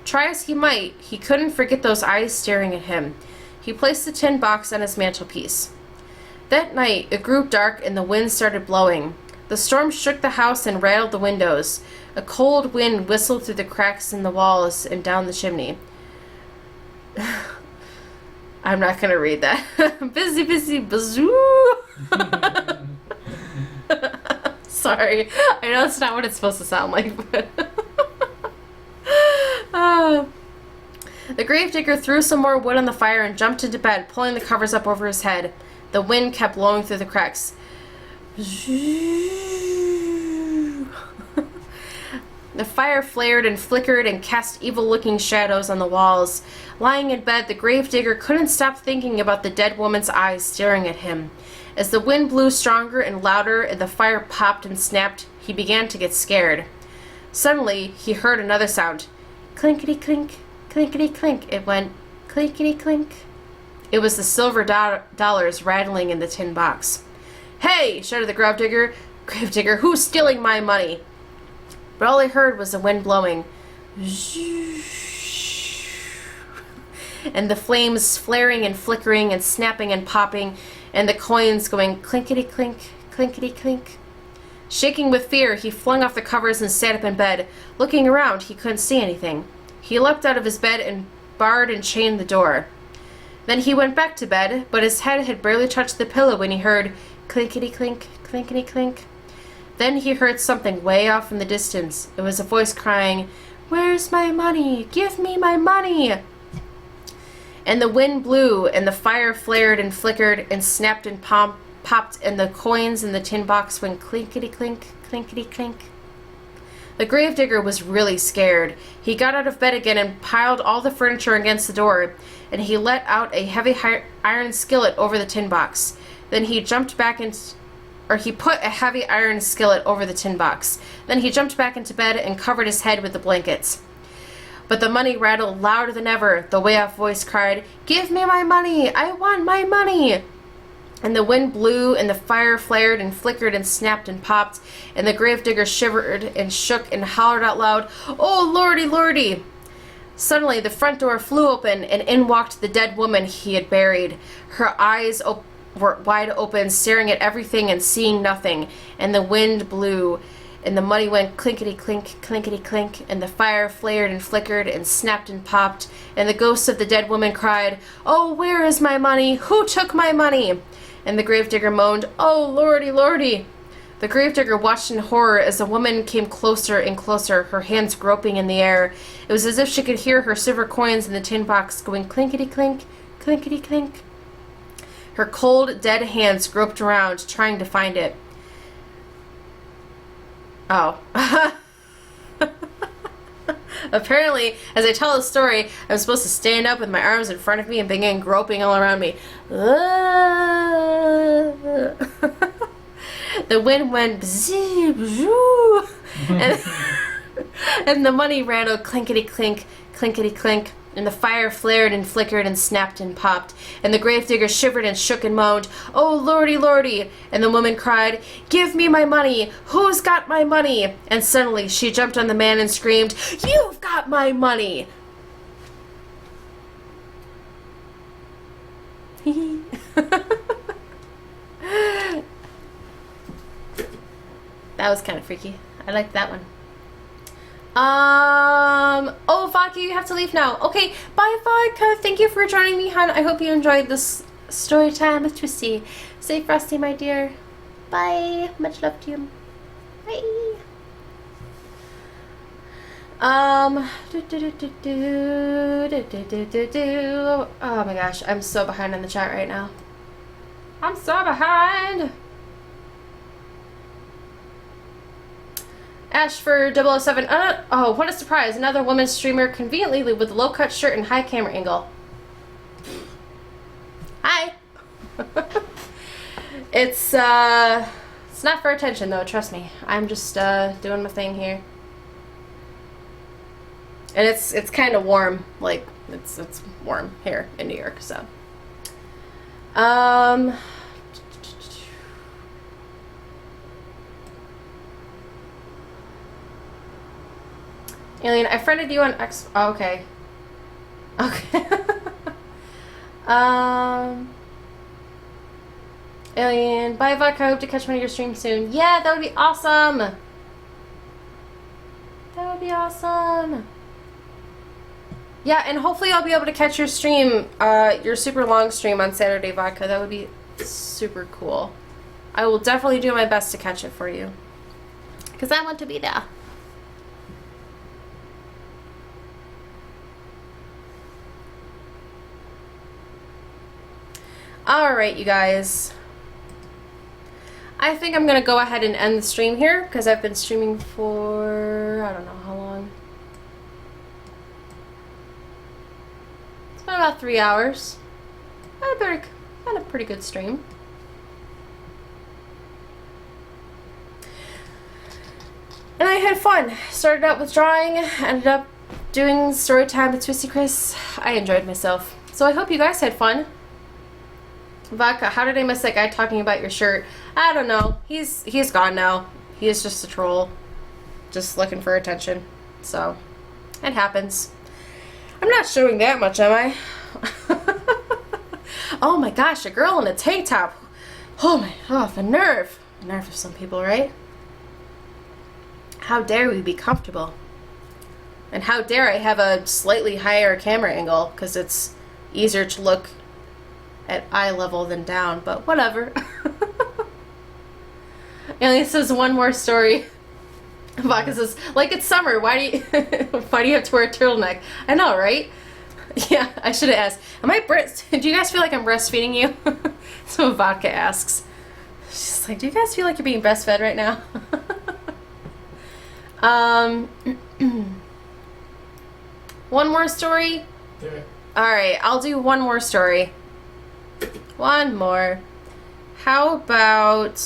Try as he might, he couldn't forget those eyes staring at him. He placed the tin box on his mantelpiece. That night, it grew dark and the wind started blowing. The storm shook the house and rattled the windows. A cold wind whistled through the cracks in the walls and down the chimney. I'm not going to read that. Busy, bazoo. Sorry. I know it's not what it's supposed to sound like, but... The gravedigger threw some more wood on the fire and jumped into bed, pulling the covers up over his head. The wind kept blowing through the cracks. The fire flared and flickered and cast evil-looking shadows on the walls. Lying in bed, the gravedigger couldn't stop thinking about the dead woman's eyes staring at him. As the wind blew stronger and louder and the fire popped and snapped, he began to get scared. Suddenly, he heard another sound. Clinkety-clink, clinkety-clink. It went clinkety-clink. It was the silver dollars rattling in the tin box. "Hey!" shouted the gravedigger. "Gravedigger, who's stealing my money?" But all he heard was the wind blowing. And the flames flaring and flickering and snapping and popping, and the coins going clinkety-clink, clinkety-clink. Shaking with fear, he flung off the covers and sat up in bed. Looking around, he couldn't see anything. He leapt out of his bed and barred and chained the door. Then he went back to bed, but his head had barely touched the pillow when he heard clinkety-clink, clinkety-clink. Then he heard something way off in the distance. It was a voice crying, "Where's my money? Give me my money!" And the wind blew, and the fire flared and flickered and snapped and popped, and the coins in the tin box went clinkety-clink, clinkety-clink. The gravedigger was really scared. He got out of bed again and piled all the furniture against the door, and he let out a heavy iron skillet over the tin box. Then he jumped back he put a heavy iron skillet over the tin box. Then he jumped back into bed and covered his head with the blankets. But the money rattled louder than ever. The way-off voice cried, "Give me my money! I want my money!" And the wind blew, and the fire flared and flickered and snapped and popped, and the gravedigger shivered and shook and hollered out loud, "Oh, lordy, lordy!" Suddenly, the front door flew open, and in walked the dead woman he had buried. Her eyes were wide open, staring at everything and seeing nothing, and the wind blew, and the money went clinkety-clink, clinkety-clink, and the fire flared and flickered and snapped and popped, and the ghost of the dead woman cried, "Oh, where is my money? Who took my money?" And the gravedigger moaned, "Oh, lordy, lordy!" The gravedigger watched in horror as the woman came closer and closer, her hands groping in the air. It was as if she could hear her silver coins in the tin box going clinkety-clink, clinkety-clink. Her cold, dead hands groped around, trying to find it. Oh. Apparently, as I tell the story, I'm supposed to stand up with my arms in front of me and begin groping all around me. The wind went bzee, bzoo, and the money rattled clinkety-clink, clinkety-clink, and the fire flared and flickered and snapped and popped, and the gravedigger shivered and shook and moaned, "Oh, lordy, lordy!" And the woman cried, "Give me my money! Who's got my money?" And suddenly she jumped on the man and screamed, "You've got my money!" That was kind of freaky. I liked that one. Oh, Vodka, you have to leave now. Okay, bye, Vodka. Thank you for joining me, hon. I hope you enjoyed this story time with Twisty. Stay frosty, my dear. Bye. Much love to you. Bye. Oh my gosh, I'm so behind on the chat right now. I'm so behind. Ash for 007. Oh, what a surprise. Another woman streamer conveniently with low-cut shirt and high camera angle. Hi. It's not for attention, though. Trust me. I'm just doing my thing here. And it's kind of warm. Like, it's warm here in New York, so. Alien, I friended you on X. Oh, okay. Okay. Alien, bye, Vodka. I hope to catch one of your streams soon. Yeah, that would be awesome. That would be awesome. Yeah, and hopefully I'll be able to catch your stream, your super long stream on Saturday, Vodka. That would be super cool. I will definitely do my best to catch it for you. Because I want to be there. Alright, you guys. I think I'm going to go ahead and end the stream here because I've been streaming for, I don't know how long. It's been about 3 hours. Had a pretty good stream. And I had fun. Started out with drawing, ended up doing story time with Twisty Chris. I enjoyed myself. So I hope you guys had fun. Vodka, how did I miss that guy talking about your shirt? I don't know. He's gone now. He is just a troll. Just looking for attention. So, it happens. I'm not showing that much, am I? Oh my gosh, a girl in a tank top. Oh, the nerve. The nerve of some people, right? How dare we be comfortable? And how dare I have a slightly higher camera angle, because it's easier to look at eye level than down, but whatever. Alien says one more story. Vodka says, like it's summer, why do you why do you have to wear a turtleneck? I know, right? Yeah, I should have asked. Am I do you guys feel like I'm breastfeeding you? That's what Vodka asks. She's like, do you guys feel like you're being breastfed right now? One more story? Do it. Alright, I'll do one more story. One more. How about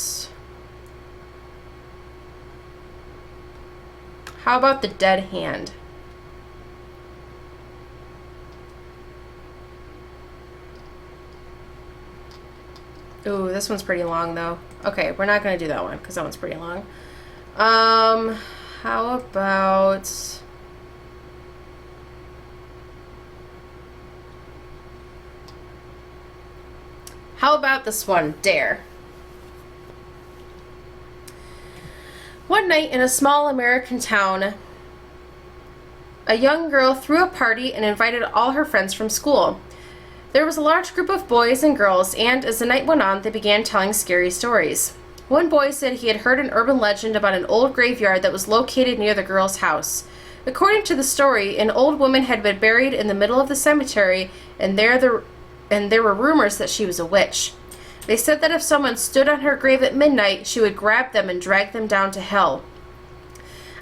the dead hand? Ooh, this one's pretty long though. Okay, we're not gonna do that one because that one's pretty long. How about this one? Dare. One night in a small American town, a young girl threw a party and invited all her friends from school. There was a large group of boys and girls, and as the night went on, they began telling scary stories. One boy said he had heard an urban legend about an old graveyard that was located near the girl's house. According to the story, an old woman had been buried in the middle of the cemetery, and there were rumors that she was a witch. They said that if someone stood on her grave at midnight, she would grab them and drag them down to hell.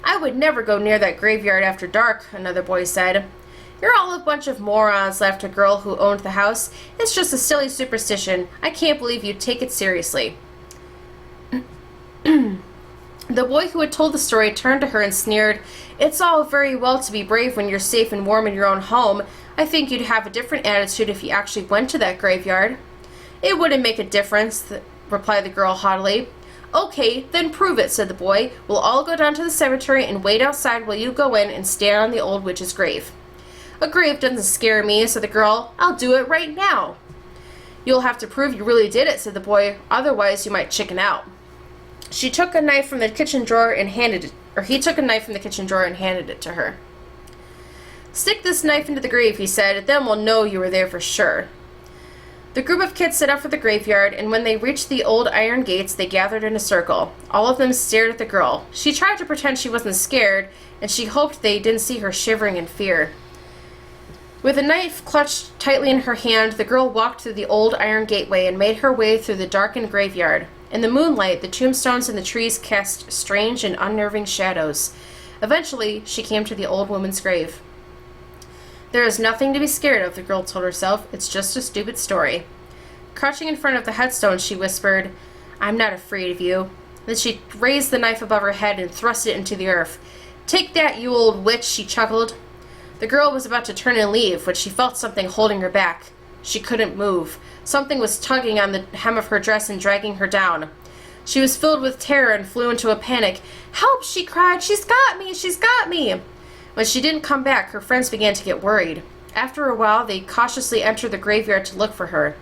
I would never go near that graveyard after dark, another boy said. You're all a bunch of morons, laughed a girl who owned the house. It's just a silly superstition. I can't believe you take it seriously. The boy who had told the story turned to her and sneered, It's all very well to be brave when you're safe and warm in your own home. I think you'd have a different attitude if you actually went to that graveyard. It wouldn't make a difference, replied the girl haughtily. Okay, then prove it, said the boy. We'll all go down to the cemetery and wait outside while you go in and stand on the old witch's grave. A grave doesn't scare me, said the girl. I'll do it right now. You'll have to prove you really did it, said the boy. Otherwise, you might chicken out. He took a knife from the kitchen drawer and handed it to her. Stick this knife into the grave, he said. Then we'll know you were there for sure. The group of kids set out for the graveyard, and when they reached the old iron gates, they gathered in a circle. All of them stared at the girl. She tried to pretend she wasn't scared, and she hoped they didn't see her shivering in fear. With a knife clutched tightly in her hand, the girl walked through the old iron gateway and made her way through the darkened graveyard. In the moonlight, the tombstones and the trees cast strange and unnerving shadows. Eventually, she came to the old woman's grave. There is nothing to be scared of, the girl told herself. It's just a stupid story. Crouching in front of the headstone, she whispered, I'm not afraid of you. Then she raised the knife above her head and thrust it into the earth. Take that, you old witch, she chuckled. The girl was about to turn and leave when she felt something holding her back. She couldn't move. Something was tugging on the hem of her dress and dragging her down. She was filled with terror and flew into a panic. Help, she cried. She's got me. She's got me. When she didn't come back, her friends began to get worried. After a while, they cautiously entered the graveyard to look for her.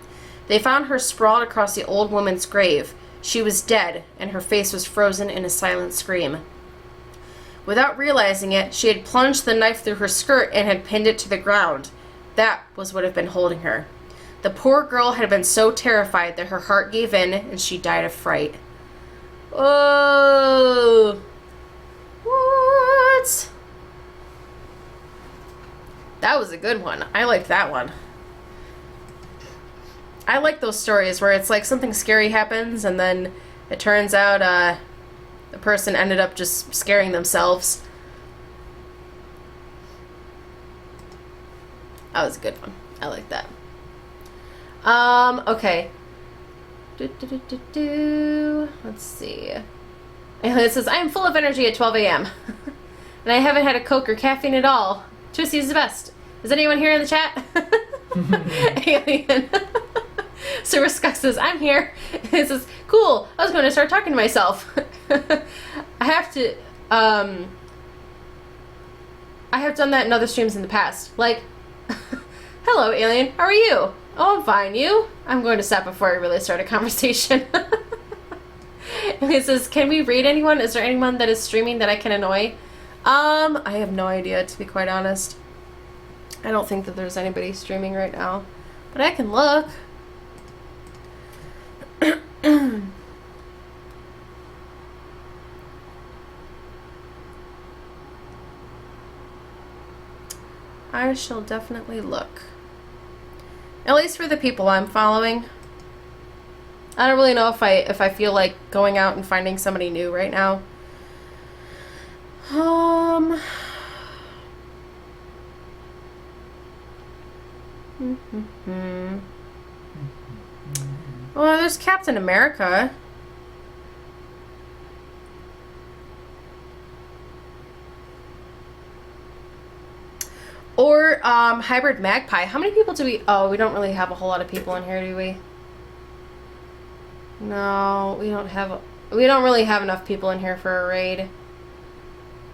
They found her sprawled across the old woman's grave. She was dead, and her face was frozen in a silent scream. Without realizing it, she had plunged the knife through her skirt and had pinned it to the ground. That was what had been holding her. The poor girl had been so terrified that her heart gave in and she died of fright. Oh! What? That was a good one. I liked that one. I like those stories where it's like something scary happens and then it turns out the person ended up just scaring themselves. That was a good one. I like that. Okay. Let's see. And it says, I am full of energy at 12 a.m. and I haven't had a Coke or caffeine at all. Twisty is the best. Is anyone here in the chat? Alien. Silver Skunk says, I'm here. And it says, cool. I was going to start talking to myself. I have done that in other streams in the past. Like, hello, Alien. How are you? Oh, I'm fine. You? I'm going to stop before I really start a conversation. And it says, can we read anyone? Is there anyone that is streaming that I can annoy? I have no idea, to be quite honest. I don't think that there's anybody streaming right now. But I can look. I shall definitely look. At least for the people I'm following. I don't really know if I feel like going out and finding somebody new right now. Well, there's Captain America. Or Hybrid Magpie. How many people do we... Oh, we don't really have a whole lot of people in here, do we? No, we don't have... We don't really have enough people in here for a raid.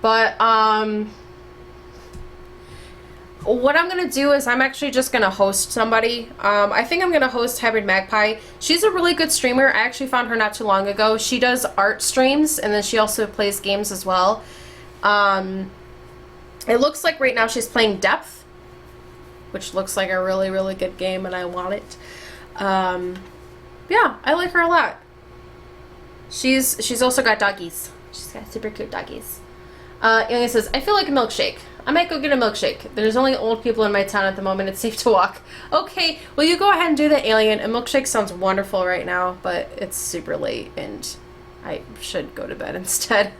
But, what I'm going to do is I'm actually just going to host somebody. I think I'm going to host Hybrid Magpie. She's a really good streamer. I actually found her not too long ago. She does art streams, and then she also plays games as well. It looks like right now she's playing Depth, which looks like a really, really good game, and I want it. Yeah, I like her a lot. She's also got doggies. She's got super cute doggies. Alien says, I feel like a milkshake. I might go get a milkshake. There's only old people in my town at the moment. It's safe to walk. Okay, well, you go ahead and do that, Alien. A milkshake sounds wonderful right now, but it's super late, and I should go to bed instead.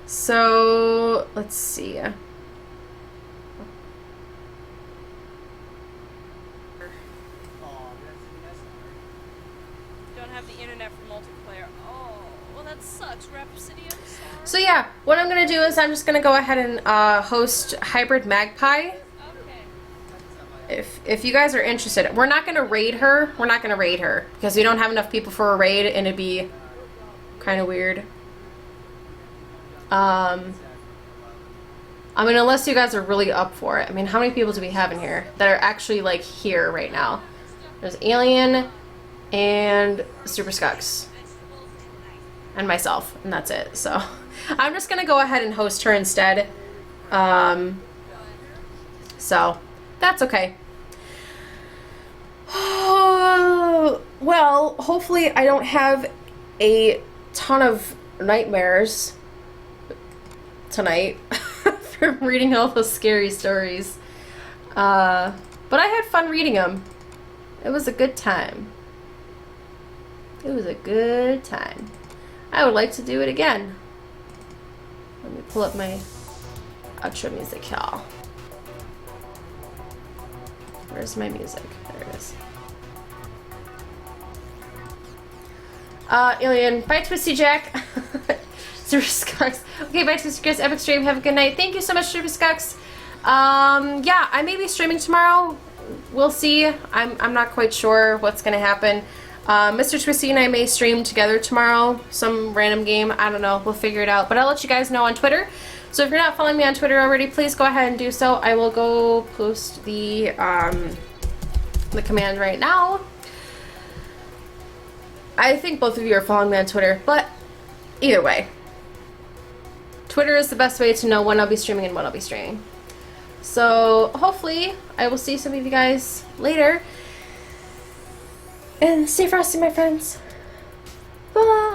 So, let's see. Don't have the internet for multiplayer. Oh, well that sucks, Rhapsody. I'm sorry. So yeah, what I'm gonna do is I'm just gonna go ahead and host Hybrid Magpie. Okay. If you guys are interested, we're not gonna raid her. We're not gonna raid her because we don't have enough people for a raid, and it'd be kind of weird. I mean, unless you guys are really up for it. I mean, how many people do we have in here that are actually like here right now? There's Alien and Super Skux and myself, and that's it. So I'm just gonna go ahead and host her instead. So that's okay. Well, hopefully I don't have a ton of nightmares tonight from reading all those scary stories. But I had fun reading them. It was a good time. It was a good time. I would like to do it again. Let me pull up my outro music, y'all. Where's my music? There it is. Alien, bye Twisty Jack. Super Skux. Okay, bye Twisty Chris, epic stream, have a good night. Thank you so much, Super Skux. Yeah, I may be streaming tomorrow. We'll see. I'm not quite sure what's gonna happen. Mr. Twisty and I may stream together tomorrow. Some random game, I don't know, we'll figure it out. But I'll let you guys know on Twitter. So if you're not following me on Twitter already, please go ahead and do so. I will go post the command right now. I think both of you are following me on Twitter, but either way. Twitter is the best way to know when I'll be streaming and when I'll be streaming. So hopefully I will see some of you guys later. And stay frosty, my friends. Bye!